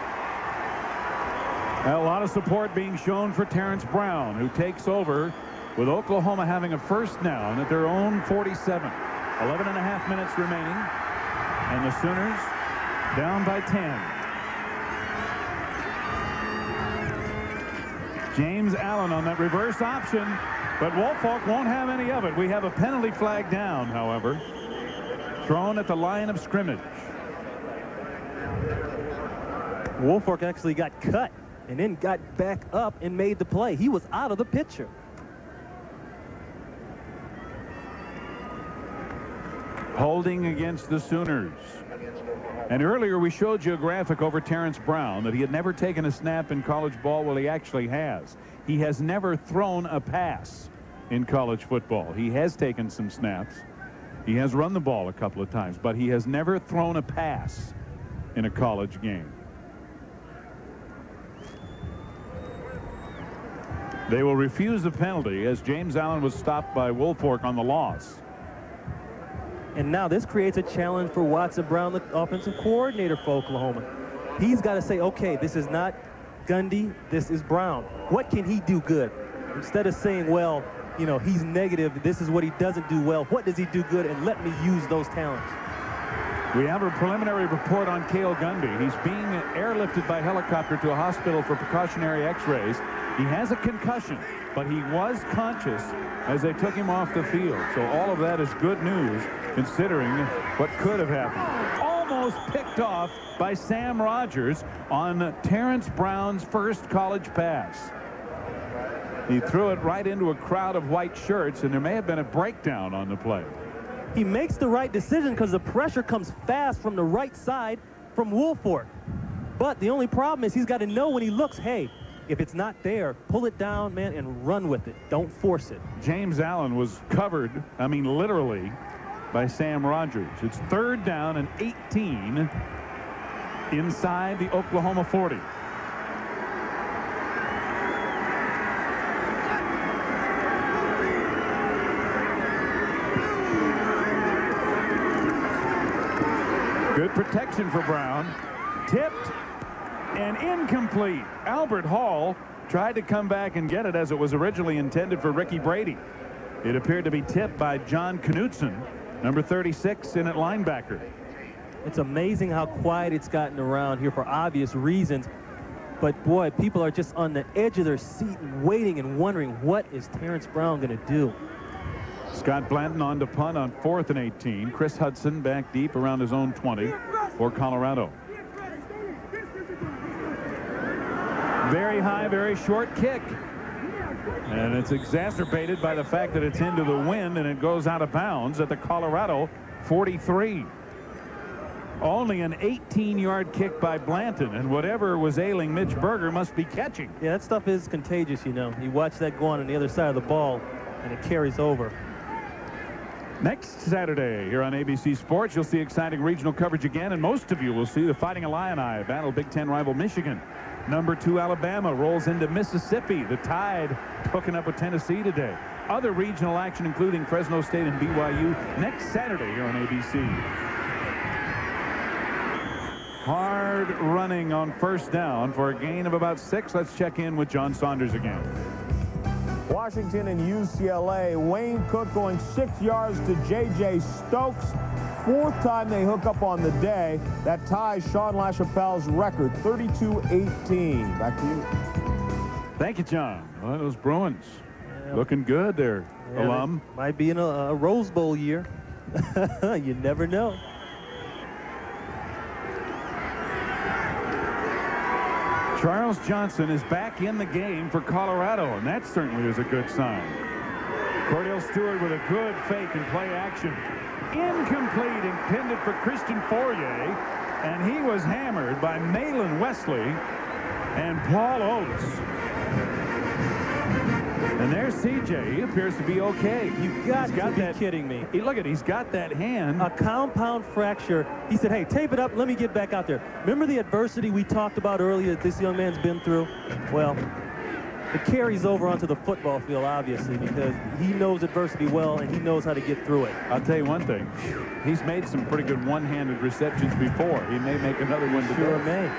A lot of support being shown for Terrence Brown, who takes over with Oklahoma having a first down at their own 47. 11.5 minutes remaining, and the Sooners down by 10. James Allen on that reverse option, but Woolfolk won't have any of it. We have a penalty flag down, however, thrown at the line of scrimmage. Woolfolk actually got cut and then got back up and made the play. He was out of the picture. Holding against the Sooners. And earlier we showed you a graphic over Terrence Brown that he had never taken a snap in college ball. Well, he actually has. He has never thrown a pass in college football. He has taken some snaps. He has run the ball a couple of times, but he has never thrown a pass in a college game. They will refuse the penalty as James Allen was stopped by Woolfolk on the loss. And now this creates a challenge for Watson Brown, the offensive coordinator for Oklahoma. He's got to say, okay, this is not Gundy, this is Brown. What can he do good? Instead of saying, well, you know, he's negative, this is what he doesn't do well. What does he do good? And let me use those talents. We have a preliminary report on Cale Gundy. He's being airlifted by helicopter to a hospital for precautionary x-rays. He has a concussion, but he was conscious as they took him off the field. So all of that is good news considering what could have happened. Almost picked off by Sam Rogers on Terrence Brown's first college pass. He threw it right into a crowd of white shirts, and there may have been a breakdown on the play. He makes the right decision because the pressure comes fast from the right side from Woolfolk. But the only problem is he's got to know when he looks, hey, if it's not there, pull it down, man, and run with it. Don't force it. James Allen was covered, I mean literally, by Sam Rogers. It's 3rd down and 18 inside the Oklahoma 40. Good protection for Brown. Tipped and incomplete. Albert Hall tried to come back and get it as it was originally intended for Ricky Brady. It appeared to be tipped by John Knutson, number 36 in at linebacker. It's amazing how quiet it's gotten around here for obvious reasons. But boy, people are just on the edge of their seat and waiting and wondering, what is Terrence Brown going to do? Scott Blanton on to punt on 4th and 18. Chris Hudson back deep around his own 20 for Colorado. Very high, very short kick. And it's exacerbated by the fact that it's into the wind and it goes out of bounds at the Colorado 43. Only an 18-yard kick by Blanton, and whatever was ailing Mitch Berger must be catching. Yeah, that stuff is contagious, you know. You watch that go on the other side of the ball, and it carries over. Next Saturday here on ABC Sports, you'll see exciting regional coverage again, and most of you will see the Fighting Illini battle Big Ten rival Michigan. Number 2 Alabama rolls into Mississippi. The Tide hooking up with Tennessee today. Other regional action including Fresno State and BYU next Saturday here on ABC. Hard running on 1st down for a gain of about 6. Let's check in with John Saunders again. Washington and UCLA. Wayne Cook going 6 yards to J.J. Stokes. 4th time they hook up on the day. That ties Sean LaChapelle's record, 32-18. Back to you. Thank you, John. Well, those Bruins looking good there, alum. Might be in a Rose Bowl year. You never know. Charles Johnson is back in the game for Colorado, and that certainly is a good sign. Cordell Stewart with a good fake and play action. Incomplete, intended for Christian Fourier, and he was hammered by Malin Wesley and Paul Oates. And there's CJ. He appears to be okay. You've got to be kidding me. Look at, he's got that hand. A compound fracture. He said, hey, tape it up. Let me get back out there. Remember the adversity we talked about earlier that this young man's been through? Well, it carries over onto the football field, obviously, because he knows adversity well and he knows how to get through it. I'll tell you one thing. He's made some pretty good one-handed receptions before. He may make another one today. Sure may.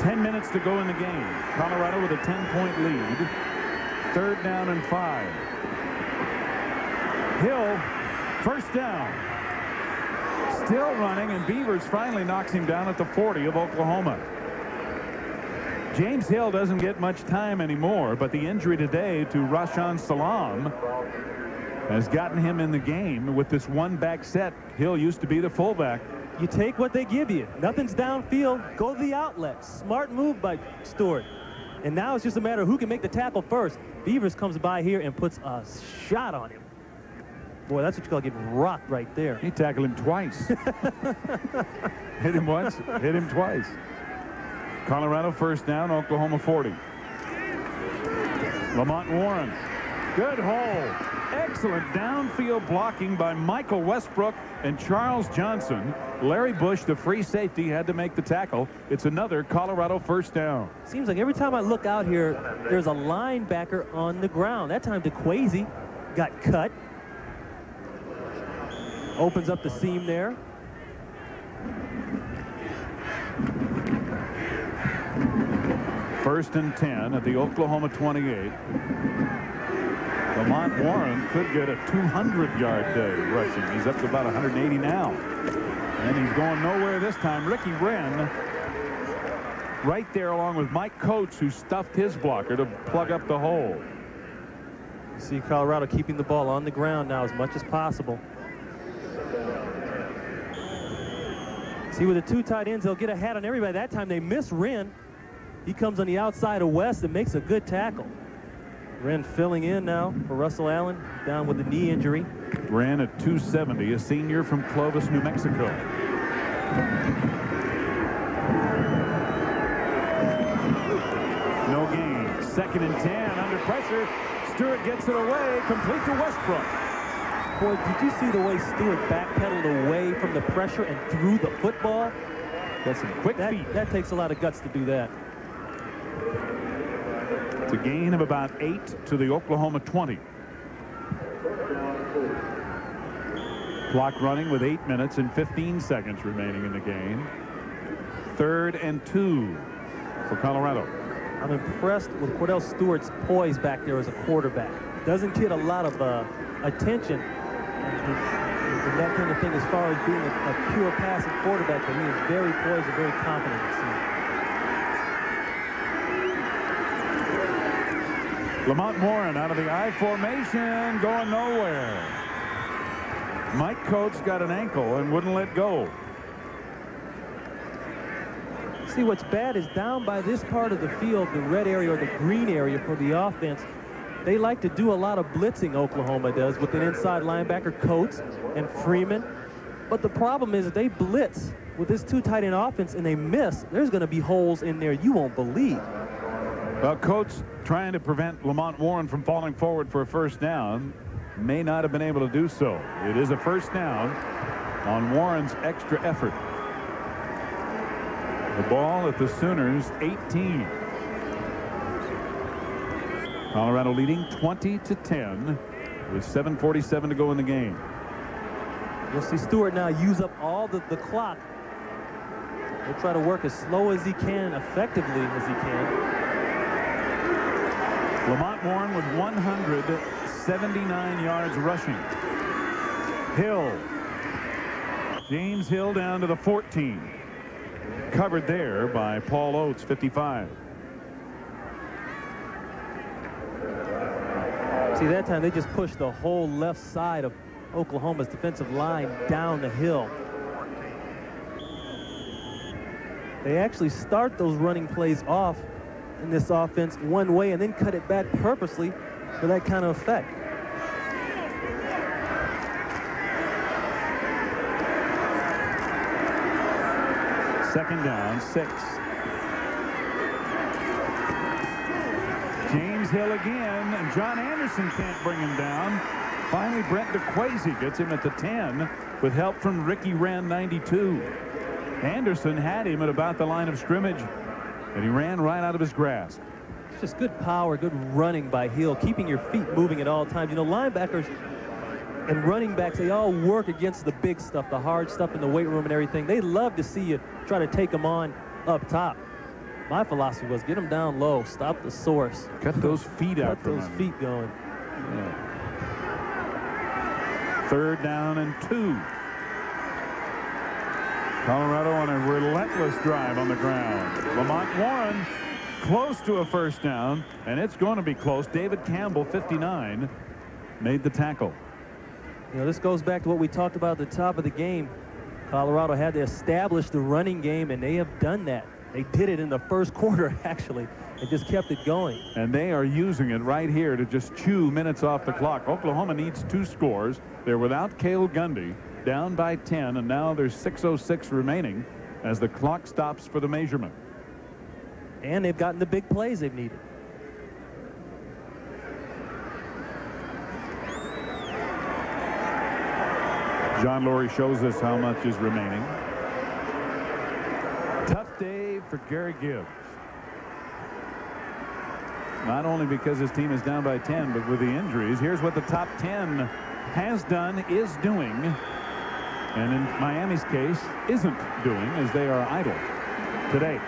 10 minutes to go in the game. Colorado with a 10-point lead. 3rd down and 5. Hill, 1st down. Still running, and Beavers finally knocks him down at the 40 of Oklahoma. James Hill doesn't get much time anymore, but the injury today to Rashaan Salam has gotten him in the game with this one-back set. Hill used to be the fullback. You take what they give you. Nothing's downfield. Go to the outlet. Smart move by Stewart. And now it's just a matter of who can make the tackle first. Beavers comes by here and puts a shot on him. Boy, that's what you call getting rocked right there. He tackled him twice. Hit him once, hit him twice. Colorado first down, Oklahoma 40. Lamont Warren. Good hole. Excellent downfield blocking by Michael Westbrook and Charles Johnson. Larry Bush, the free safety, had to make the tackle. It's another Colorado first down. Seems like every time I look out here, there's a linebacker on the ground. That time DeQuasie got cut. Opens up the seam there. First and 10 at the Oklahoma 28. Lamont Warren could get a 200-yard day rushing. He's up to about 180 now. And he's going nowhere this time. Ricky Wren right there along with Mike Coates, who stuffed his blocker to plug up the hole. You see Colorado keeping the ball on the ground now as much as possible. See, with the two tight ends, they'll get a hat on everybody. That time they miss Wren. He comes on the outside of West and makes a good tackle. Wren filling in now for Russell Allen, down with a knee injury. Wren at 270, a senior from Clovis, New Mexico. No gain. Second and 10 under pressure. Stewart gets it away, complete to Westbrook. Boy, did you see the way Stewart backpedaled away from the pressure and threw the football? Got some quick feet. That takes a lot of guts to do that. It's a gain of about 8 to the Oklahoma 20. Clock running with 8 minutes and 15 seconds remaining in the game. 3rd and 2 for Colorado. I'm impressed with Cordell Stewart's poise back there as a quarterback. Doesn't get a lot of attention and that kind of thing as far as being a pure passing quarterback, but he is very poised and very confident. Lamont Warren out of the I formation, going nowhere. Mike Coates got an ankle and wouldn't let go. See, what's bad is down by this part of the field, the red area or the green area for the offense, they like to do a lot of blitzing, Oklahoma does, with an inside linebacker, Coates and Freeman. But the problem is that they blitz with this two tight end offense and they miss. There's going to be holes in there you won't believe. Well, Coates trying to prevent Lamont Warren from falling forward for a first down. May not have been able to do so. It is a first down on Warren's extra effort. The ball at the Sooners 18. Colorado leading 20-10 with 7:47 to go in the game. You'll see Stewart now use up all the clock. He'll try to work as slow as he can, effectively as he can. Lamont Warren with 179 yards rushing. Hill. James Hill down to the 14. Covered there by Paul Oates, 55. See, that time they just pushed the whole left side of Oklahoma's defensive line down the hill. They actually start those running plays off in this offense one way and then cut it back purposely for that kind of effect. Second down, 6. James Hill again, and John Anderson can't bring him down. Finally, Brent DeQuasie gets him at the 10 with help from Ricky Wren, 92. Anderson had him at about the line of scrimmage, and he ran right out of his grasp. It's just good power, good running by Hill, keeping your feet moving at all times. You know, linebackers and running backs, they all work against the big stuff, the hard stuff in the weight room and everything. They love to see you try to take them on up top. My philosophy was get them down low, stop the source. Cut those feet out. Cut those feet going. Yeah. 3rd down and 2. Colorado on a relentless drive on the ground. Lamont Warren close to a first down, and it's going to be close. David Campbell, 59, made the tackle. You know, this goes back to what we talked about at the top of the game. Colorado had to establish the running game, and they have done that. They did it in the first quarter, actually, and just kept it going. And they are using it right here to just chew minutes off the clock. Oklahoma needs 2 scores. They're without Cale Gundy, down by 10, and now there's 6:06 remaining as the clock stops for the measurement. And they've gotten the big plays they've needed. John Lurie shows us how much is remaining. Tough day for Gary Gibbs. Not only because his team is down by 10, but with the injuries. Here's what the top 10 has done, is doing, and in Miami's case, isn't doing, as they are idle today.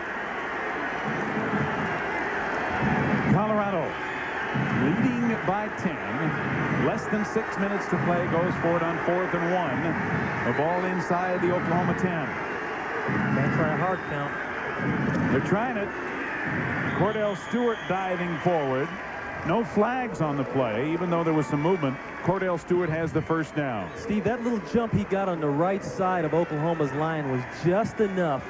Colorado leading by 10. Less than 6 minutes to play. Goes for it on 4th and 1. The ball inside the Oklahoma 10. Can't try a hard count. They're trying it. Cordell Stewart diving forward. No flags on the play, even though there was some movement. Cordell Stewart has the first down. Steve, that little jump he got on the right side of Oklahoma's line was just enough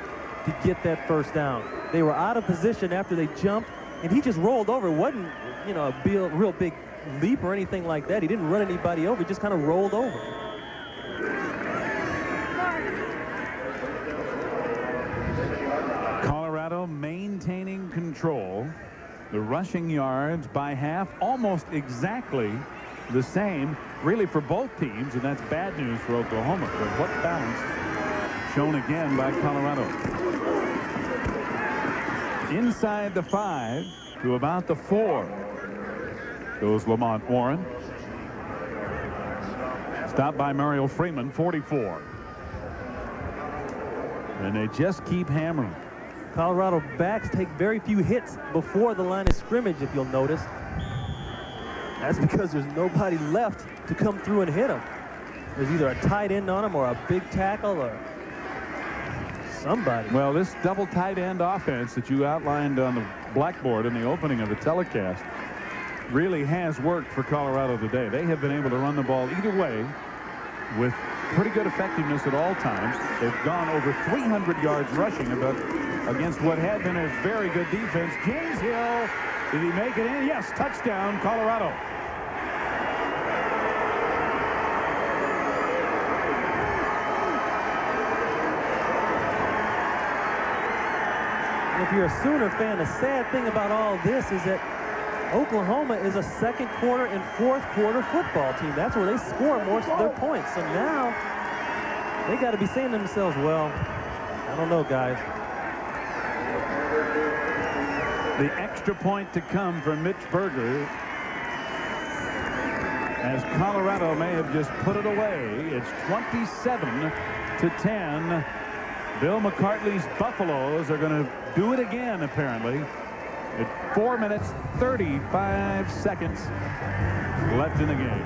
to get that first down. They were out of position after they jumped, and he just rolled over. It wasn't, you know, a real big leap or anything like that. He didn't run anybody over. He just kind of rolled over. Colorado maintaining control. The rushing yards by half, almost exactly the same, really, for both teams, and that's bad news for Oklahoma. But what balance shown again by Colorado. Inside the 5 to about the 4 goes Lamont Warren. Stopped by Mario Freeman, 44. And they just keep hammering. Colorado backs take very few hits before the line of scrimmage, if you'll notice. That's because there's nobody left to come through and hit them. There's either a tight end on them or a big tackle or somebody. Well, this double tight end offense that you outlined on the blackboard in the opening of the telecast really has worked for Colorado today. They have been able to run the ball either way with pretty good effectiveness at all times. They've gone over 300 yards rushing against what had been a very good defense. James Hill, did he make it in? Yes, touchdown, Colorado. If you're a Sooner fan, the sad thing about all this is that Oklahoma is a second quarter and fourth quarter football team. That's where they score most of their points. So now they got to be saying to themselves, well, I don't know, guys. The extra point to come from Mitch Berger, as Colorado may have just put it away. It's 27-10. Bill McCartney's Buffaloes are going to do it again, apparently. At 4 minutes, 35 seconds left in the game.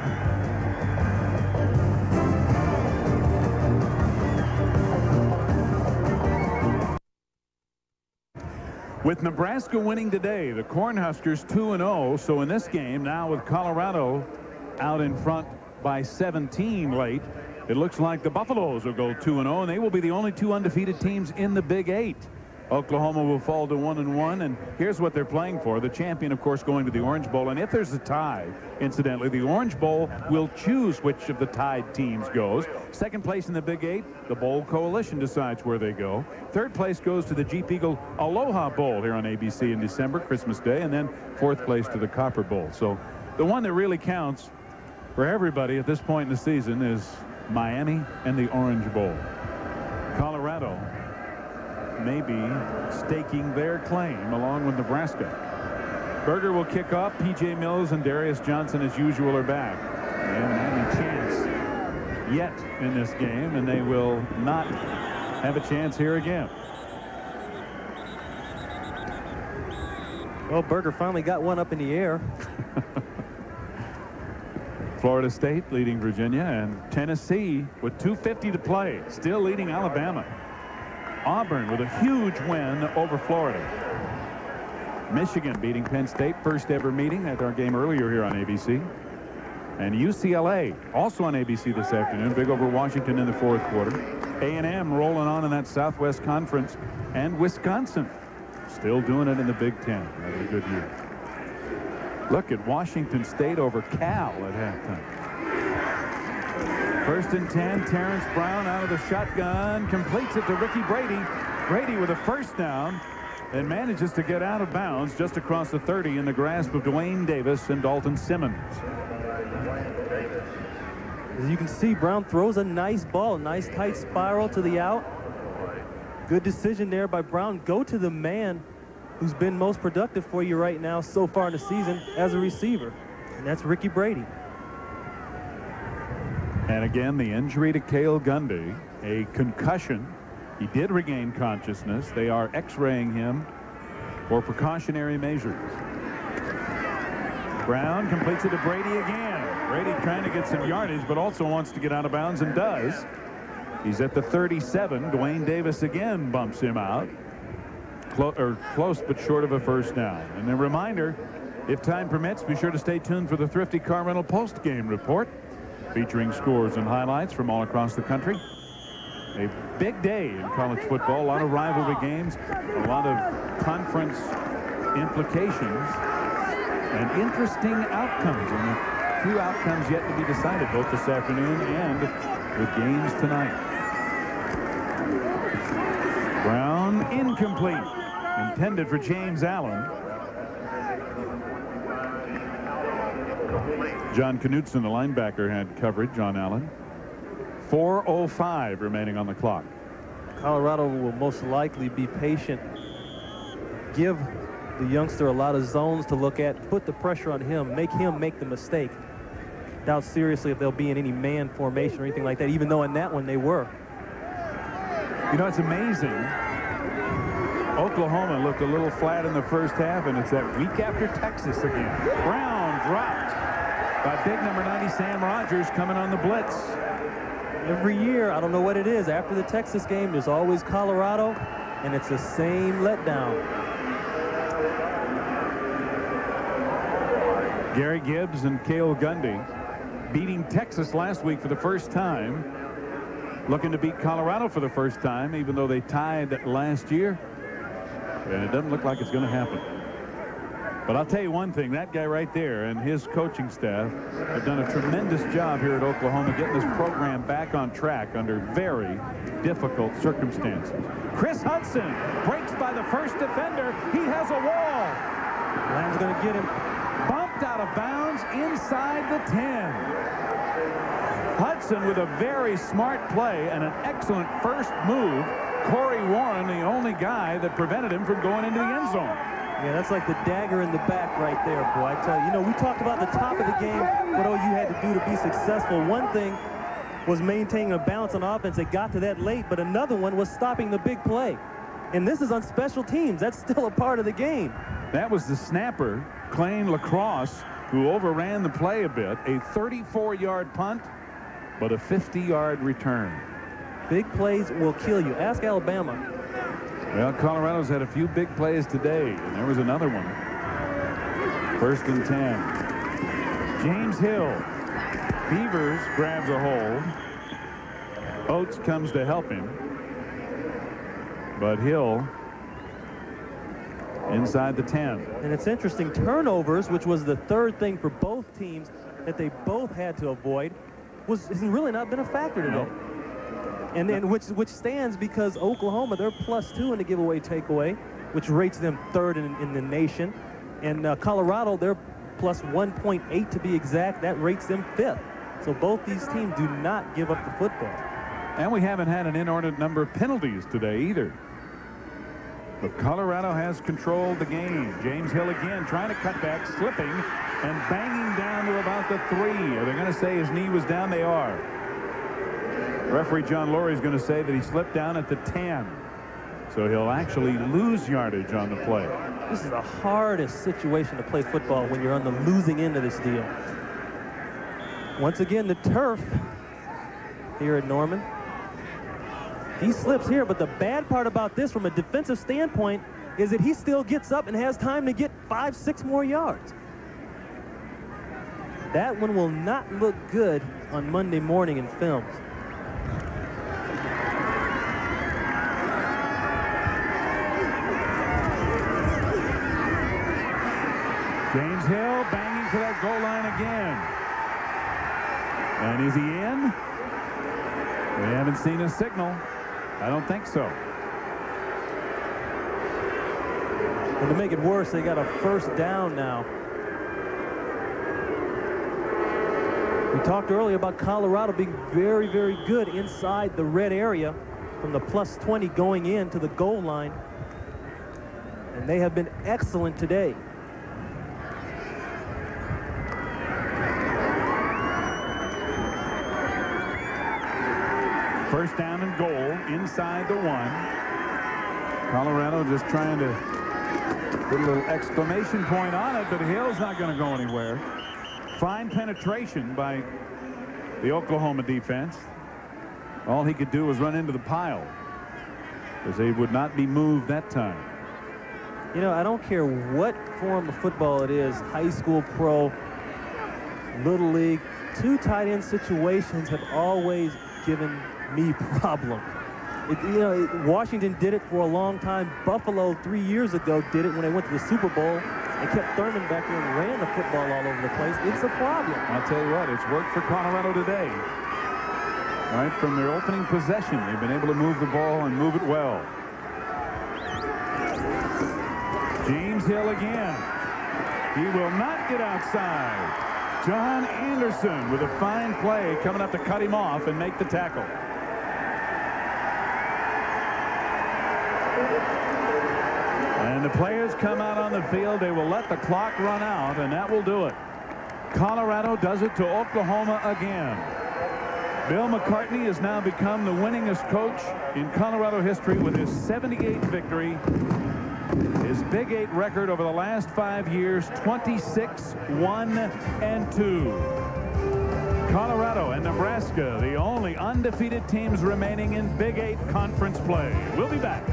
With Nebraska winning today, the Cornhuskers 2-0. So in this game, now with Colorado out in front by 17 late, it looks like the Buffaloes will go 2-0, and they will be the only 2 undefeated teams in the Big 8. Oklahoma will fall to 1-1, and here's what they're playing for. The champion, of course, going to the Orange Bowl, and if there's a tie, incidentally, the Orange Bowl will choose which of the tied teams goes. Second place in the Big 8, the Bowl Coalition decides where they go. Third place goes to the Jeep Eagle Aloha Bowl here on ABC in December, Christmas Day, and then fourth place to the Copper Bowl. So the one that really counts for everybody at this point in the season is Miami and the Orange Bowl. Colorado maybe staking their claim along with Nebraska. Berger will kick off. P.J. Mills and Darius Johnson, as usual, are back. They haven't had any chance yet in this game, and they will not have a chance here again. Well, Berger finally got one up in the air. Florida State leading Virginia, and Tennessee with 2:50 to play, still leading Alabama. Auburn with a huge win over Florida. Michigan beating Penn State, first ever meeting at our game earlier here on ABC. And UCLA also on ABC this afternoon, big over Washington in the fourth quarter. A&M rolling on in that Southwest Conference, and Wisconsin still doing it in the Big Ten. Having a good year. Look at Washington State over Cal at halftime. 1st and 10. Terrence Brown out of the shotgun, completes it to Ricky Brady. Brady with a first down and manages to get out of bounds just across the 30 in the grasp of Dwayne Davis and Dalton Simmons. As you can see, Brown throws a nice ball, nice tight spiral to the out. Good decision there by Brown. Go to the man who's been most productive for you right now so far in the season as a receiver, and that's Ricky Brady. And again, the injury to Cale Gundy, a concussion. He did regain consciousness. They are x-raying him for precautionary measures. Brown completes it to Brady again. Brady trying to get some yardage, but also wants to get out of bounds and does. He's at the 37. Dwayne Davis again bumps him out. Close but short of a first down. And a reminder, if time permits, be sure to stay tuned for the Thrifty Car Rental post-game report, featuring scores and highlights from all across the country. A big day in college football, a lot of rivalry games, a lot of conference implications, and interesting outcomes. And a few outcomes yet to be decided, both this afternoon and with games tonight. Brown incomplete. Intended for James Allen. John Knutson, the linebacker, had coverage on Allen. 4:05 remaining on the clock. Colorado will most likely be patient. Give the youngster a lot of zones to look at. Put the pressure on him. Make him make the mistake. Doubt seriously if they'll be in any man formation or anything like that, even though in that one they were. You know, it's amazing. Oklahoma looked a little flat in the first half, and it's that week after Texas again. Brown dropped by big number 90 Sam Rogers coming on the blitz. Every year, I don't know what it is, after the Texas game, there's always Colorado, and it's the same letdown. Gary Gibbs and Cale Gundy beating Texas last week for the first time, looking to beat Colorado for the first time, even though they tied last year. And it doesn't look like it's going to happen. But I'll tell you one thing, that guy right there and his coaching staff have done a tremendous job here at Oklahoma getting this program back on track under very difficult circumstances. Chris Hudson breaks by the first defender. He has a wall. Lamb's going to get him. Bumped out of bounds inside the 10. Hudson with a very smart play and an excellent first move. Corey Warren, the only guy that prevented him from going into the end zone. Yeah, that's like the dagger in the back right there, boy. I tell you, we talked about the top of the game, what OU had to do to be successful. One thing was maintaining a balance on offense. They got to that late, but another one was stopping the big play. And this is on special teams. That's still a part of the game. That was the snapper, Clayne Lacrosse, who overran the play a bit. A 34-yard punt, but a 50-yard return. Big plays will kill you. Ask Alabama. Well, Colorado's had a few big plays today, and there was another one. 1st and 10. James Hill. Beavers grabs a hold. Oates comes to help him. But Hill inside the 10. And it's interesting, turnovers, which was the third thing for both teams that they both had to avoid, has really not been a factor today. Nope. And then which stands because Oklahoma, they're +2 in the giveaway takeaway, which rates them 3rd in the nation. And Colorado, they're +1.8 to be exact. That rates them 5th. So both these teams do not give up the football. And we haven't had an inordinate number of penalties today either. But Colorado has controlled the game. James Hill again trying to cut back, slipping and banging down to about the 3. Are they going to say his knee was down? They are. Referee John Laurie is going to say that he slipped down at the 10. So he'll actually lose yardage on the play. This is the hardest situation to play football when you're on the losing end of this deal. Once again, the turf here at Norman. He slips here, but the bad part about this from a defensive standpoint is that he still gets up and has time to get 5-6 more yards. That one will not look good on Monday morning in films. heading for that goal line again. And is he in? We haven't seen a signal. I don't think so. And to make it worse, they got a first down now. We talked earlier about Colorado being very, very good inside the red area from the +20 going in to the goal line. And they have been excellent today. First down and goal inside the 1. Colorado just trying to put a little exclamation point on it, but Hill's not going to go anywhere. Fine penetration by the Oklahoma defense. All he could do was run into the pile, because they would not be moved that time. You know, I don't care what form of football it is, high school, pro, little league, 2 tight end situations have always given me problem. Washington did it for a long time. Buffalo 3 years ago did it when they went to the Super Bowl and kept Thurman back there and ran the football all over the place. It's a problem. I'll tell you what, it's worked for Colorado today. Right from their opening possession, they've been able to move the ball and move it well. James Hill again. He will not get outside. John Anderson with a fine play coming up to cut him off and make the tackle. And the players come out on the field. They will let the clock run out, and that will do it. Colorado does it to Oklahoma again. Bill McCartney has now become the winningest coach in Colorado history with his 78th victory. His Big 8 record over the last 5 years, 26-1-2. Colorado and Nebraska, the only undefeated teams remaining in Big 8 conference play. We'll be back.